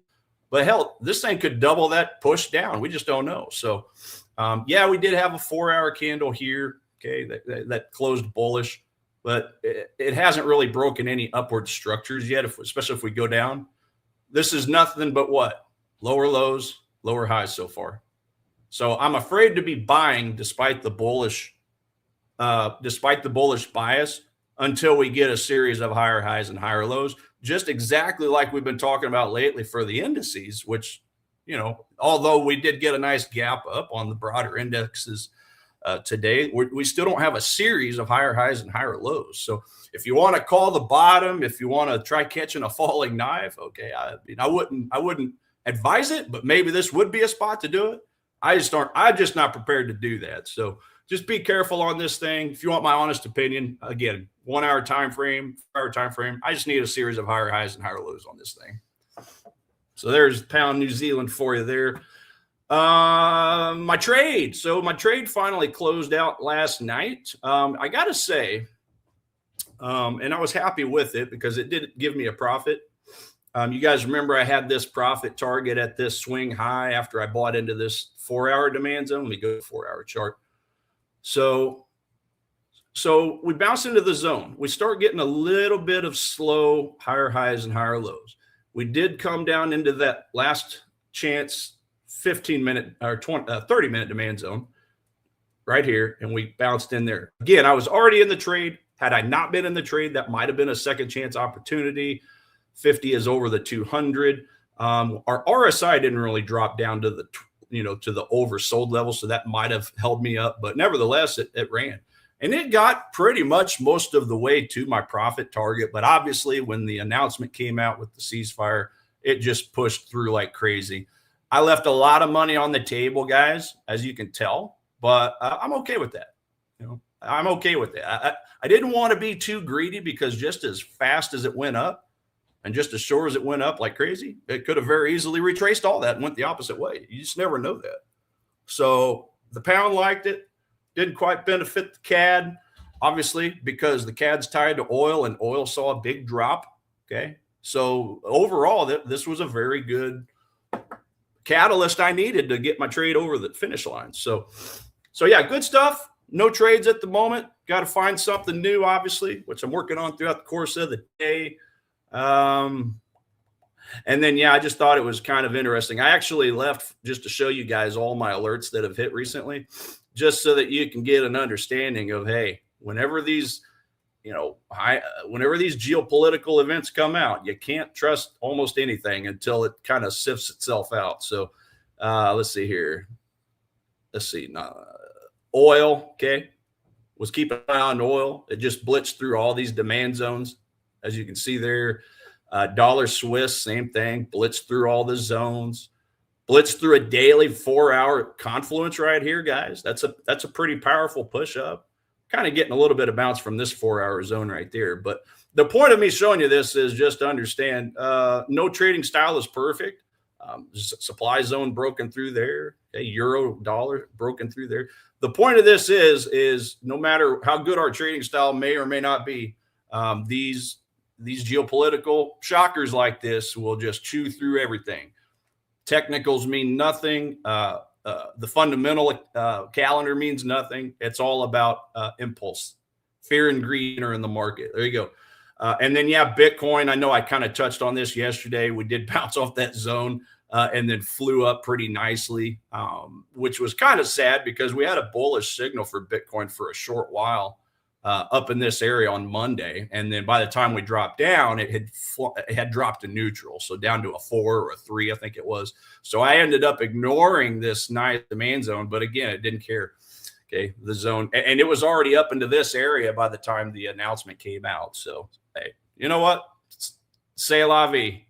But hell, this thing could double that push down. We just don't know. So, yeah, we did have a 4-hour candle here. Okay, that closed bullish, but it hasn't really broken any upward structures yet, especially if we go down. This is nothing but what? Lower lows, lower highs so far. So I'm afraid to be buying despite the bullish bias until we get a series of higher highs and higher lows, just exactly like we've been talking about lately for the indices, which, although we did get a nice gap up on the broader indexes today, we still don't have a series of higher highs and higher lows. So if you want to call the bottom, if you want to try catching a falling knife, okay, I wouldn't advise it, but maybe this would be a spot to do it. I'm just not prepared to do that. So just be careful on this thing. If you want my honest opinion, again, 1 hour time frame, 4-hour time frame, I just need a series of higher highs and higher lows on this thing. So there's pound New Zealand for you there. My trade. So my trade finally closed out last night. I got to say, and I was happy with it because it did give me a profit. You guys remember I had this profit target at this swing high after I bought into this 4-hour demand zone. Let me go to the 4-hour chart. So we bounce into the zone. We start getting a little bit of slow higher highs and higher lows. We did come down into that last chance 15-minute or 30-minute demand zone right here, and we bounced in there. Again, I was already in the trade. Had I not been in the trade, that might have been a second chance opportunity. 50 is over the 200. Our RSI didn't really drop down to the oversold level, so that might have held me up. But nevertheless, it ran. And it got pretty much most of the way to my profit target. But obviously, when the announcement came out with the ceasefire, it just pushed through like crazy. I left a lot of money on the table, guys, as you can tell, but I'm okay with that. I'm okay with that. I didn't want to be too greedy because just as fast as it went up, And just as sure as it went up like crazy, it could have very easily retraced all that and went the opposite way. You just never know that. So the pound liked it, didn't quite benefit the CAD, obviously, because the CAD's tied to oil and oil saw a big drop. Okay. So overall, this was a very good catalyst I needed to get my trade over the finish line. So yeah, good stuff. No trades at the moment. Got to find something new, obviously, which I'm working on throughout the course of the day. And then, yeah, I just thought it was kind of interesting. I actually left just to show you guys all my alerts that have hit recently, just so that you can get an understanding of, hey, whenever these, whenever these geopolitical events come out, you can't trust almost anything until it kind of sifts itself out. So let's see here. Let's see. Oil, okay, was keeping an eye on oil. It just blitzed through all these demand zones, as you can see there. Dollar Swiss, same thing, blitzed through all the zones, blitzed through a daily 4-hour confluence right here, guys. That's a pretty powerful push up. Kind of getting a little bit of bounce from this 4-hour zone right there. But the point of me showing you this is just to understand no trading style is perfect. Supply zone broken through there. Okay, euro dollar broken through there. The point of this is no matter how good our trading style may or may not be, these geopolitical shockers like this will just chew through everything. Technicals mean nothing. The fundamental calendar means nothing. It's all about impulse. Fear and greed are in the market. There you go. And then, yeah, Bitcoin. I know I kind of touched on this yesterday. We did bounce off that zone and then flew up pretty nicely, which was kind of sad because we had a bullish signal for Bitcoin for a short while up in this area on Monday. And then by the time we dropped down, it had dropped to neutral. So down to a 4 or a 3, I think it was. So I ended up ignoring this nice demand zone. But again, it didn't care. Okay, the zone. And it was already up into this area by the time the announcement came out. So, hey, you know what? C'est la vie.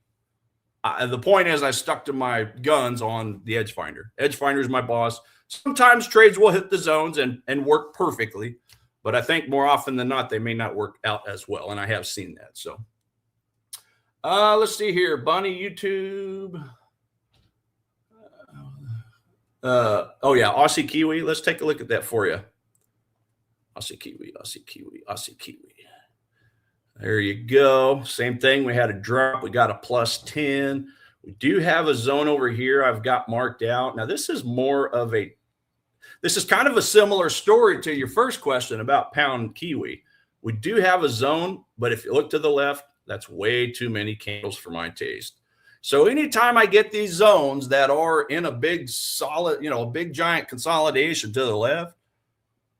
The point is I stuck to my guns on the Edge Finder. Edge Finder is my boss. Sometimes trades will hit the zones and work perfectly. But I think more often than not, they may not work out as well. And I have seen that. So let's see here. Bonnie YouTube. Oh, yeah. Aussie Kiwi. Let's take a look at that for you. Aussie Kiwi, Aussie Kiwi, Aussie Kiwi. There you go. Same thing. We had a drop. We got a plus 10. We do have a zone over here I've got marked out. Now, this is kind of a similar story to your first question about pound Kiwi. We do have a zone, but if you look to the left, that's way too many candles for my taste. So anytime I get these zones that are in a big solid, a big giant consolidation to the left,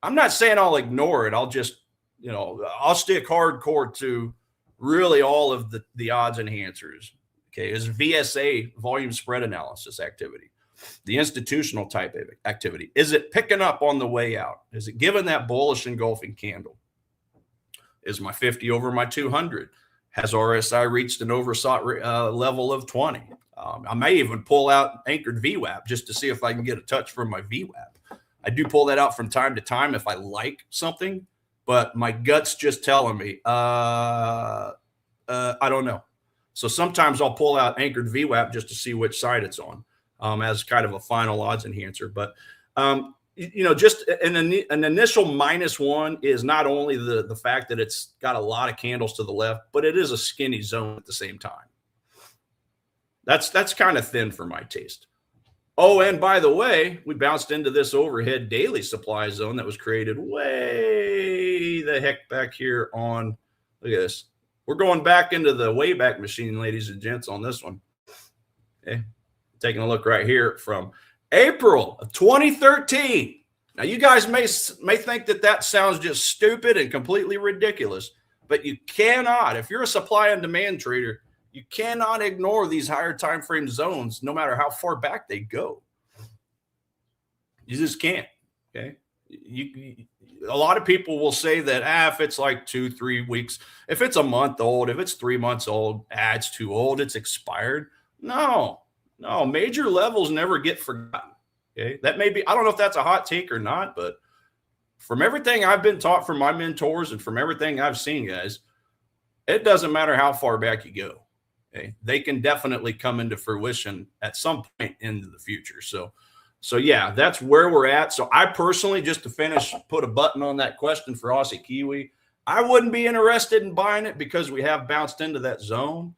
I'm not saying I'll ignore it. I'll just, I'll stick hardcore to really all of the odds enhancers. Okay, is VSA, volume spread analysis activity. The institutional type of activity. Is it picking up on the way out? Is it giving that bullish engulfing candle? Is my 50 over my 200? Has RSI reached an oversought level of 20? I may even pull out anchored VWAP just to see if I can get a touch from my VWAP. I do pull that out from time to time if I like something, but my gut's just telling me, I don't know. So sometimes I'll pull out anchored VWAP just to see which side it's on. As kind of a final odds enhancer. But, just an initial -1 is not only the fact that it's got a lot of candles to the left, but it is a skinny zone at the same time. That's kind of thin for my taste. Oh, and by the way, we bounced into this overhead daily supply zone that was created way the heck back here on, look at this. We're going back into the Wayback Machine, ladies and gents, on this one. Okay. Taking a look right here from April of 2013. Now, you guys may think that sounds just stupid and completely ridiculous, but you cannot, if you're a supply and demand trader, you cannot ignore these higher time frame zones, no matter how far back they go. You just can't. Okay. A lot of people will say that if it's like 2-3 weeks, if it's a month old, if it's 3 months old, it's too old, it's expired. No, major levels never get forgotten. Okay. That may be, I don't know if that's a hot take or not, but from everything I've been taught from my mentors and from everything I've seen, guys, it doesn't matter how far back you go. Okay? They can definitely come into fruition at some point into the future. So yeah, that's where we're at. So I personally, just to finish, put a button on that question for Aussie Kiwi. I wouldn't be interested in buying it because we have bounced into that zone.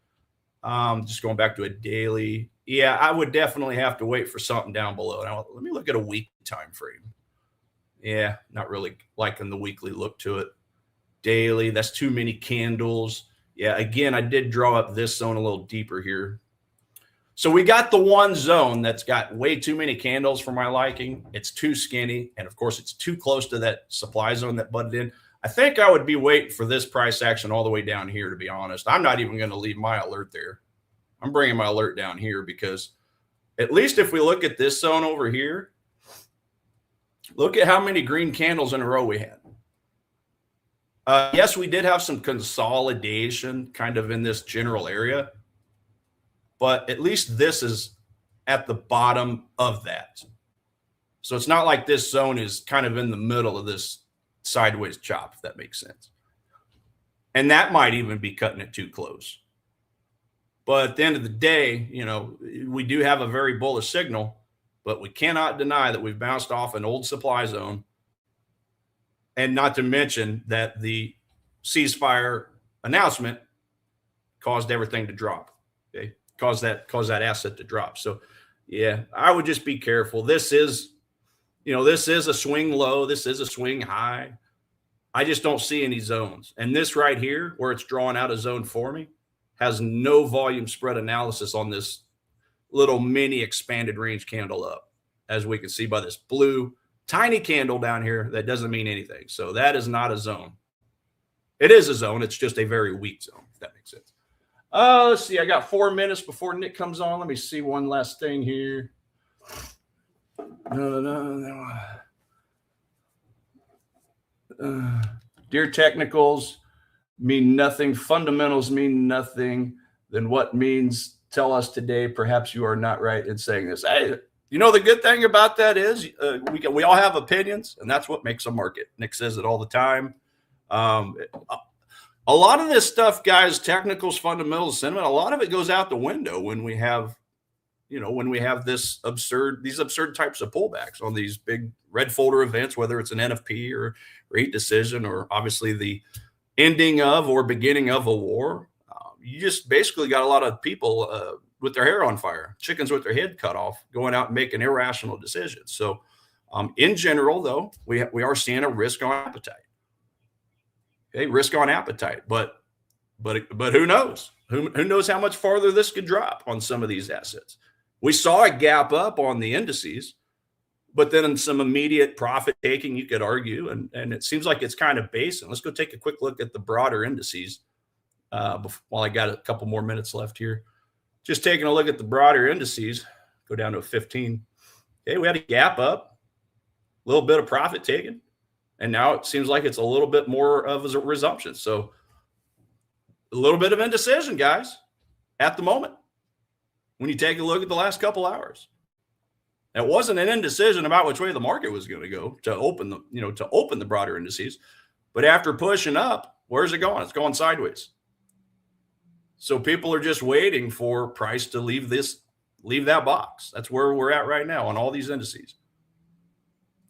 Just going back to a daily. Yeah, I would definitely have to wait for something down below. Now, let me look at a weekly time frame. Yeah, not really liking the weekly look to it. Daily, that's too many candles. Yeah, again, I did draw up this zone a little deeper here. So we got the one zone that's got way too many candles for my liking. It's too skinny. And of course, it's too close to that supply zone that butted in. I think I would be waiting for this price action all the way down here, to be honest. I'm not even going to leave my alert there. I'm bringing my alert down here because at least if we look at this zone over here, look at how many green candles in a row we had. Yes, we did have some consolidation kind of in this general area, but at least this is at the bottom of that. So it's not like this zone is kind of in the middle of this sideways chop, if that makes sense. And that might even be cutting it too close. But at the end of the day, you know, we do have a very bullish signal, but we cannot deny that we've bounced off an old supply zone. And not to mention that the ceasefire announcement caused everything to drop. Okay, caused that asset to drop. So, yeah, I would just be careful. This is, you know, this is a swing low. This is a swing high. I just don't see any zones. And this right here, where it's drawing out a zone for me, has no volume spread analysis on this little mini expanded range candle up, as we can see by this blue tiny candle down here that doesn't mean anything. So that is not a zone. It is a zone. It's just a very weak zone, if that makes sense. Let's see. I got 4 minutes before Nick comes on. Let me see one last thing here. Dear technicals mean nothing. Fundamentals mean nothing. Then what means tell us today? Perhaps you are not right in saying this. Hey, you know, the good thing about that is we all have opinions, and that's what makes a market. Nick says it all the time. A lot of this stuff, guys, technicals, fundamentals, sentiment, a lot of it goes out the window when we have, you know, when we have these absurd types of pullbacks on these big red folder events, whether it's an NFP or rate decision, or obviously the ending of or beginning of a war. You just basically got a lot of people with their hair on fire, chickens with their head cut off, going out and making irrational decisions. So in general, though, we are seeing a risk on appetite. Okay, risk on appetite, but who knows? Who knows how much farther this could drop on some of these assets? We saw a gap up on the indices, but then in some immediate profit taking, you could argue, and it seems like it's kind of basing. Let's go take a quick look at the broader indices while I got a couple more minutes left here. Just taking a look at the broader indices, go down to a 15. Okay, we had a gap up, a little bit of profit taken, and now it seems like it's a little bit more of a resumption. So a little bit of indecision, guys, at the moment. When you take a look at the last couple hours, it wasn't an indecision about which way the market was going to go to open the broader indices, but after pushing up, where's it going? It's going sideways. So people are just waiting for price to leave that box. That's where we're at right now on all these indices.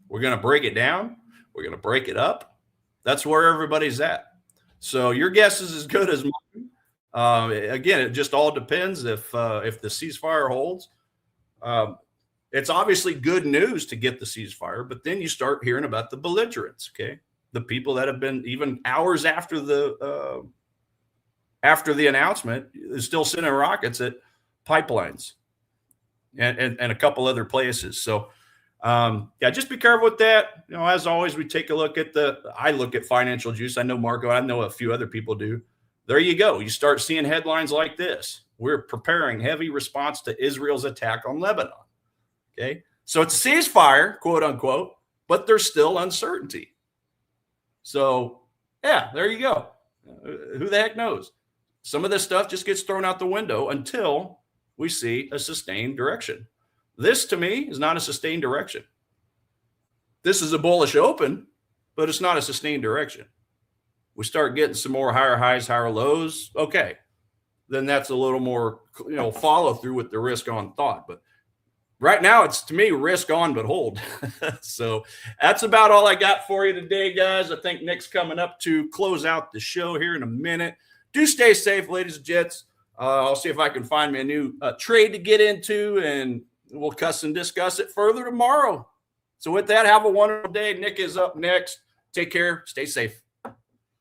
We're going to break it down. We're going to break it up. That's where everybody's at. So your guess is as good as mine. Again, it just all depends if the ceasefire holds. It's obviously good news to get the ceasefire, but then you start hearing about the belligerents, okay? The people that have been even hours after the announcement is still sending rockets at pipelines and a couple other places. So, yeah, just be careful with that. You know, as always, we take a look at I look at Financial Juice. I know Marco, I know a few other people do. There you go. You start seeing headlines like this. We're preparing heavy response to Israel's attack on Lebanon. Okay. So it's a ceasefire, quote unquote, but there's still uncertainty. So yeah, there you go. Who the heck knows? Some of this stuff just gets thrown out the window until we see a sustained direction. This, to me, is not a sustained direction. This is a bullish open, but it's not a sustained direction. We start getting some more higher highs, higher lows. Okay. then that's a little more, follow through with the risk on thought. But right now, it's, to me, risk on but hold. So that's about all I got for you today, guys. I think Nick's coming up to close out the show here in a minute. Do stay safe, ladies and gents. I'll see if I can find me a new trade to get into, and we'll discuss it further tomorrow. So with that, have a wonderful day. Nick is up next. Take care. Stay safe.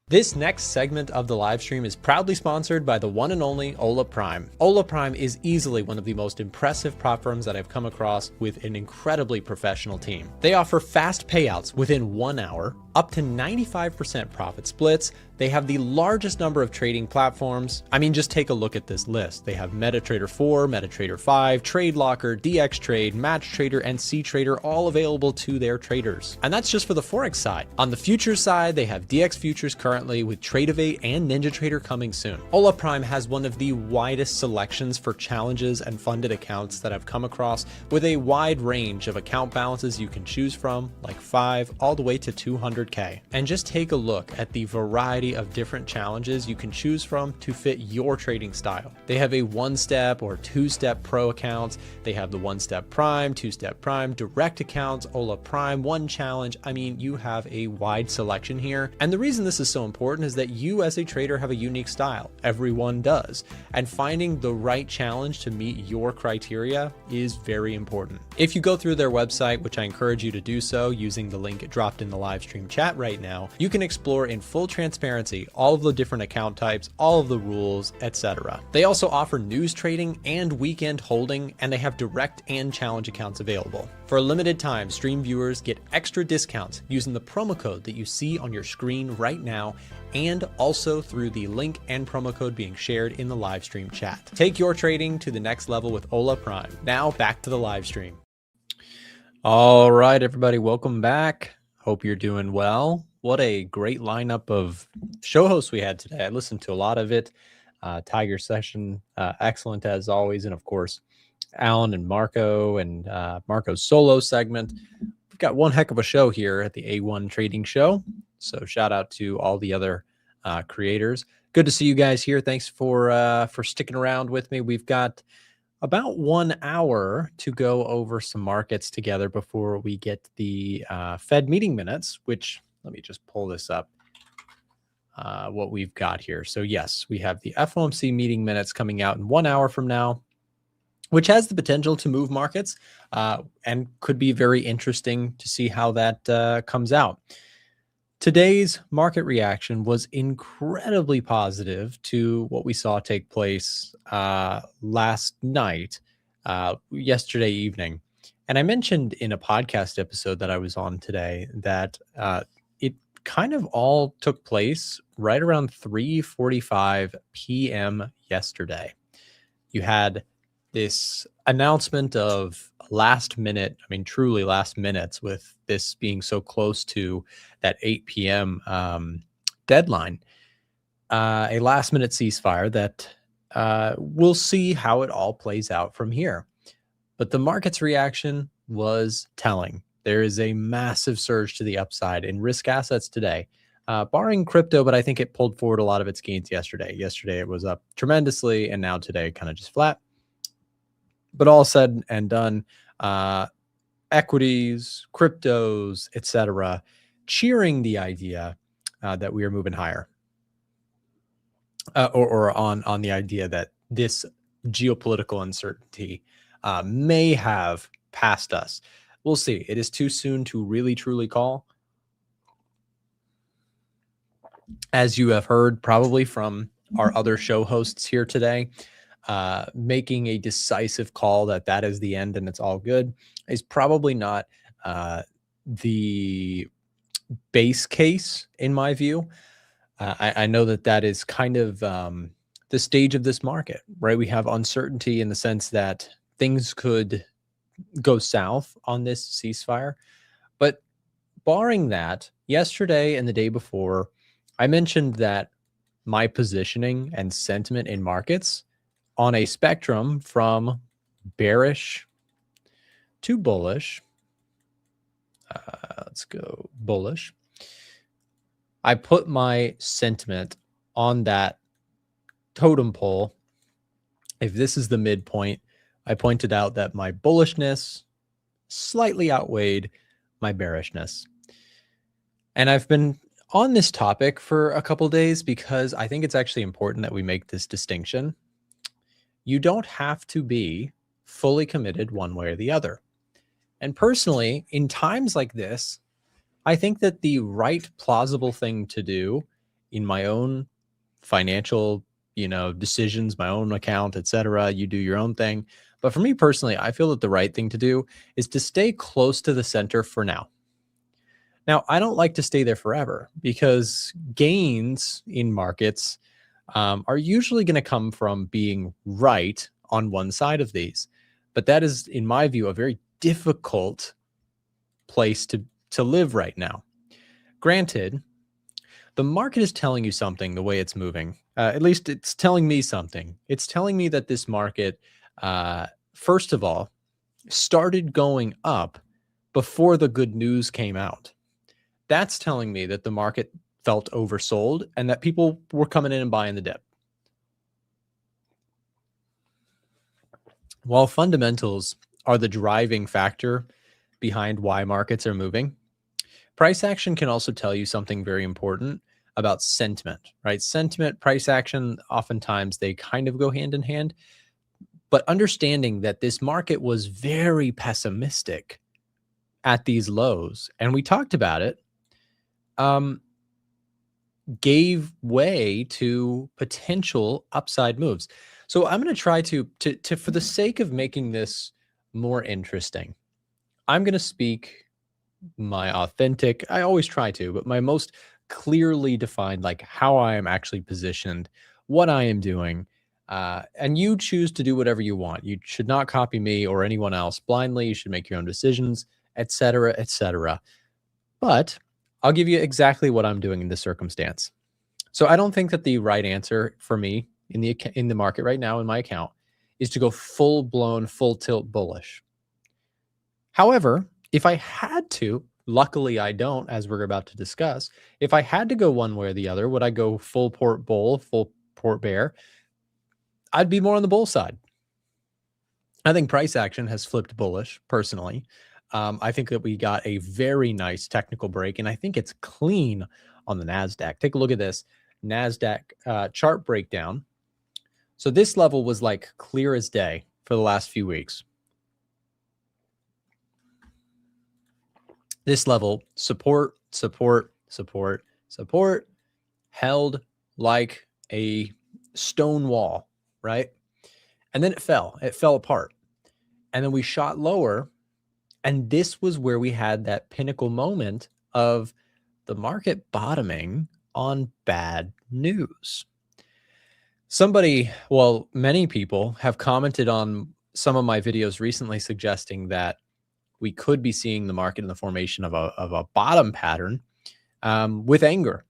This next segment of the live stream is proudly sponsored by the one and only Ola Prime. Ola Prime is easily one of the most impressive prop firms that I've come across, with an incredibly professional team. They offer fast payouts within 1 hour, up to 95% profit splits. They have the largest number of trading platforms. I mean, just take a look at this list. They have MetaTrader 4, MetaTrader 5, TradeLocker, DXTrade, MatchTrader, and CTrader, all available to their traders. And that's just for the Forex side. On the futures side, they have DX Futures currently, with Tradeovate and NinjaTrader coming soon. Ola Prime has one of the widest selections for challenges and funded accounts that I've come across, with a wide range of account balances you can choose from, like 5 all the way to 200K. And just take a look at the variety of different challenges you can choose from to fit your trading style. They have a 1-step or 2-step pro accounts. They have the 1-step prime, 2-step prime, direct accounts, Ola Prime, 1 challenge. I mean, you have a wide selection here. And the reason this is so important is that you as a trader have a unique style. Everyone does. And finding the right challenge to meet your criteria is very important. If you go through their website, which I encourage you to do so using the link dropped in the live stream chat right now, you can explore in full transparency all of the different account types, all of the rules, etc. They also offer news trading and weekend holding, and they have direct and challenge accounts available. For a limited time, stream viewers get extra discounts using the promo code that you see on your screen right now, and also through the link and promo code being shared in the live stream chat. Take your trading to the next level with Ola Prime. Now back to the live stream. All right, everybody, welcome back. Hope you're doing well. What a great lineup of show hosts we had today. I listened to a lot of it. Tiger session, excellent as always. And of course, Alan and Marco, and Marco's solo segment. We've got one heck of a show here at the A1 Trading Show. So shout out to all the other creators. Good to see you guys here. Thanks for sticking around with me. We've got about 1 hour to go over some markets together before we get the Fed meeting minutes, which, let me just pull this up, what we've got here. So yes, we have the FOMC meeting minutes coming out in 1 hour from now, which has the potential to move markets and could be very interesting to see how that comes out. Today's market reaction was incredibly positive to what we saw take place last night, yesterday evening. And I mentioned in a podcast episode that I was on today that it kind of all took place right around 3:45 p.m. yesterday. You had this announcement of last minute, I mean, truly last minutes, with this being so close to that 8 p.m. Deadline, a last minute ceasefire that we'll see how it all plays out from here. But the market's reaction was telling. There is a massive surge to the upside in risk assets today, barring crypto, but I think it pulled forward a lot of its gains yesterday. Yesterday it was up tremendously, and now today kind of just flat. But all said and done, equities, cryptos, etc., cheering the idea that we are moving higher, or on the idea that this geopolitical uncertainty may have passed us. We'll see. It is too soon to really truly call. As you have heard probably from our other show hosts here today, making a decisive call that is the end and it's all good is probably not the base case in my view. I know that is kind of the stage of this market, right? We have uncertainty in the sense that things could go south on this ceasefire. But barring that, yesterday and the day before, I mentioned that my positioning and sentiment in markets on a spectrum from bearish to bullish. Let's go bullish. I put my sentiment on that totem pole If this is the midpoint, I pointed out that my bullishness slightly outweighed my bearishness. And I've been on this topic for a couple days because I think it's actually important that we make this distinction. You don't have to be fully committed one way or the other. And personally, in times like this, I think that the right plausible thing to do in my own financial, decisions, my own account, etc., you do your own thing. But for me personally, I feel that the right thing to do is to stay close to the center for now. Now, I don't like to stay there forever because gains in markets are usually going to come from being right on one side of these. But that is, in my view, a very difficult place to live right now. Granted, the market is telling you something the way it's moving. At least it's telling me something. It's telling me that this market, first of all, started going up before the good news came out. That's telling me that the market felt oversold and that people were coming in and buying the dip. While fundamentals are the driving factor behind why markets are moving, price action can also tell you something very important about sentiment, right? Sentiment, price action, oftentimes they kind of go hand in hand. But understanding that this market was very pessimistic at these lows, and we talked about it, gave way to potential upside moves. So I'm going to try to for the sake of making this more interesting, I'm going to speak my authentic, I always try to, but my most clearly defined, like how I am actually positioned, what I am doing. And you choose to do whatever you want. You should not copy me or anyone else blindly. You should make your own decisions, etc., etc. But I'll give you exactly what I'm doing in this circumstance. So I don't think that the right answer for me in the market right now in my account is to go full blown, full tilt bullish. However, if I had to, luckily I don't, as we're about to discuss, if I had to go one way or the other, would I go full port bull, full port bear? I'd be more on the bull side. I think price action has flipped bullish personally. I think that we got a very nice technical break, and I think it's clean on the Nasdaq. Take a look at this Nasdaq chart breakdown. So this level was like clear as day for the last few weeks. This level, support, support, support, support, held like a stone wall, right? And then it fell apart. And then we shot lower. And this was where we had that pinnacle moment of the market bottoming on bad news. Many people have commented on some of my videos recently suggesting that we could be seeing the market in the formation of a bottom pattern with anger.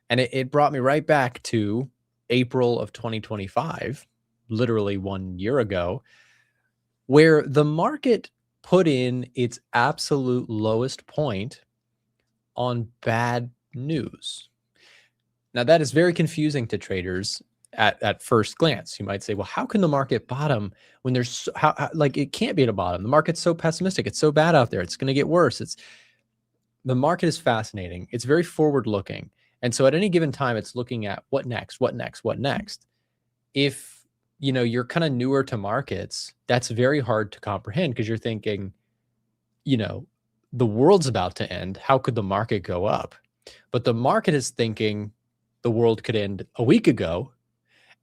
And it brought me right back to April of 2025, literally 1 year ago, where the market put in its absolute lowest point on bad news. Now, that is very confusing to traders at first glance. You might say, well, how can the market bottom when there's it can't be at a bottom? The market's so pessimistic. It's so bad out there. It's going to get worse. The market is fascinating. It's very forward looking. And so at any given time, it's looking at what next, what next, what next. If you're kind of newer to markets, that's very hard to comprehend because you're thinking, the world's about to end. How could the market go up? But the market is thinking the world could end a week ago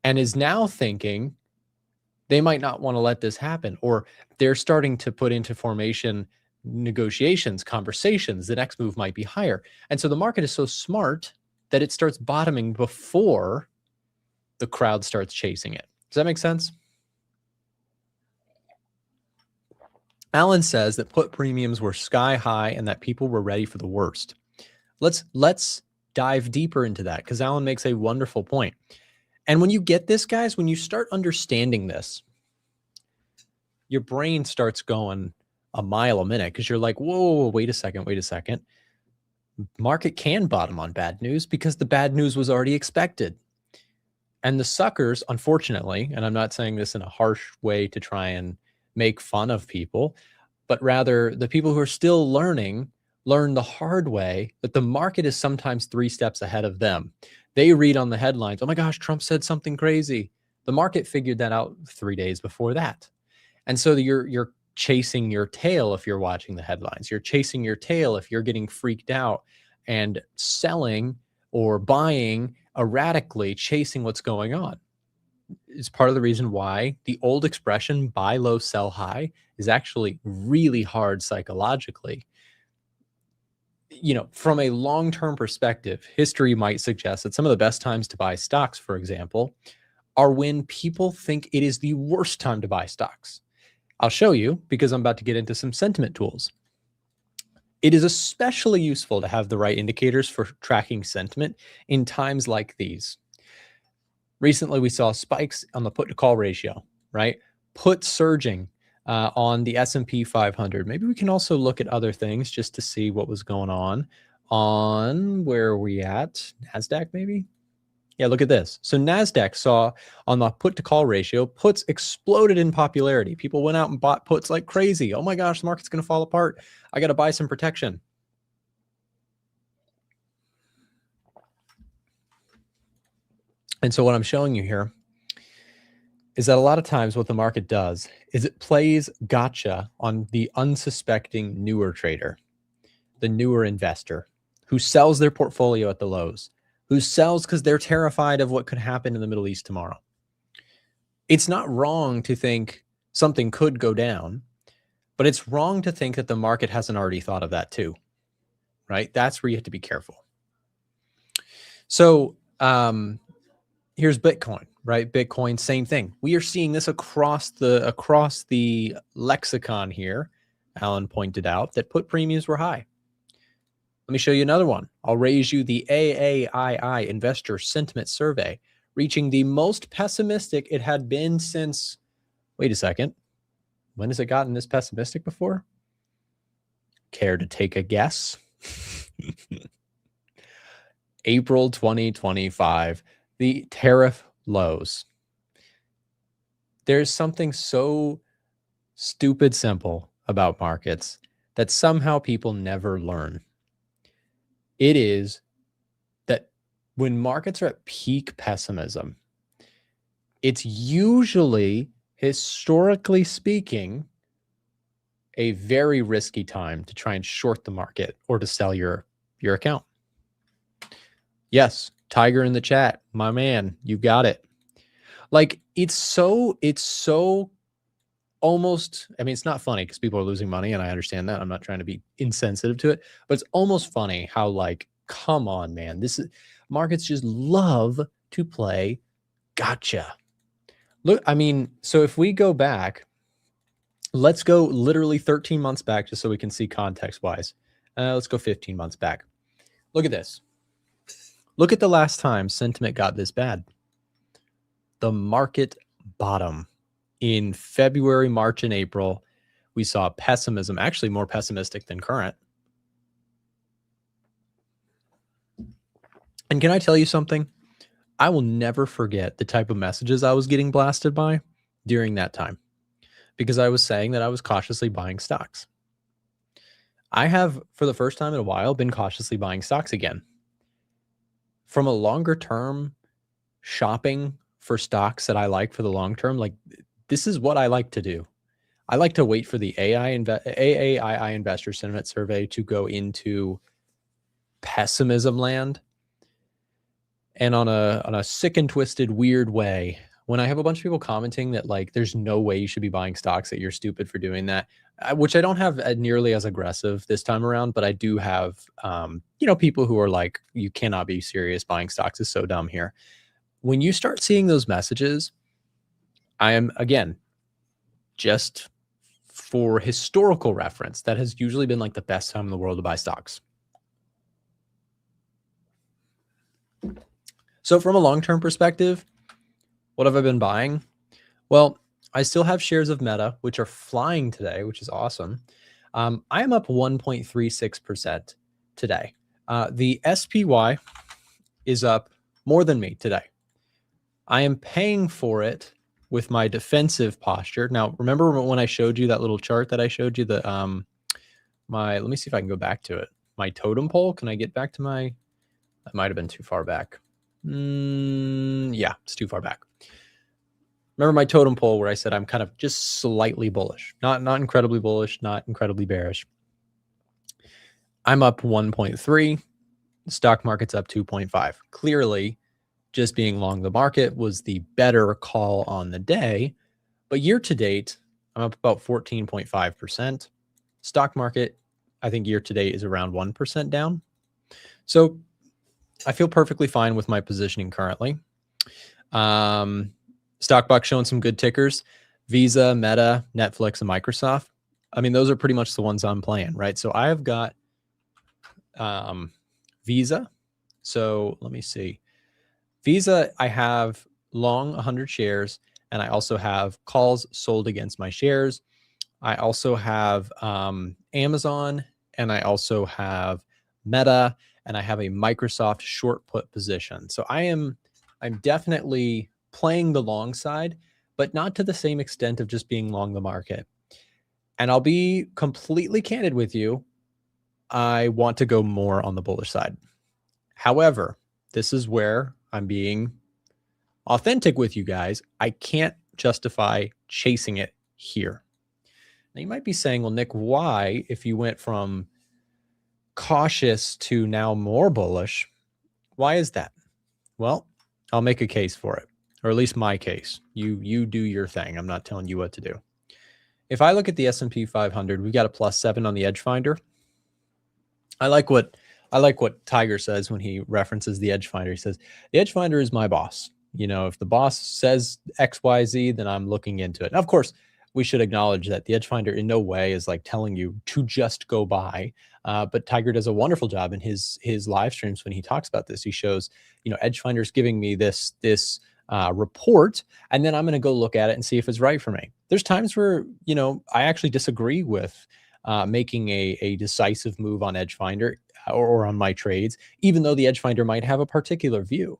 and is now thinking they might not want to let this happen, or they're starting to put into formation negotiations, conversations. The next move might be higher. And so the market is so smart that it starts bottoming before the crowd starts chasing it. Does that make sense? Alan says that put premiums were sky high and that people were ready for the worst. Let's dive deeper into that because Alan makes a wonderful point. And when you get this, guys, when you start understanding this, your brain starts going a mile a minute because you're like, whoa, wait a second. Market can bottom on bad news because the bad news was already expected. And the suckers, unfortunately, and I'm not saying this in a harsh way to try and make fun of people, but rather the people who are still learning learn the hard way that the market is sometimes 3 steps ahead of them. They read on the headlines, oh my gosh, Trump said something crazy. The market figured that out 3 days before that. And so you're chasing your tail if you're watching the headlines. You're chasing your tail if you're getting freaked out and selling or buying erratically, chasing what's going on. It's part of the reason why the old expression buy low, sell high is actually really hard psychologically. You know, from a long-term perspective, history might suggest that some of the best times to buy stocks, for example, are when people think it is the worst time to buy stocks. I'll show you because I'm about to get into some sentiment tools. It is especially useful to have the right indicators for tracking sentiment in times like these. Recently, we saw spikes on the put to call ratio, right? Put surging on the S&P 500. Maybe we can also look at other things just to see what was going on where are we at? Nasdaq, maybe? Yeah, look at this. So Nasdaq saw on the put to call ratio, puts exploded in popularity. People went out and bought puts like crazy. Oh my gosh, the market's going to fall apart. I got to buy some protection. And so what I'm showing you here is that a lot of times what the market does is it plays gotcha on the unsuspecting newer trader, the newer investor who sells their portfolio at the lows, who sells because they're terrified of what could happen in the Middle East tomorrow. It's not wrong to think something could go down, but it's wrong to think that the market hasn't already thought of that too, right? That's where you have to be careful. So here's Bitcoin, right? Bitcoin, same thing. We are seeing this across the lexicon here. Alan pointed out that put premiums were high. Let me show you another one. I'll raise you the AAII Investor Sentiment Survey, reaching the most pessimistic it had been since, wait a second, when has it gotten this pessimistic before? Care to take a guess? April 2025, the tariff lows. There's something so stupid simple about markets that somehow people never learn. It is that when markets are at peak pessimism, it's usually, historically speaking, a very risky time to try and short the market or to sell your account. Yes, Tiger in the chat, my man, you got it. Like it's so almost, I mean, it's not funny because people are losing money and I understand that. I'm not trying to be insensitive to it, but it's almost funny how like, come on, man, this is, markets just love to play gotcha. Look, I mean, so if we go back, let's go literally 13 months back just so we can see context wise. Let's go 15 months back. Look at this. Look at the last time sentiment got this bad. The market bottom. In February, March, and April, we saw pessimism, actually more pessimistic than current. And can I tell you something? I will never forget the type of messages I was getting blasted by during that time because I was saying that I was cautiously buying stocks. I have, for the first time in a while, been cautiously buying stocks again. From a longer term shopping for stocks that I like for the long term, like this is what I like to do. I like to wait for the AAII Investor Sentiment Survey to go into pessimism land. And on a sick and twisted, weird way, when I have a bunch of people commenting that like, there's no way you should be buying stocks, that you're stupid for doing that, which I don't have nearly as aggressive this time around, but I do have, people who are like, you cannot be serious. Buying stocks is so dumb here. When you start seeing those messages, I am, again, just for historical reference, that has usually been like the best time in the world to buy stocks. So from a long-term perspective, what have I been buying? Well, I still have shares of Meta, which are flying today, which is awesome. I am up 1.36% today. The SPY is up more than me today. I am paying for it with my defensive posture. Now, remember when I showed you that little chart that I showed you, the let me see if I can go back to it. My totem pole. Can I get back to my? That might have been too far back. Yeah, it's too far back. Remember my totem pole where I said I'm kind of just slightly bullish, not incredibly bullish, not incredibly bearish. I'm up 1.3. The stock market's up 2.5. Clearly, just being long the market was the better call on the day. But year to date, I'm up about 14.5%. Stock market, I think year to date is around 1% down. So I feel perfectly fine with my positioning currently. Stockbox showing some good tickers. Visa, Meta, Netflix, and Microsoft. I mean, those are pretty much the ones I'm playing, right? So I have got Visa. So let me see. Visa, I have long 100 shares, and I also have calls sold against my shares. I also have Amazon, and I also have Meta, and I have a Microsoft short put position. So I'm definitely playing the long side, but not to the same extent of just being long the market. And I'll be completely candid with you. I want to go more on the bullish side. However, this is where I'm being authentic with you guys. I can't justify chasing it here. Now you might be saying, well, Nick, why, if you went from cautious to now more bullish, why is that? Well, I'll make a case for it, or at least my case. You do your thing. I'm not telling you what to do. If I look at the S&P 500, we got a +7 on the Edge Finder. I like what Tiger says when he references the Edge Finder. He says, the Edge Finder is my boss. You know, if the boss says XYZ, then I'm looking into it. Now, of course, we should acknowledge that the Edge Finder in no way is like telling you to just go buy. But Tiger does a wonderful job in his live streams when he talks about this. He shows, you know, Edge Finder's giving me this report, and then I'm going to go look at it and see if it's right for me. There's times where, you know, I actually disagree with making a decisive move on Edge Finder or on my trades, even though the Edge Finder might have a particular view,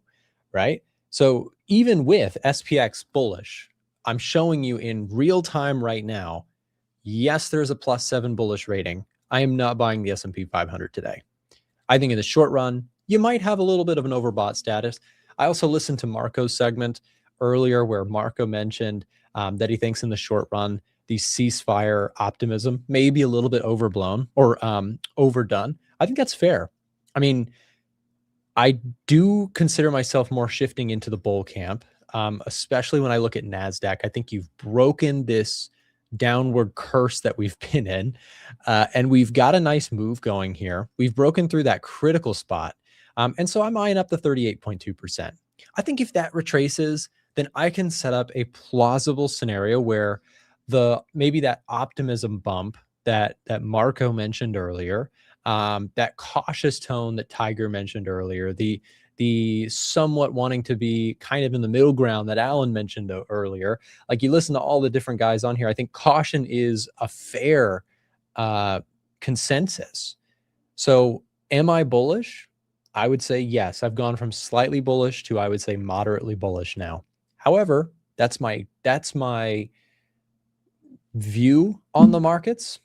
right? So even with SPX bullish, I'm showing you in real time right now, yes, there's a +7 bullish rating. I am not buying the S&P 500 today. I think in the short run, you might have a little bit of an overbought status. I also listened to Marco's segment earlier where Marco mentioned that he thinks in the short run, the ceasefire optimism may be a little bit overblown or overdone. I think that's fair. I mean, I do consider myself more shifting into the bull camp, especially when I look at Nasdaq. I think you've broken this downward curse that we've been in, and we've got a nice move going here. We've broken through that critical spot, and so I'm eyeing up the 38.2%. I think if that retraces, then I can set up a plausible scenario where maybe that optimism bump that Marco mentioned earlier, that cautious tone that Tiger mentioned earlier, the somewhat wanting to be kind of in the middle ground that Alan mentioned earlier. Like, you listen to all the different guys on here, I think caution is a fair consensus. So am I bullish? I would say yes. I've gone from slightly bullish to, I would say, moderately bullish now. However, that's my view on the markets,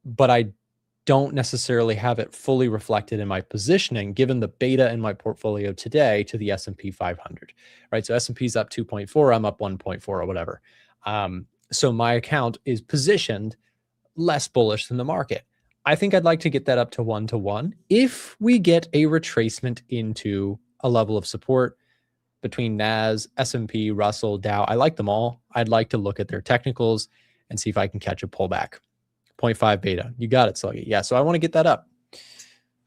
but I don't necessarily have it fully reflected in my positioning given the beta in my portfolio today to the S&P 500, right? So S&P's up 2.4, I'm up 1.4 or whatever. So my account is positioned less bullish than the market. I think I'd like to get that up to 1-to-1 if we get a retracement into a level of support between NAS, S&P, Russell, Dow. I like them all. I'd like to look at their technicals and see if I can catch a pullback. 0.5 beta. You got it, Sluggy. Yeah, so I want to get that up.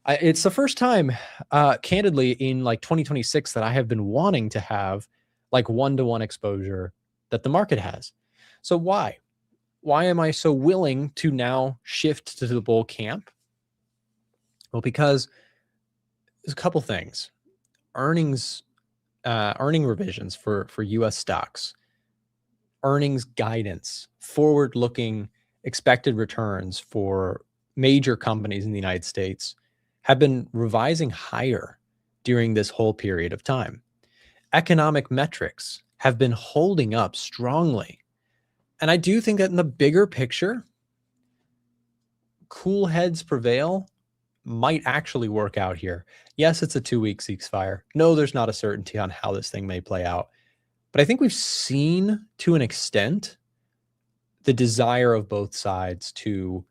It's the first time, candidly, in like 2026 that I have been wanting to have like 1-to-1 exposure that the market has. So why? Why am I so willing to now shift to the bull camp? Well, because there's a couple things. Earning revisions for U.S. stocks, earnings guidance, forward-looking expected returns for major companies in the United States have been revising higher during this whole period of time. economic metrics have been holding up strongly. And I do think that in the bigger picture, cool heads prevail might actually work out here. Yes, it's a 2-week ceasefire. No, there's not a certainty on how this thing may play out. But I think we've seen to an extent the desire of both sides to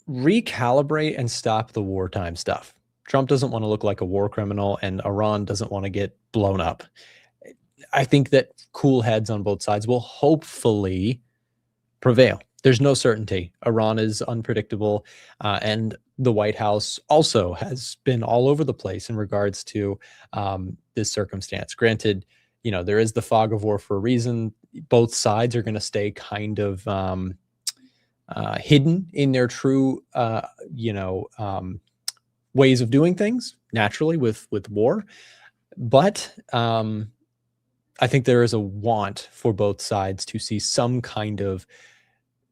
recalibrate and stop the wartime stuff. Trump doesn't want to look like a war criminal, and Iran doesn't want to get blown up. I think that cool heads on both sides will hopefully prevail. There's no certainty. Iran is unpredictable, and the White House also has been all over the place in regards to this circumstance. Granted, there is the fog of war for a reason. Both sides are going to stay kind of hidden in their true, ways of doing things naturally with war. But I think there is a want for both sides to see some kind of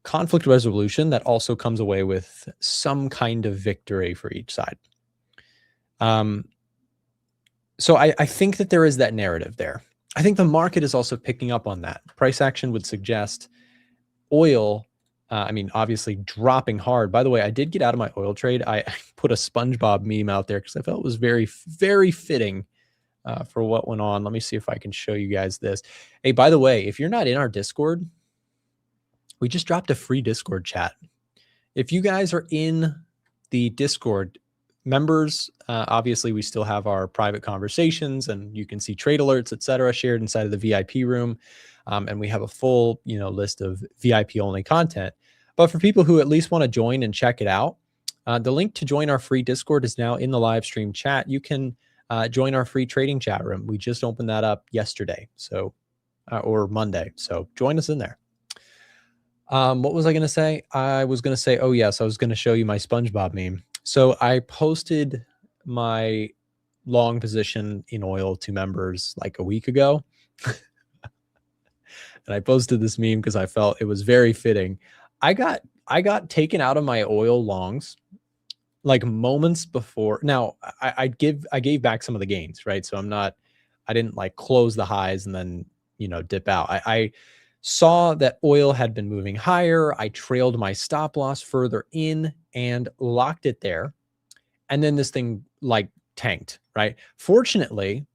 conflict resolution that also comes away with some kind of victory for each side. So I think that there is that narrative there. I think the market is also picking up on that. Price action would suggest oil, obviously dropping hard. By the way, I did get out of my oil trade. I put a SpongeBob meme out there because I felt it was very, very fitting for what went on. Let me see if I can show you guys this. Hey, by the way, if you're not in our Discord, we just dropped a free Discord chat. If you guys are in the Discord, members, obviously we still have our private conversations, and you can see trade alerts, etc., shared inside of the VIP room. And we have a full, list of VIP only content. But for people who at least want to join and check it out, the link to join our free Discord is now in the live stream chat. You can join our free trading chat room. We just opened that up yesterday, or Monday. So join us in there. What was I going to say? I was going to say, oh yes, I was going to show you my SpongeBob meme. So I posted my long position in oil to members like a week ago. And I posted this meme because I felt it was very fitting. I got taken out of my oil longs like moments before. Now I gave back some of the gains, right? So I didn't like close the highs and then, dip out. I saw that oil had been moving higher. I trailed my stop loss further in and locked it there. And then this thing like tanked, right? Fortunately,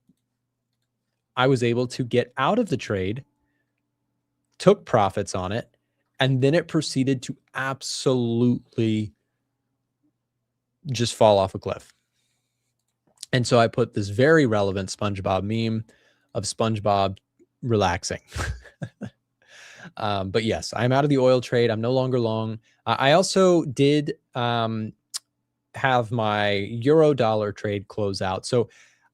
I was able to get out of the trade, took profits on it, and then it proceeded to absolutely just fall off a cliff. And so I put this very relevant SpongeBob meme of SpongeBob relaxing. But yes, I'm out of the oil trade. I'm no longer long. I also did have my euro dollar trade close out. So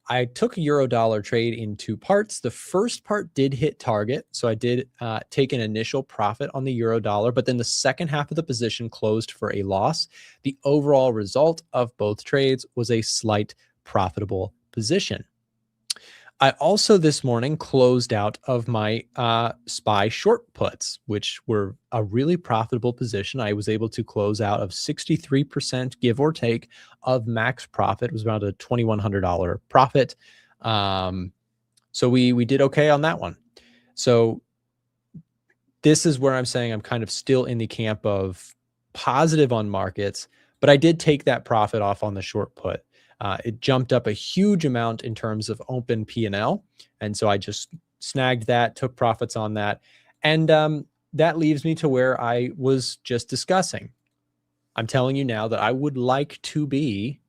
I took a euro dollar trade in 2 parts. The first part did hit target. So I did take an initial profit on the euro dollar, but then the second half of the position closed for a loss. The overall result of both trades was a slight profitable position. I also this morning closed out of my SPY short puts, which were a really profitable position. I was able to close out of 63%, give or take, of max profit. It was around a $2,100 profit. So we did okay on that one. So this is where I'm saying I'm kind of still in the camp of positive on markets, but I did take that profit off on the short put. It jumped up a huge amount in terms of open P&L. And so I just snagged that, took profits on that. And that leaves me to where I was just discussing. I'm telling you now that I would like to be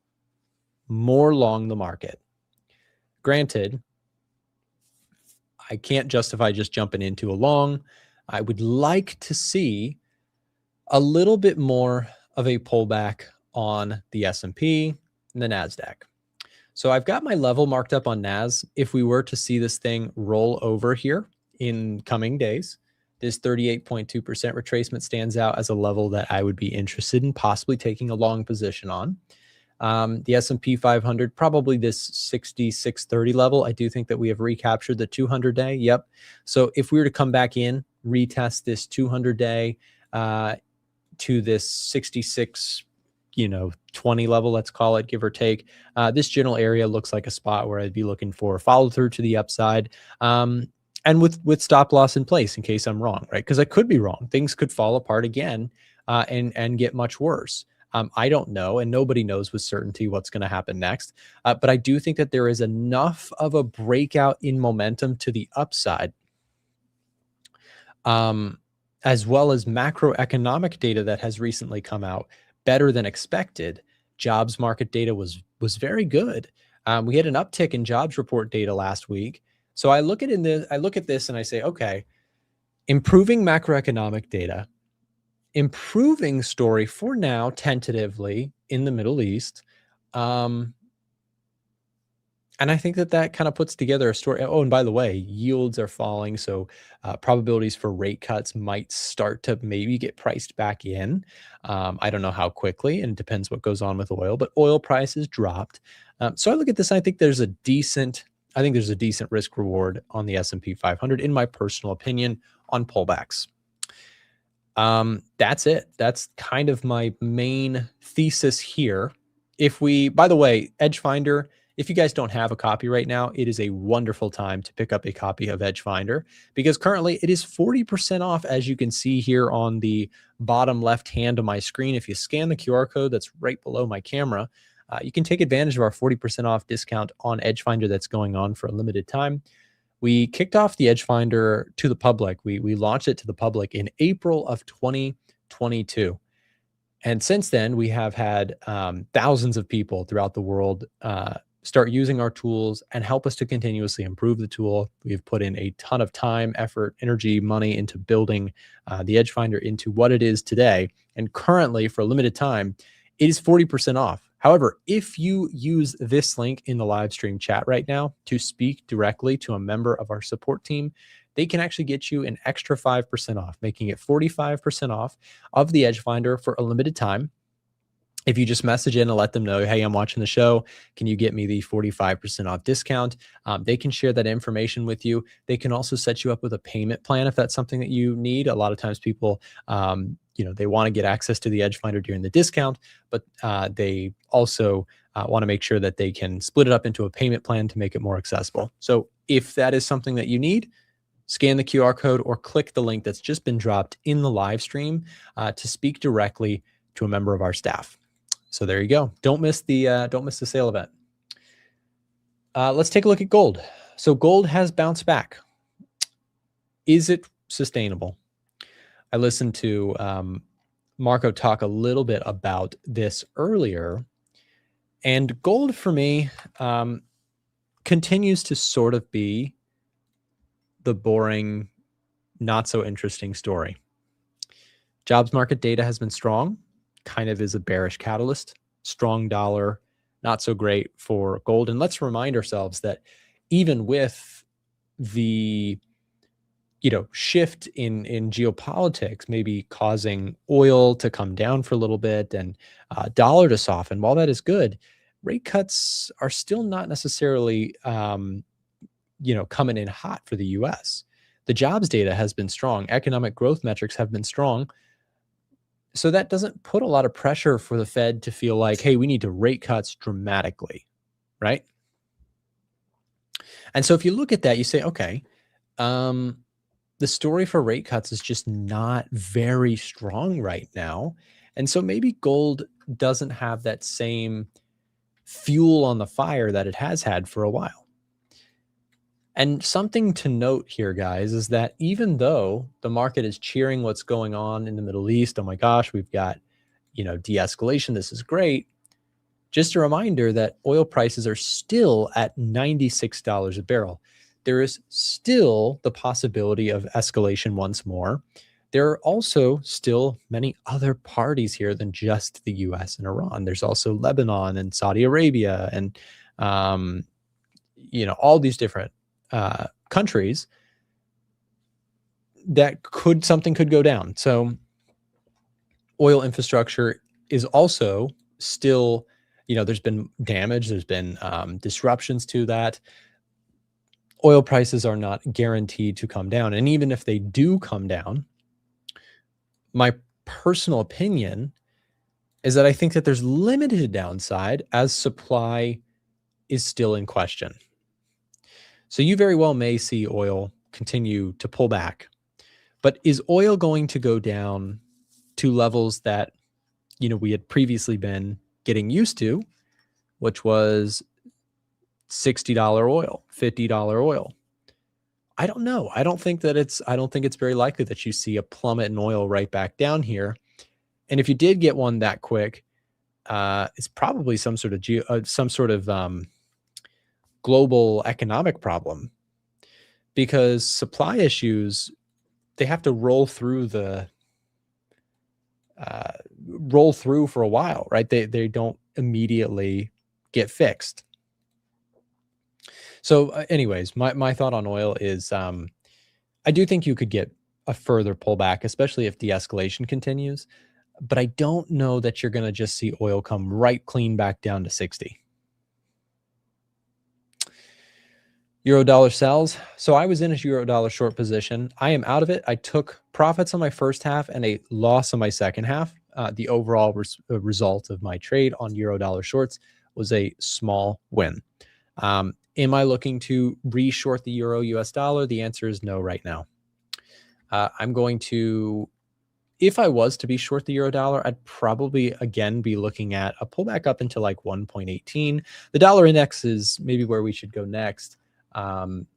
more long the market. Granted, I can't justify just jumping into a long. I would like to see a little bit more of a pullback on the S&P and the Nasdaq. So I've got my level marked up on Nas. If we were to see this thing roll over here in coming days, this 38.2% retracement stands out as a level that I would be interested in possibly taking a long position on. The S&P 500, probably this 6630 level. I do think that we have recaptured the 200-day. Yep. So if we were to come back in, retest this 200-day to this 66 20 level, let's call it, give or take. This general area looks like a spot where I'd be looking for follow through to the upside. And with stop loss in place in case I'm wrong, right? Because I could be wrong. Things could fall apart again and get much worse. I don't know, and nobody knows with certainty what's going to happen next. But I do think that there is enough of a breakout in momentum to the upside, as well as macroeconomic data that has recently come out better than expected. Jobs market data was very good. We had an uptick in jobs report data last week. So I look at this and I say, okay, improving macroeconomic data, improving story for now, tentatively in the Middle East. And I think that kind of puts together a story. Oh, and by the way, yields are falling. So probabilities for rate cuts might start to maybe get priced back in. I don't know how quickly, and it depends what goes on with oil, but oil prices dropped. So I look at this, and I think there's a decent risk reward on the S&P 500, in my personal opinion, on pullbacks. That's it. That's kind of my main thesis here. By the way, Edgefinder, if you guys don't have a copy right now, it is a wonderful time to pick up a copy of Edgefinder, because currently it is 40% off, as you can see here on the bottom left hand of my screen. If you scan the QR code that's right below my camera, you can take advantage of our 40% off discount on Edgefinder that's going on for a limited time. We kicked off the Edgefinder to the public. We launched it to the public in April of 2022. And since then, we have had thousands of people throughout the world start using our tools and help us to continuously improve the tool. We've put in a ton of time, effort, energy, money into building the Edgefinder into what it is today. And currently, for a limited time, it is 40% off. However, if you use this link in the live stream chat right now to speak directly to a member of our support team, they can actually get you an extra 5% off, making it 45% off of the Edgefinder for a limited time. If you just message in and let them know, hey, I'm watching the show, can you get me the 45% off discount? They can share that information with you. They can also set you up with a payment plan if that's something that you need. A lot of times people, they want to get access to the Edgefinder during the discount, but they also want to make sure that they can split it up into a payment plan to make it more accessible. So if that is something that you need, scan the QR code or click the link that's just been dropped in the live stream to speak directly to a member of our staff. So there you go. Don't miss the sale event. Let's take a look at gold. So gold has bounced back. Is it sustainable? I listened to Marco talk a little bit about this earlier, and gold for me continues to sort of be the boring, not so interesting story. Jobs market data has been strong, kind of is a bearish catalyst. Strong dollar, not so great for gold. And let's remind ourselves that even with the shift in geopolitics, maybe causing oil to come down for a little bit and dollar to soften, while that is good, rate cuts are still not necessarily coming in hot for the US. The jobs data has been strong. Economic growth metrics have been strong. So that doesn't put a lot of pressure for the Fed to feel like, hey, we need to rate cuts dramatically, right? And so if you look at that, you say, okay, the story for rate cuts is just not very strong right now. And so maybe gold doesn't have that same fuel on the fire that it has had for a while. And something to note here, guys, is that even though the market is cheering what's going on in the Middle East, oh my gosh, we've got, de-escalation, this is great. Just a reminder that oil prices are still at $96 a barrel. There is still the possibility of escalation once more. There are also still many other parties here than just the US and Iran. There's also Lebanon and Saudi Arabia and, all these different countries that something could go down. So oil infrastructure is also still, there's been damage, there's been disruptions to that. Oil prices are not guaranteed to come down. And even if they do come down, my personal opinion is that I think that there's limited downside as supply is still in question. So you very well may see oil continue to pull back, but is oil going to go down to levels that, you know, we had previously been getting used to, which was $60 oil, $50 oil? I don't know. I don't think it's very likely that you see a plummet in oil right back down here. And if you did get one that quick, it's probably some sort of global economic problem, because supply issues, they have to roll through for a while, right? They don't immediately get fixed. So anyways, my thought on oil is I do think you could get a further pullback, especially if de-escalation continues. But I don't know that you're going to just see oil come right clean back down to 60. Euro dollar sells. So I was in a euro dollar short position. I am out of it. I took profits on my first half and a loss on my second half. The overall result of my trade on euro dollar shorts was a small win. Am I looking to re-short the euro US dollar? The answer is no right now. I'm going to, if I was to be short the euro dollar, I'd probably again be looking at a pullback up into like 1.18. The dollar index is maybe where we should go next, and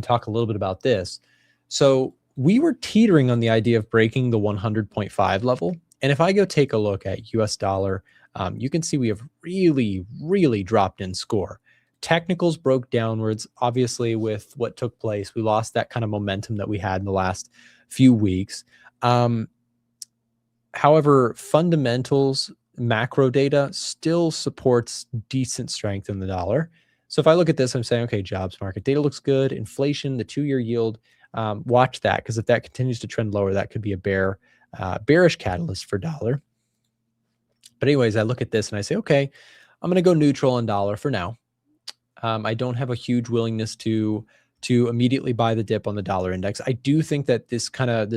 talk a little bit about this. So we were teetering on the idea of breaking the 100.5 level. And if I go take a look at US dollar, you can see we have really, really dropped in score. Technicals broke downwards, obviously, with what took place. We lost that kind of momentum that we had in the last few weeks. However, fundamentals, macro data still supports decent strength in the dollar. So if I look at this, I'm saying, okay, jobs market data looks good. Inflation, the 2-year yield, watch that, because if that continues to trend lower, that could be a bearish catalyst for dollar. But anyways, I look at this and I say, okay, I'm going to go neutral on dollar for now. I don't have a huge willingness to immediately buy the dip on the dollar index. I do think that this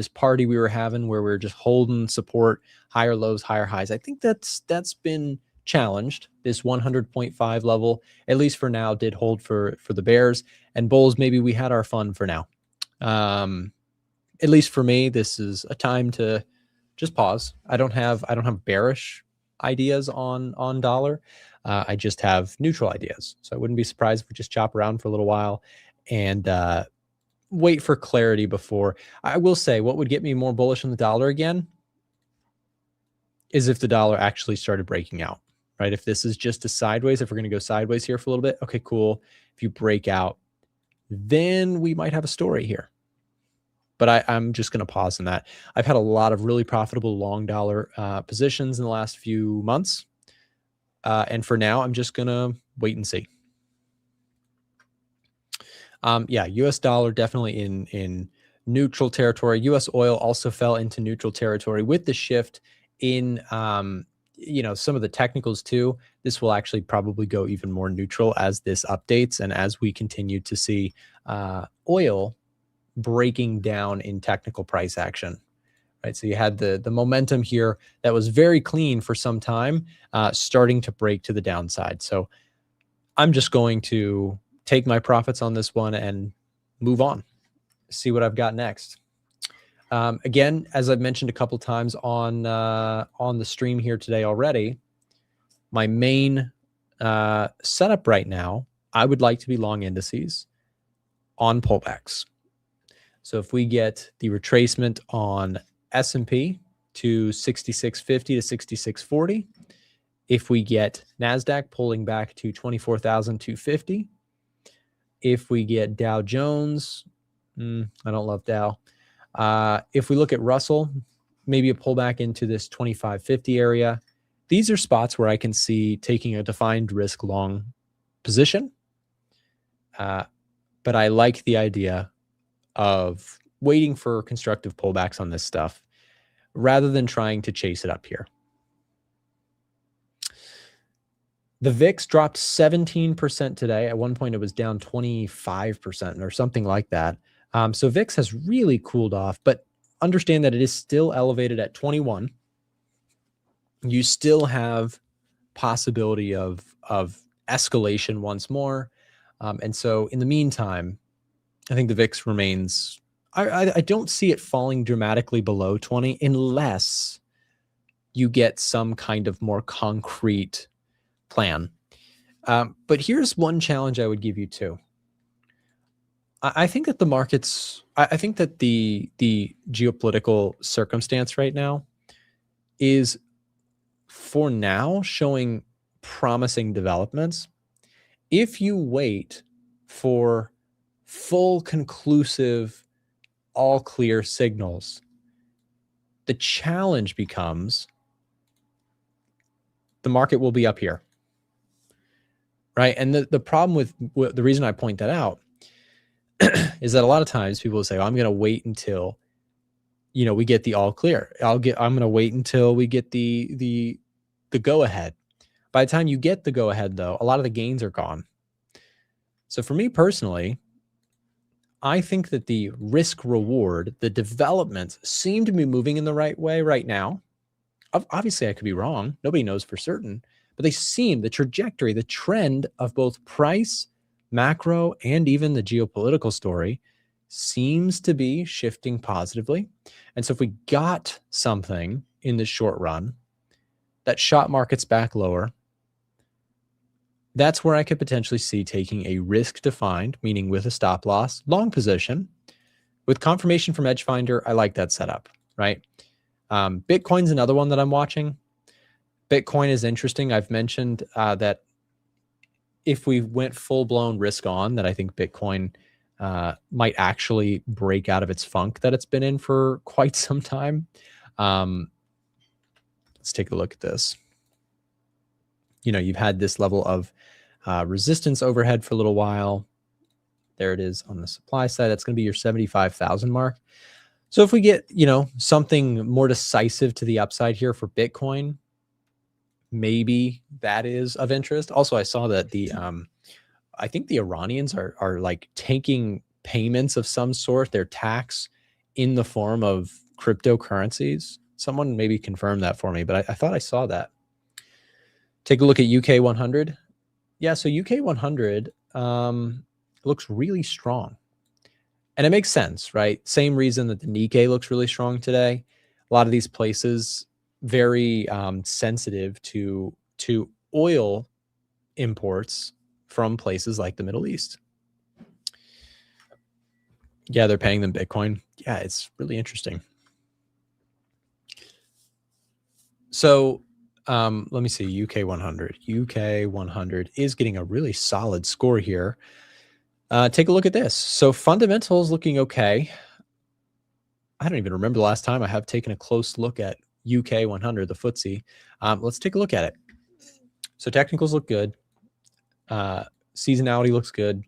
party we were having where we're just holding support, higher lows, higher highs, I think that's been challenged. This 100.5 level, at least for now, did hold for the bears and bulls. Maybe we had our fun for now. At least for me, this is a time to just pause. I don't have bearish ideas on dollar. I just have neutral ideas. So I wouldn't be surprised if we just chop around for a little while and wait for clarity before. I will say what would get me more bullish on the dollar again is if the dollar actually started breaking out, right? If this is just a sideways, if we're going to go sideways here for a little bit, okay, cool. If you break out, then we might have a story here. But I'm just going to pause on that. I've had a lot of really profitable long dollar positions in the last few months. And for now, I'm just going to wait and see. Yeah, US dollar definitely in neutral territory. US oil also fell into neutral territory with the shift in, some of the technicals too. This will actually probably go even more neutral as this updates and as we continue to see oil breaking down in technical price action. Right, so you had the momentum here that was very clean for some time, starting to break to the downside. So I'm just going to take my profits on this one and move on, see what I've got next. Again, as I've mentioned a couple times on the stream here today already, my main setup right now, I would like to be long indices on pullbacks. So if we get the retracement on S&P to 6650 to 6640, if we get Nasdaq pulling back to 24,250, if we get Dow Jones, I don't love Dow. If we look at Russell, maybe a pullback into this 2550 area. These are spots where I can see taking a defined risk long position. But I like the idea of waiting for constructive pullbacks on this stuff rather than trying to chase it up here. The VIX dropped 17% today. At one point, it was down 25% or something like that. So VIX has really cooled off, but understand that it is still elevated at 21. you still have possibility of escalation once more. And so in the meantime, I think the VIX remains, I don't see it falling dramatically below 20 unless you get some kind of more concrete plan. But here's one challenge I would give you too. I think that the markets, I think that the geopolitical circumstance right now is for now showing promising developments. If you wait for full, conclusive, all clear signals, the challenge becomes the market will be up here, right? And the problem with the reason I point that out is that a lot of times people will say, oh, I'm going to wait until, we get the all clear. I'm going to wait until we get the go ahead. By the time you get the go ahead though, a lot of the gains are gone. So for me personally, I think that the risk reward, the developments seem to be moving in the right way right now. Obviously I could be wrong. Nobody knows for certain, but they seem, the trajectory, the trend of both price, macro, and even the geopolitical story seems to be shifting positively. And so if we got something in the short run that shot markets back lower, that's where I could potentially see taking a risk defined, meaning with a stop loss, long position. With confirmation from Edgefinder, I like that setup, right? Bitcoin's another one that I'm watching. Bitcoin is interesting. I've mentioned that if we went full-blown risk on, that I think Bitcoin might actually break out of its funk that it's been in for quite some time. Let's take a look at this. You've had this level of resistance overhead for a little while. There it is on the supply side. That's going to be your 75,000 mark. So if we get, something more decisive to the upside here for Bitcoin, maybe that is of interest. Also, I saw that I think the Iranians are like taking payments of some sort, their tax, in the form of cryptocurrencies. Someone maybe confirm that for me, but I thought I saw that. Take a look at UK 100. Yeah, so UK 100 looks really strong. And it makes sense, right? Same reason that the Nikkei looks really strong today. A lot of these places very sensitive to oil imports from places like the Middle East. Yeah, they're paying them Bitcoin. Yeah, it's really interesting. So let me see, UK 100. UK 100 is getting a really solid score here. Take a look at this. So fundamentals looking okay. I don't even remember the last time I have taken a close look at UK 100, the FTSE. Let's take a look at it. So technicals look good. Seasonality looks good.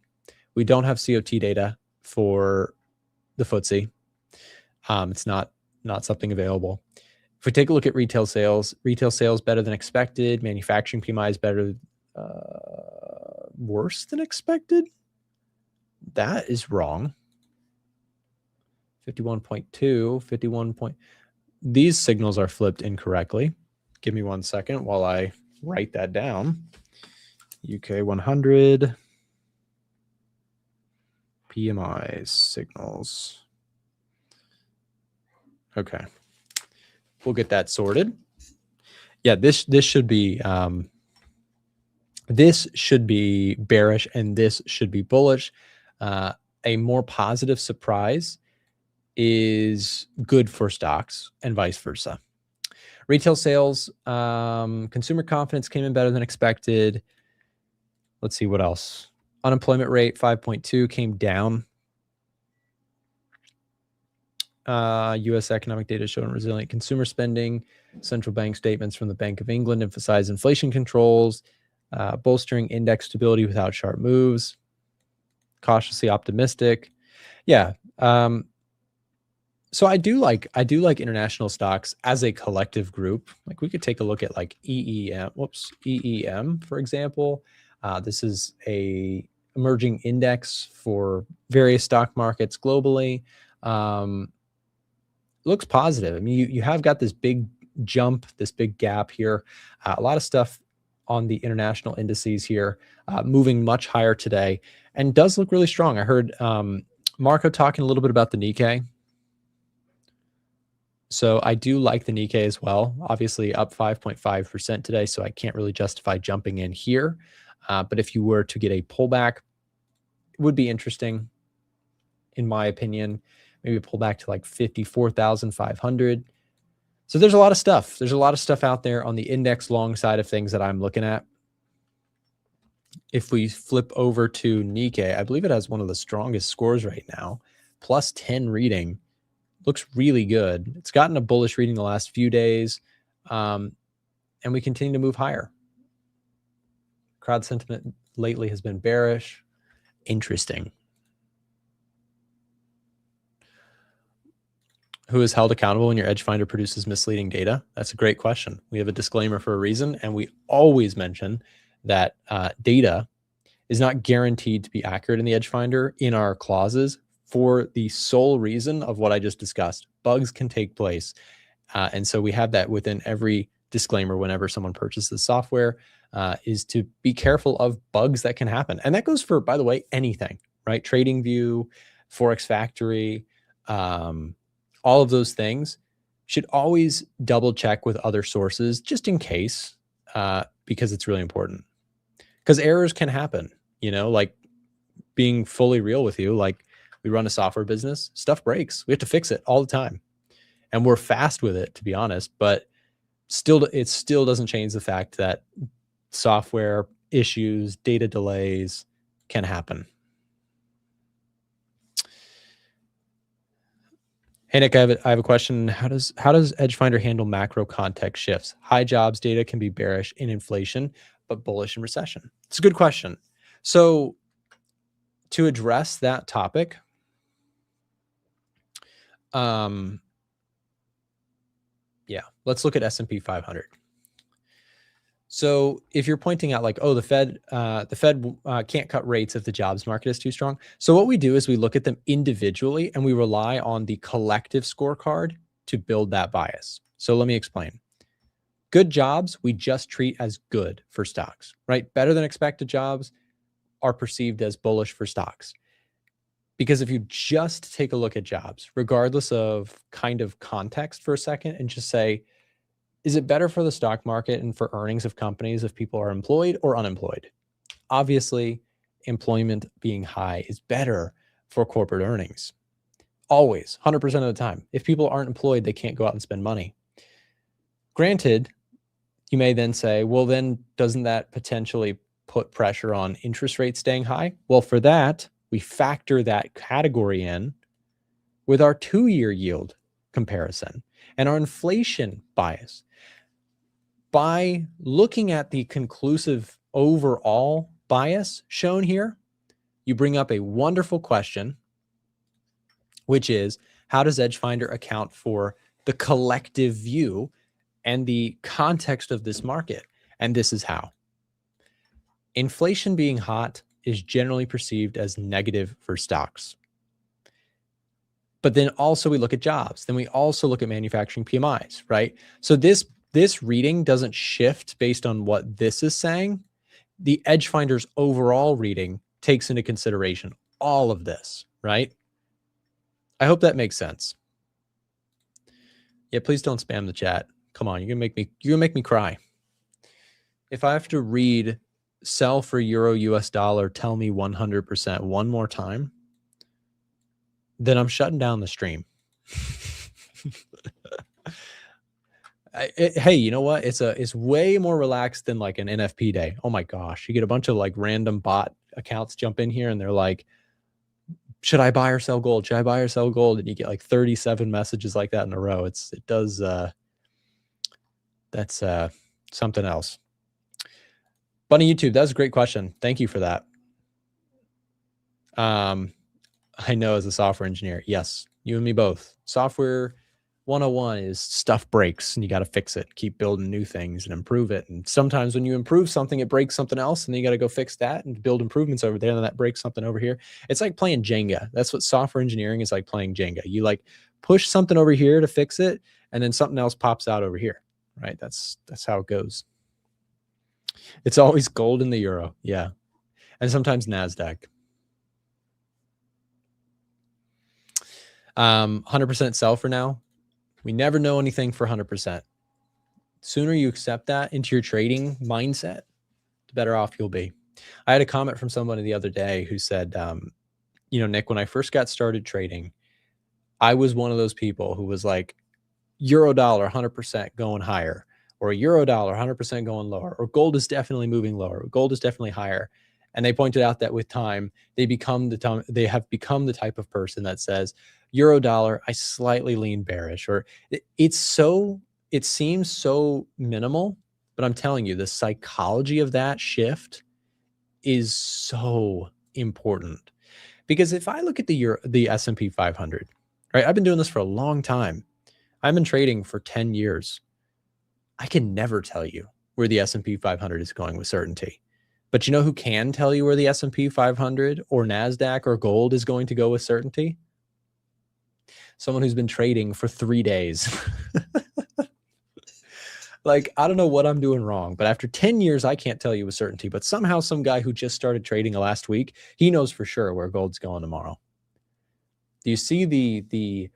We don't have COT data for the FTSE. It's not something available. If we take a look at retail sales better than expected. Manufacturing PMI is better, worse than expected. That is wrong. 51.2, 51 point. These signals are flipped incorrectly. Give me 1 second while I write that down. UK 100 PMI signals. Okay. We'll get that sorted. Yeah, this should be bearish and this should be bullish. A more positive surprise is good for stocks and vice versa. Retail sales, consumer confidence came in better than expected. Let's see what else. Unemployment rate 5.2 came down. U.S. economic data showing resilient consumer spending. Central bank statements from the Bank of England emphasize inflation controls, bolstering index stability without sharp moves. Cautiously optimistic. Yeah. So I do like international stocks as a collective group. Like we could take a look at like EEM, for example. This is a emerging index for various stock markets globally. Looks positive. I mean, you have got this big jump, this big gap here. A lot of stuff on the international indices here, moving much higher today, and does look really strong. I heard Marco talking a little bit about the Nikkei. So I do like the Nikkei as well. Obviously up 5.5% today, so I can't really justify jumping in here. But if you were to get a pullback, it would be interesting, in my opinion. Maybe a pullback to like 54,500. So there's a lot of stuff. There's a lot of stuff out there on the index long side of things that I'm looking at. If we flip over to Nikkei, I believe it has one of the strongest scores right now. Plus 10 reading. Looks really good. It's gotten a bullish reading the last few days. And we continue to move higher. Crowd sentiment lately has been bearish. Interesting. Who is held accountable when your edge finder produces misleading data? That's a great question. We have a disclaimer for a reason, and we always mention that data is not guaranteed to be accurate in the edge finder in our clauses for the sole reason of what I just discussed. Bugs can take place. And so we have that within every disclaimer whenever someone purchases software, is to be careful of bugs that can happen. And that goes for, by the way, anything, right? TradingView, Forex Factory, all of those things should always double check with other sources just in case, because it's really important. Because errors can happen, you know, like being fully real with you, like we run a software business, stuff breaks. We have to fix it all the time. And we're fast with it, to be honest, but still, it still doesn't change the fact that software issues, data delays can happen. Hey, Nick, I have a question. How does Edgefinder handle macro context shifts? High jobs data can be bearish in inflation, but bullish in recession. It's a good question. So to address that topic, yeah, let's look at S&P 500. So if you're pointing out like, oh, the Fed can't cut rates if the jobs market is too strong. So what we do is we look at them individually and we rely on the collective scorecard to build that bias. So let me explain. Good jobs, we just treat as good for stocks, right? Better than expected jobs are perceived as bullish for stocks. Because if you just take a look at jobs, regardless of kind of context for a second, and just say, is it better for the stock market and for earnings of companies if people are employed or unemployed? Obviously, employment being high is better for corporate earnings. Always, 100% of the time. If people aren't employed, they can't go out and spend money. Granted, you may then say, well, then doesn't that potentially put pressure on interest rates staying high? Well, for that, we factor that category in with our 2-year yield comparison and our inflation bias. By looking at the conclusive overall bias shown here, you bring up a wonderful question, which is, how does Edgefinder account for the collective view and the context of this market? And this is how. Inflation being hot is generally perceived as negative for stocks. But then also we look at jobs. Then we also look at manufacturing PMIs, right? So this reading doesn't shift based on what this is saying. The Edgefinder's overall reading takes into consideration all of this, right? I hope that makes sense. Yeah, please don't spam the chat. Come on, you're gonna make me cry. If I have to read sell for euro US dollar, tell me 100% one more time, then I'm shutting down the stream. Hey, you know what? It's way more relaxed than like an NFP day. Oh my gosh, you get a bunch of like random bot accounts jump in here and they're like, should I buy or sell gold? Should I buy or sell gold? And you get like 37 messages like that in a row. That's something else. Bunny YouTube, that's a great question. Thank you for that. I know as a software engineer, yes, you and me both. Software 101 is stuff breaks and you got to fix it, keep building new things and improve it. And sometimes when you improve something, it breaks something else and then you got to go fix that and build improvements over there. And that breaks something over here. It's like playing Jenga. That's what software engineering is, like playing Jenga. You like push something over here to fix it and then something else pops out over here. right? That's how it goes. It's always gold and the euro. Yeah. And sometimes Nasdaq. 100% sell for now. We never know anything for 100%. Sooner you accept that into your trading mindset, the better off you'll be. I had a comment from somebody the other day who said, Nick, when I first got started trading, I was one of those people who was like, euro dollar 100% going higher, or euro dollar 100% going lower, or gold is definitely moving lower, or gold is definitely higher. And they pointed out that with time, they have become the type of person that says, euro dollar, I slightly lean bearish, or it seems so minimal, but I'm telling you, the psychology of that shift is so important. Because if I look at the S&P 500, right? I've been doing this for a long time. I've been trading for 10 years. I can never tell you where the S&P 500 is going with certainty. But you know who can tell you where the S&P 500 or Nasdaq or gold is going to go with certainty? Someone who's been trading for 3 days. Like, I don't know what I'm doing wrong, but after 10 years, I can't tell you with certainty. But somehow some guy who just started trading last week, he knows for sure where gold's going tomorrow. Do you see the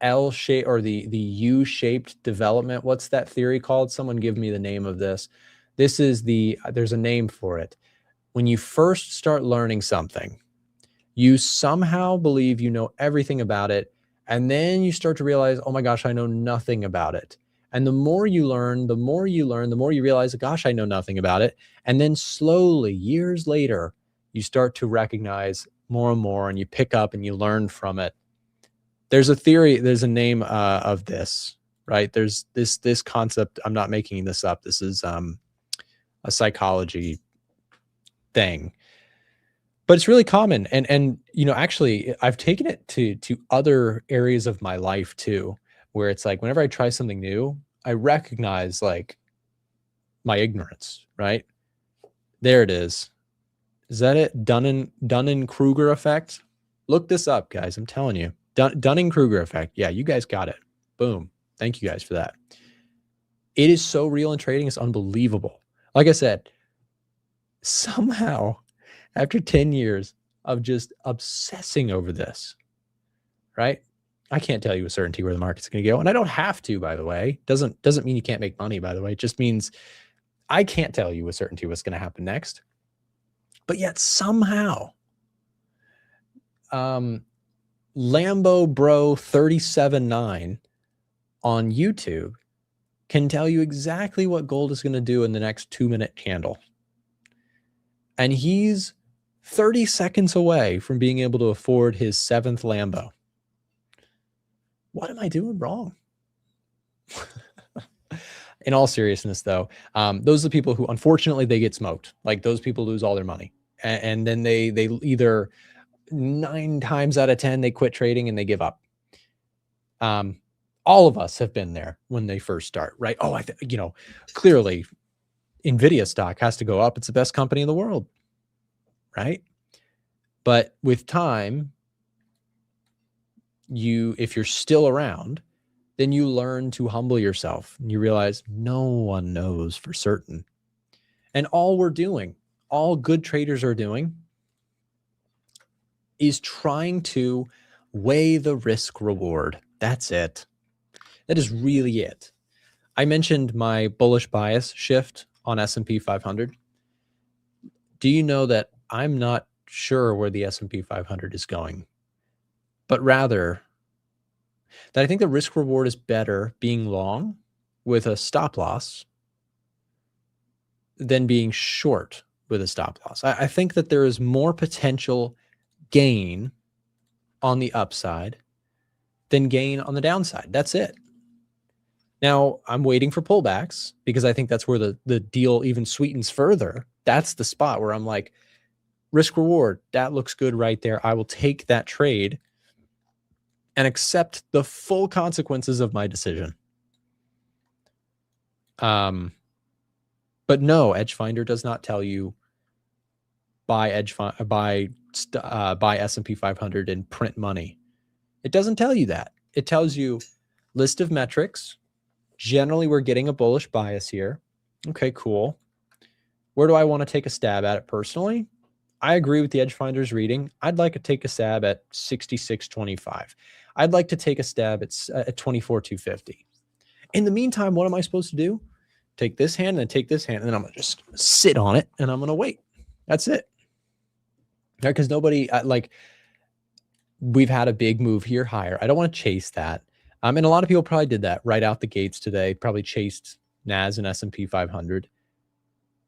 L shape or the U-shaped development? What's that theory called? Someone give me the name of this. This is there's a name for it. When you first start learning something, you somehow believe you know everything about it. And then you start to realize, oh my gosh, I know nothing about it. And the more you learn, the more you realize, gosh, I know nothing about it. And then slowly, years later, you start to recognize more and more, and you pick up and you learn from it. There's a theory, there's a name of this, right? There's this concept. I'm not making this up. This is a psychology thing. But it's really common. And actually, I've taken it to other areas of my life too, where it's like whenever I try something new, I recognize like my ignorance, right? There it is. Is that it? Dunning-Kruger effect? Look this up, guys. I'm telling you. Dunning-Kruger effect. Yeah, you guys got it. Boom. Thank you guys for that. It is so real in trading. It's unbelievable. Like I said, somehow, after 10 years of just obsessing over this, right? I can't tell you with certainty where the market's going to go. And I don't have to, by the way. Doesn't mean you can't make money, by the way. It just means I can't tell you with certainty what's going to happen next. But yet somehow, Lambo Bro 37.9 on YouTube can tell you exactly what gold is going to do in the next 2-minute candle. And he's 30 seconds away from being able to afford his 7th Lambo. What am I doing wrong? In all seriousness, though, those are the people who, unfortunately, they get smoked. Like those people lose all their money. And then they either 9 times out of 10, they quit trading and they give up. All of us have been there when they first start, right? Oh, clearly NVIDIA stock has to go up. It's the best company in the world, right? But with time, if you're still around, then you learn to humble yourself and you realize no one knows for certain. And all good traders are doing is trying to weigh the risk reward. That's it. That is really it. I mentioned my bullish bias shift on S&P 500. Do you know that I'm not sure where the S&P 500 is going, but rather that I think the risk reward is better being long with a stop loss than being short with a stop loss. I think that there is more potential gain on the upside than gain on the downside. That's it. Now, I'm waiting for pullbacks because I think that's where the deal even sweetens further. That's the spot where I'm like, risk reward, that looks good right there. I will take that trade and accept the full consequences of my decision. But no, Edgefinder does not tell you buy S&P 500 and print money. It doesn't tell you that. It tells you List of metrics. Generally, we're getting a bullish bias here. Okay, cool. Where do I want to take a stab at it personally? I agree with the Edgefinder's reading. I'd like to take a stab at 66.25. I'd like to take a stab at 24.250. In the meantime, what am I supposed to do? Take this hand and then take this hand, and then I'm going to just sit on it, and I'm going to wait. That's it. Because nobody, we've had a big move here higher. I don't want to chase that. And a lot of people probably did that right out the gates today, probably chased NAS and S&P 500.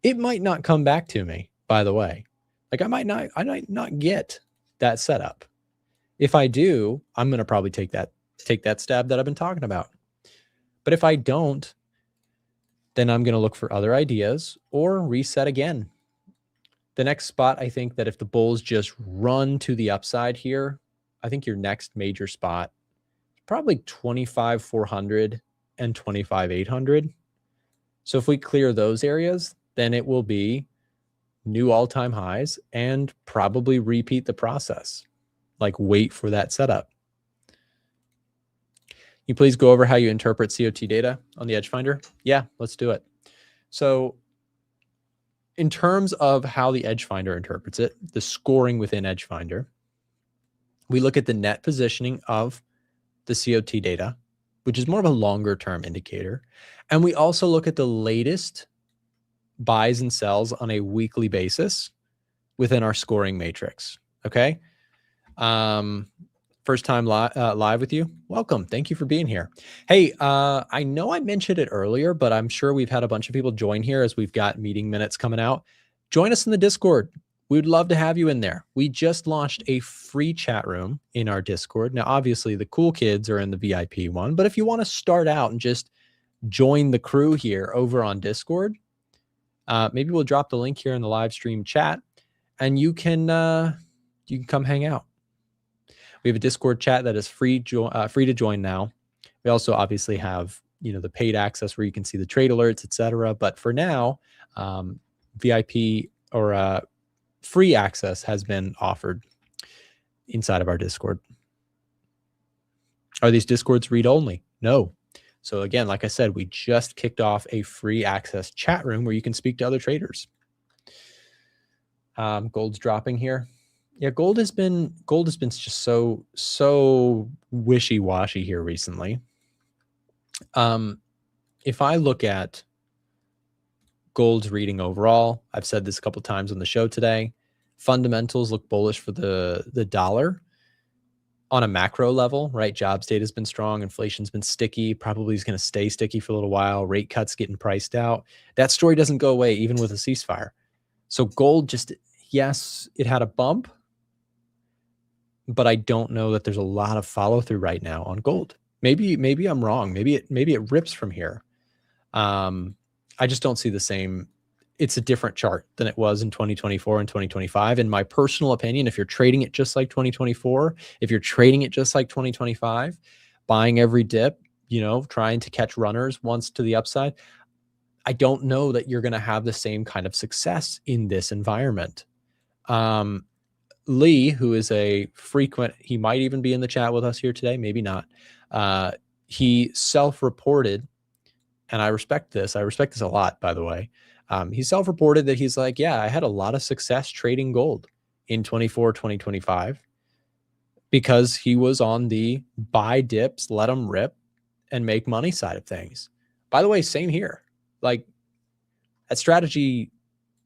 It might not come back to me, by the way. Like I might not get that setup. If I do, I'm going to probably take that stab that I've been talking about. But if I don't, then I'm going to look for other ideas or reset again. The next spot, I think that if the bulls just run to the upside here, I think your next major spot is probably 25,400 and 25,800. So if we clear those areas, then it will be new all-time highs and probably repeat the process. Like wait for that setup. You please go over how you interpret COT data on the Edgefinder? Yeah, let's do it. So in terms of how the Edgefinder interprets it, the scoring within Edgefinder, we look at the net positioning of the COT data, which is more of a longer term indicator. And we also look at the latest buys and sells on a weekly basis within our scoring matrix. Okay. First time live with you. Welcome. Thank you for being here. Hey, I know I mentioned it earlier, but I'm sure we've had a bunch of people join here as we've got meeting minutes coming out. Join us in the Discord. We'd love to have you in there. We just launched a free chat room in our Discord. Now, obviously, the cool kids are in the VIP one, but if you want to start out and just join the crew here over on Discord, maybe we'll drop the link here in the live stream chat, and you can come hang out. We have a Discord chat that is free to join now. We also obviously have the paid access where you can see the trade alerts, etc. But for now, VIP or free access has been offered inside of our Discord. Are these Discords read only? No. So again, like I said, we just kicked off a free access chat room where you can speak to other traders. Gold's dropping here. Yeah, gold has been just so wishy-washy here recently. If I look at gold's reading overall, I've said this a couple times on the show today, fundamentals look bullish for the dollar on a macro level, right? Jobs data has been strong, inflation's been sticky, probably is going to stay sticky for a little while, rate cuts getting priced out. That story doesn't go away even with a ceasefire. So gold just, yes, it had a bump, but I don't know that there's a lot of follow through right now on gold. Maybe I'm wrong. Maybe it rips from here. I just don't see the same. It's a different chart than it was in 2024 and 2025. In my personal opinion, if you're trading it just like 2024, if you're trading it just like 2025, buying every dip, trying to catch runners once to the upside, I don't know that you're going to have the same kind of success in this environment. Lee, who is a frequent, he might even be in the chat with us here today, maybe not. He self-reported, and I respect this. I respect this a lot, by the way. He self-reported that he's like, yeah, I had a lot of success trading gold in 2025 because he was on the buy dips, let them rip, and make money side of things. By the way, same here. Like that strategy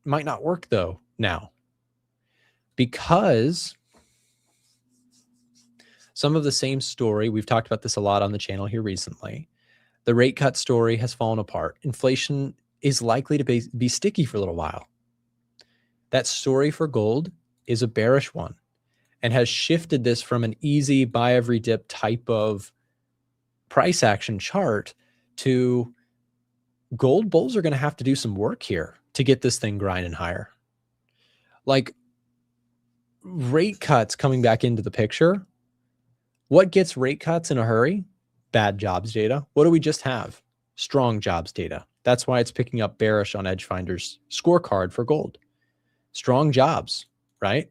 might not work though now, because some of the same story, we've talked about this a lot on the channel here recently. The rate cut story has fallen apart. Inflation is likely to be sticky for a little while. That story for gold is a bearish one and has shifted this from an easy buy every dip type of price action chart to gold bulls are going to have to do some work here to get this thing grinding higher. Like rate cuts coming back into the picture. What gets rate cuts in a hurry? Bad jobs data. What do we just have? Strong jobs data. That's why it's picking up bearish on Edgefinder's scorecard for gold. Strong jobs, right?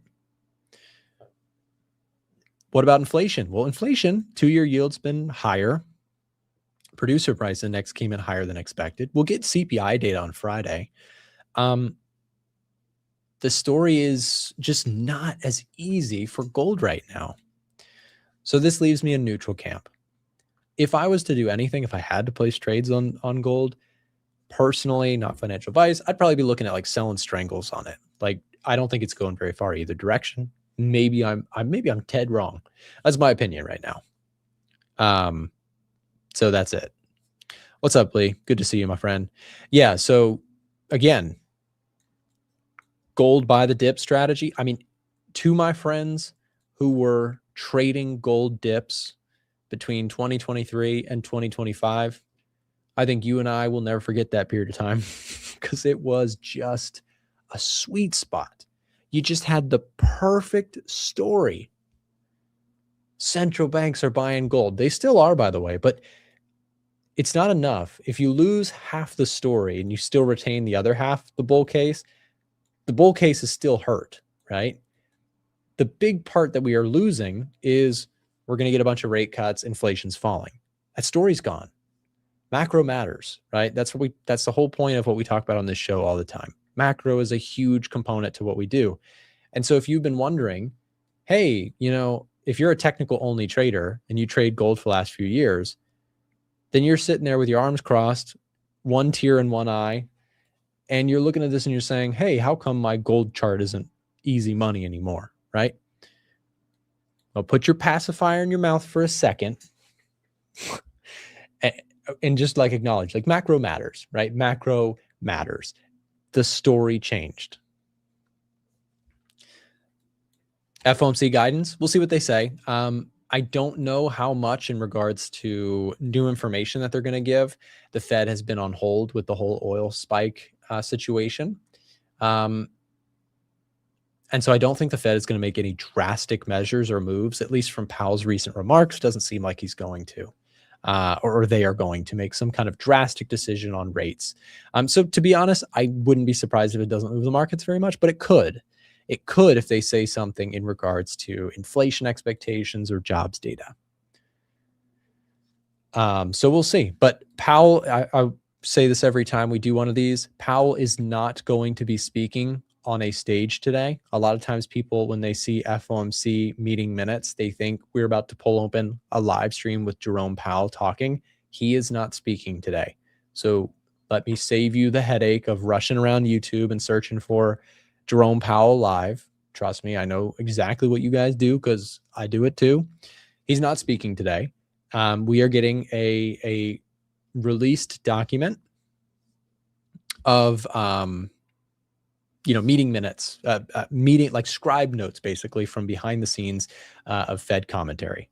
What about inflation? Well, inflation, 2-year yield's been higher. Producer price index came in higher than expected. We'll get CPI data on Friday. The story is just not as easy for gold right now. So this leaves me in neutral camp. If I was to do anything, if I had to place trades on gold, personally, not financial advice, I'd probably be looking at like selling strangles on it. Like, I don't think it's going very far either direction. Maybe I'm dead wrong. That's my opinion right now. So that's it. What's up, Lee? Good to see you, my friend. Yeah. So again, gold by the dip strategy. I mean, to my friends who were trading gold dips between 2023 and 2025, I think you and I will never forget that period of time because it was just a sweet spot. You just had the perfect story. Central banks are buying gold. They still are, by the way, but it's not enough. If you lose half the story and you still retain the other half, the bull case is still hurt, right? The big part that we are losing is we're going to get a bunch of rate cuts, inflation's falling. That story's gone. Macro matters, right? That's the whole point of what we talk about on this show all the time. Macro is a huge component to what we do. And so if you've been wondering, hey, if you're a technical only trader and you trade gold for the last few years, then you're sitting there with your arms crossed, one tear in one eye, and you're looking at this and you're saying, hey, how come my gold chart isn't easy money anymore, right? Well, put your pacifier in your mouth for a second and just like acknowledge, like macro matters, right? Macro matters. The story changed. FOMC guidance, we'll see what they say. I don't know how much in regards to new information that they're going to give. The Fed has been on hold with the whole oil spike situation. And so I don't think the Fed is going to make any drastic measures or moves, at least from Powell's recent remarks. Doesn't seem like he's going to, or they are going to make some kind of drastic decision on rates. So to be honest, I wouldn't be surprised if it doesn't move the markets very much, but it could. It could if they say something in regards to inflation expectations or jobs data. So we'll see. But Powell, I say this every time we do one of these, Powell is not going to be speaking on a stage today. A lot of times people, when they see FOMC meeting minutes, they think we're about to pull open a live stream with Jerome Powell talking. He is not speaking today. So let me save you the headache of rushing around YouTube and searching for Jerome Powell live. Trust me, I know exactly what you guys do because I do it too. He's not speaking today. We are getting a released document of meeting minutes, meeting like scribe notes, basically from behind the scenes of Fed commentary.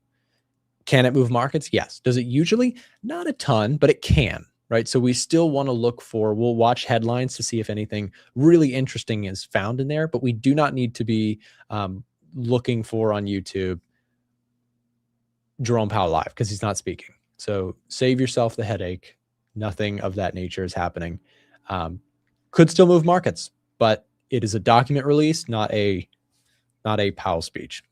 Can it move markets? Yes. Does it usually? Not a ton, but it can. Right. So we still want to look we'll watch headlines to see if anything really interesting is found in there, but we do not need to be looking for on YouTube Jerome Powell live because he's not speaking. So save yourself the headache. Nothing of that nature is happening. Could still move markets, but it is a document release, not a Powell speech.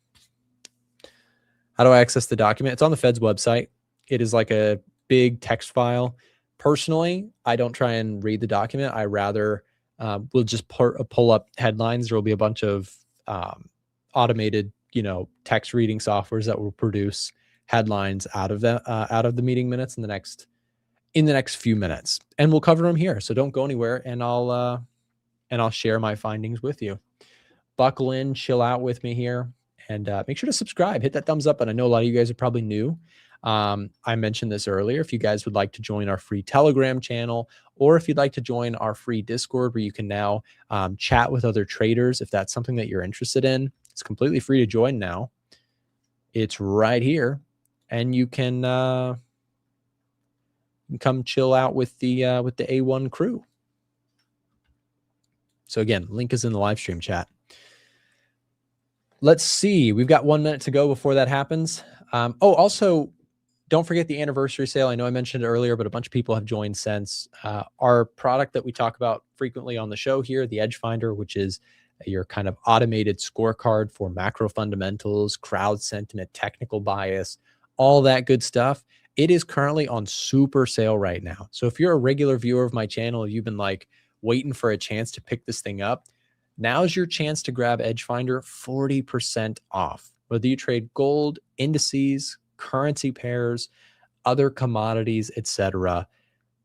How do I access the document? It's on the Fed's website. It is like a big text file. Personally, I don't try and read the document. I rather we'll just pull up headlines. There will be a bunch of automated, text reading softwares that will produce headlines out of the meeting minutes in the next few minutes, and we'll cover them here. So don't go anywhere, and I'll share my findings with you. Buckle in, chill out with me here, and make sure to subscribe. Hit that thumbs up. And I know a lot of you guys are probably new. I mentioned this earlier. If you guys would like to join our free Telegram channel, or if you'd like to join our free Discord where you can now chat with other traders, if that's something that you're interested in, it's completely free to join now. It's right here, and you can come chill out with the A1 crew. So again, link is in the live stream chat. Let's see. We've got 1 minute to go before that happens. Also, don't forget the anniversary sale. I know I mentioned it earlier, but a bunch of people have joined since. Our product that we talk about frequently on the show here, the Edge Finder, which is your kind of automated scorecard for macro fundamentals, crowd sentiment, technical bias, all that good stuff. It is currently on super sale right now. So if you're a regular viewer of my channel, you've been like waiting for a chance to pick this thing up, now's your chance to grab Edgefinder 40% off. Whether you trade gold, indices, currency pairs, other commodities, etc.,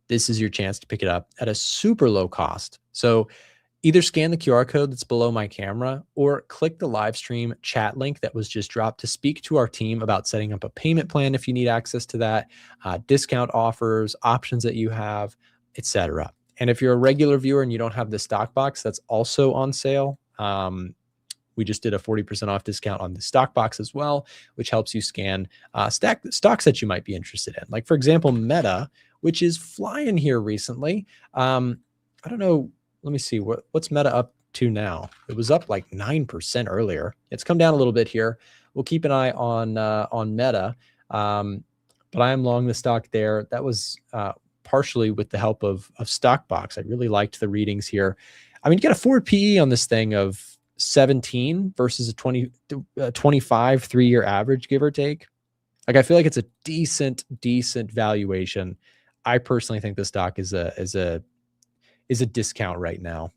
this is your chance to pick it up at a super low cost. So either scan the QR code that's below my camera or click the live stream chat link that was just dropped to speak to our team about setting up a payment plan if you need access to that, discount offers, options that you have, etc. And if you're a regular viewer and you don't have the stock box, that's also on sale. We just did a 40% off discount on the stock box as well, which helps you scan stocks that you might be interested in. Like, for example, Meta, which is flying here recently. I don't know. Let me see. What's Meta up to now? It was up like 9% earlier. It's come down a little bit here. We'll keep an eye on Meta. But I am long the stock there. That was partially with the help of Stockbox. I really liked the readings here. I mean, you got a forward PE on this thing of 17 versus a 25 3-year average, give or take. Like, I feel like it's a decent valuation. I personally think the stock is a discount right now.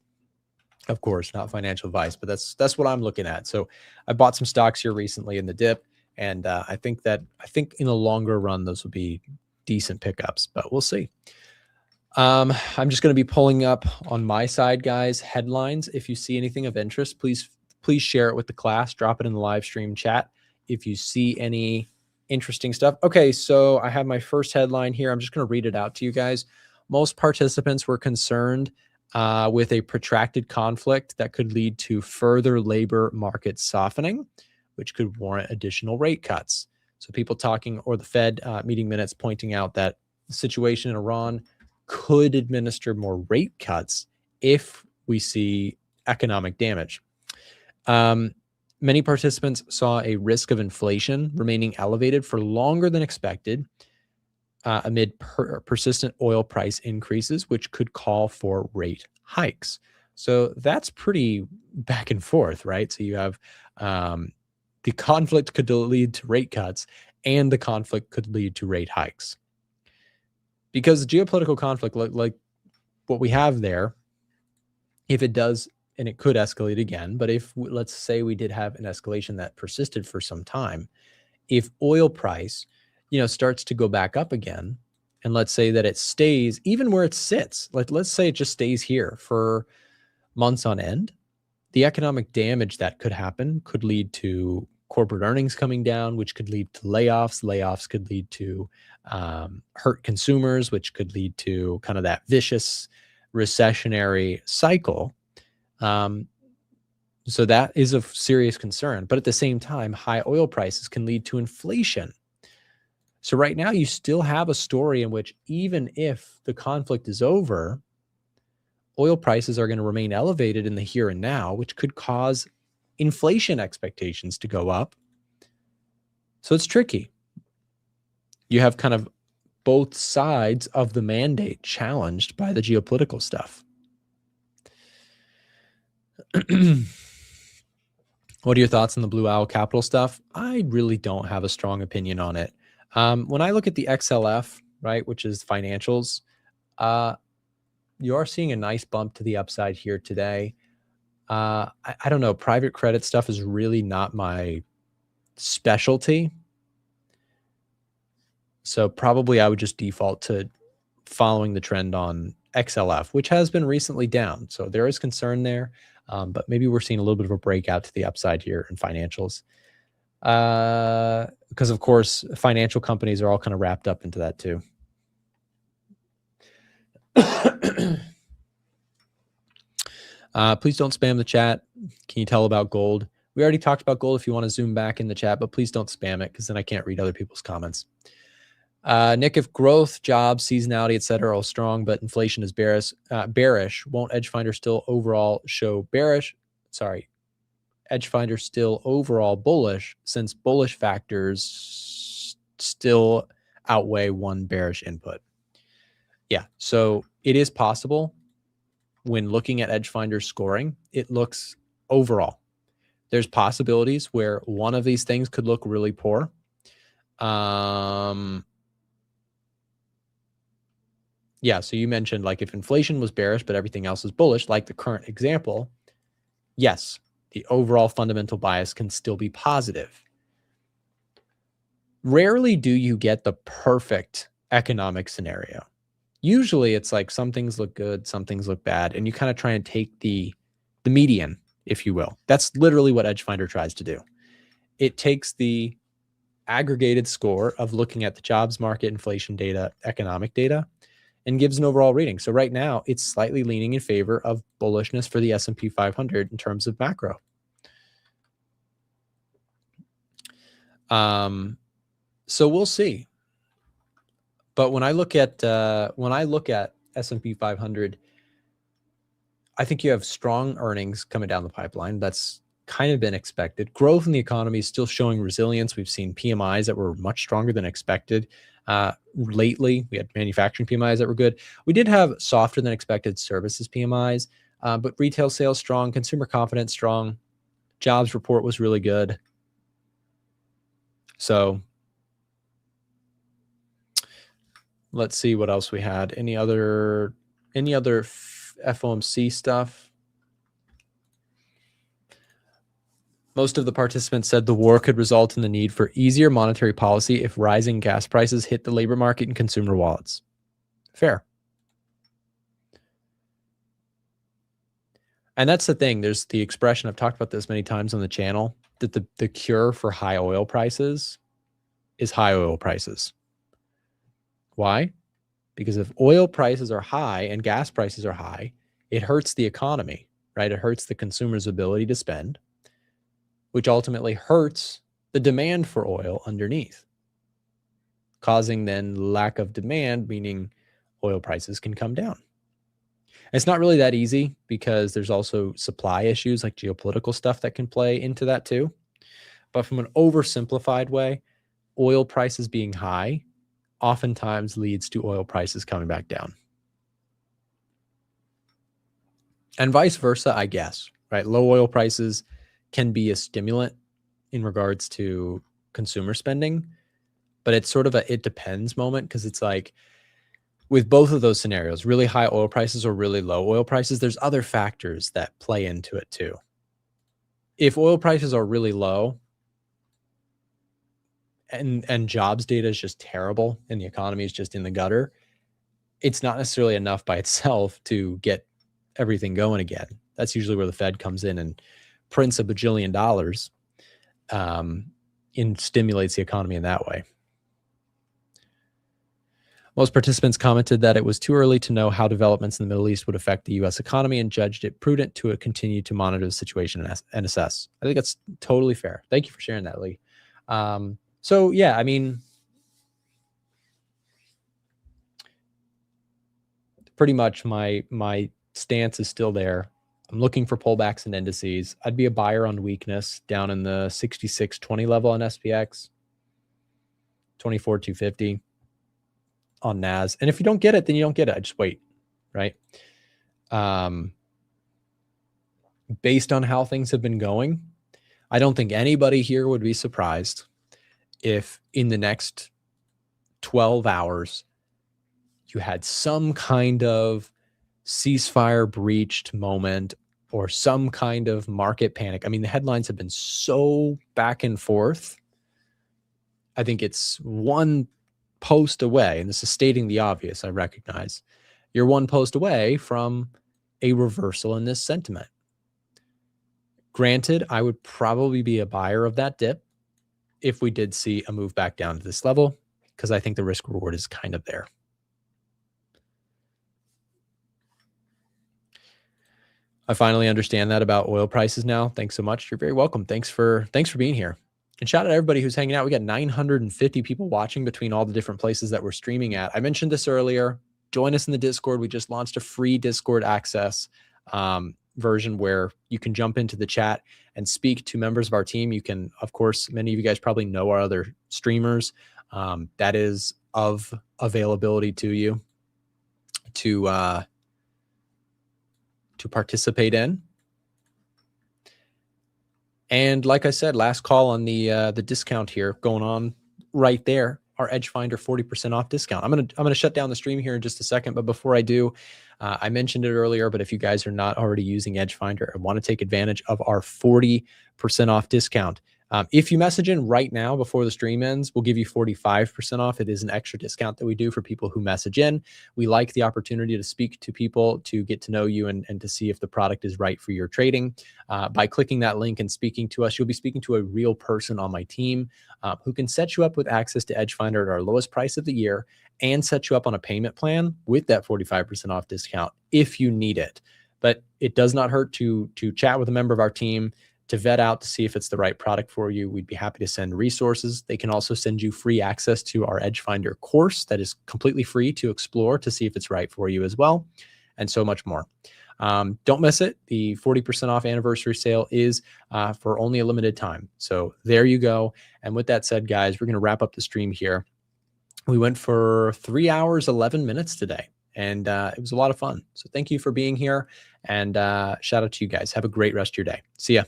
Of course, not financial advice, but that's what I'm looking at. So I bought some stocks here recently in the dip, and I think in the longer run those will be decent pickups, but we'll see. I'm just going to be pulling up on my side, guys, headlines. If you see anything of interest, please share it with the class. Drop it in the live stream chat if you see any interesting stuff. Okay, so I have my first headline here. I'm just going to read it out to you guys. Most participants were concerned with a protracted conflict that could lead to further labor market softening, which could warrant additional rate cuts. So people talking, or the Fed meeting minutes pointing out that the situation in Iran could administer more rate cuts if we see economic damage. Many participants saw a risk of inflation remaining elevated for longer than expected amid persistent oil price increases, which could call for rate hikes. So that's pretty back and forth, right? So you have the conflict could lead to rate cuts, and the conflict could lead to rate hikes. Because geopolitical conflict, like what we have there, if it does, and it could escalate again, but if, let's say we did have an escalation that persisted for some time, if oil price, starts to go back up again, and let's say that it stays even where it sits, like let's say it just stays here for months on end, the economic damage that could happen could lead to corporate earnings coming down, which could lead to layoffs. Layoffs could lead to hurt consumers, which could lead to kind of that vicious recessionary cycle. So that is a serious concern. But at the same time, high oil prices can lead to inflation. So right now you still have a story in which even if the conflict is over, oil prices are going to remain elevated in the here and now, which could cause inflation expectations to go up. So it's tricky. You have kind of both sides of the mandate challenged by the geopolitical stuff. What are your thoughts on the Blue Owl Capital stuff? I really don't have a strong opinion on it. When I look at the XLF, right, which is financials, you are seeing a nice bump to the upside here today. I don't know. Private credit stuff is really not my specialty. So probably I would just default to following the trend on XLF, which has been recently down. So there is concern there. But maybe we're seeing a little bit of a breakout to the upside here in financials. Because, of course, financial companies are all kind of wrapped up into that too. Please don't spam the chat. Can you tell about gold? We already talked about gold if you want to zoom back in the chat, but please don't spam it because then I can't read other people's comments. Nick, if growth, jobs, seasonality, etc. are all strong, but inflation is bearish, won't Edgefinder still overall show bearish? Sorry, Edgefinder still overall bullish since bullish factors still outweigh one bearish input. Yeah, so it is possible when looking at Edgefinder's scoring, it looks overall. There's possibilities where one of these things could look really poor. yeah, so you mentioned like if inflation was bearish, but everything else is bullish, like the current example, yes, the overall fundamental bias can still be positive. Rarely do you get the perfect economic scenario. Usually it's like some things look good, some things look bad, and you kind of try and take the median, if you will. That's literally what Edgefinder tries to do. It takes the aggregated score of looking at the jobs market, inflation data, economic data, and gives an overall rating. So right now, it's slightly leaning in favor of bullishness for the S&P 500 in terms of macro. So we'll see. But when I look at S&P 500, I think you have strong earnings coming down the pipeline. That's kind of been expected. Growth in the economy is still showing resilience. We've seen PMIs that were much stronger than expected. Lately, we had manufacturing PMIs that were good. We did have softer than expected services PMIs, but retail sales strong, consumer confidence strong, jobs report was really good. So let's see what else we had. Any other FOMC stuff? Most of the participants said the war could result in the need for easier monetary policy if rising gas prices hit the labor market and consumer wallets. Fair. And that's the thing. There's the expression, I've talked about this many times on the channel, that the cure for high oil prices is high oil prices. Why? Because if oil prices are high and gas prices are high, it hurts the economy, right? It hurts the consumer's ability to spend, which ultimately hurts the demand for oil underneath, causing then lack of demand, meaning oil prices can come down. And it's not really that easy because there's also supply issues like geopolitical stuff that can play into that too. But from an oversimplified way, oil prices being high oftentimes leads to oil prices coming back down. And vice versa, I guess, right? Low oil prices can be a stimulant in regards to consumer spending, but it's sort of a it depends moment, because it's like with both of those scenarios, really high oil prices or really low oil prices, there's other factors that play into it too. If oil prices are really low and jobs data is just terrible and the economy is just in the gutter, it's not necessarily enough by itself to get everything going again. That's usually where the Fed comes in and prints $1 bajillion and stimulates the economy in that way. Most participants commented that it was too early to know how developments in the Middle East would affect the U.S. economy and judged it prudent to continue to monitor the situation and assess. I think that's totally fair. Thank you for sharing that, Lee. So yeah, I mean, pretty much my stance is still there. I'm looking for pullbacks in indices. I'd be a buyer on weakness down in the 66.20 level on SPX, 24,250 on NAS. And if you don't get it, then you don't get it. I just wait, right? Based on how things have been going, I don't think anybody here would be surprised if in the next 12 hours you had some kind of ceasefire breached moment or some kind of market panic. I mean, the headlines have been so back and forth. I think it's one post away, and this is stating the obvious, I recognize. You're one post away from a reversal in this sentiment. Granted, I would probably be a buyer of that dip if we did see a move back down to this level, because I think the risk reward is kind of there. I finally understand that about oil prices now. Thanks so much. You're very welcome. Thanks for being here. And shout out to everybody who's hanging out. We got 950 people watching between all the different places that we're streaming at. I mentioned this earlier. Join us in the Discord. We just launched a free Discord access version where you can jump into the chat and speak to members of our team. You can, of course, many of you guys probably know our other streamers. That is of availability to you to participate in. And like I said, last call on the discount here going on right there. our Edgefinder 40% off discount. I'm gonna shut down the stream here in just a second, but before I do, I mentioned it earlier, but if you guys are not already using Edgefinder and want to take advantage of our 40% off discount, if you message in right now before the stream ends, we'll give you 45% off. It is an extra discount that we do for people who message in. We like the opportunity to speak to people, to get to know you, and to see if the product is right for your trading. By clicking that link and speaking to us, you'll be speaking to a real person on my team who can set you up with access to Edgefinder at our lowest price of the year and set you up on a payment plan with that 45% off discount if you need it. But it does not hurt to chat with a member of our team, to vet out to see if it's the right product for you. We'd be happy to send resources. They can also send you free access to our Edgefinder course that is completely free to explore to see if it's right for you as well, and so much more. Don't miss it. The 40% off anniversary sale is for only a limited time. So there you go. And with that said, guys, we're going to wrap up the stream here. We went for 3 hours, 11 minutes today, and it was a lot of fun. So thank you for being here, and shout out to you guys. Have a great rest of your day. See ya.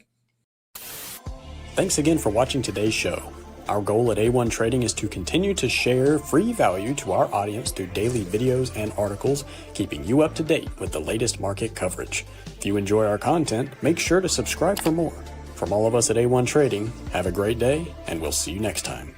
Thanks again for watching today's show. Our goal at A1 Trading is to continue to share free value to our audience through daily videos and articles, keeping you up to date with the latest market coverage. If you enjoy our content, make sure to subscribe for more. From all of us at A1 Trading, have a great day, and we'll see you next time.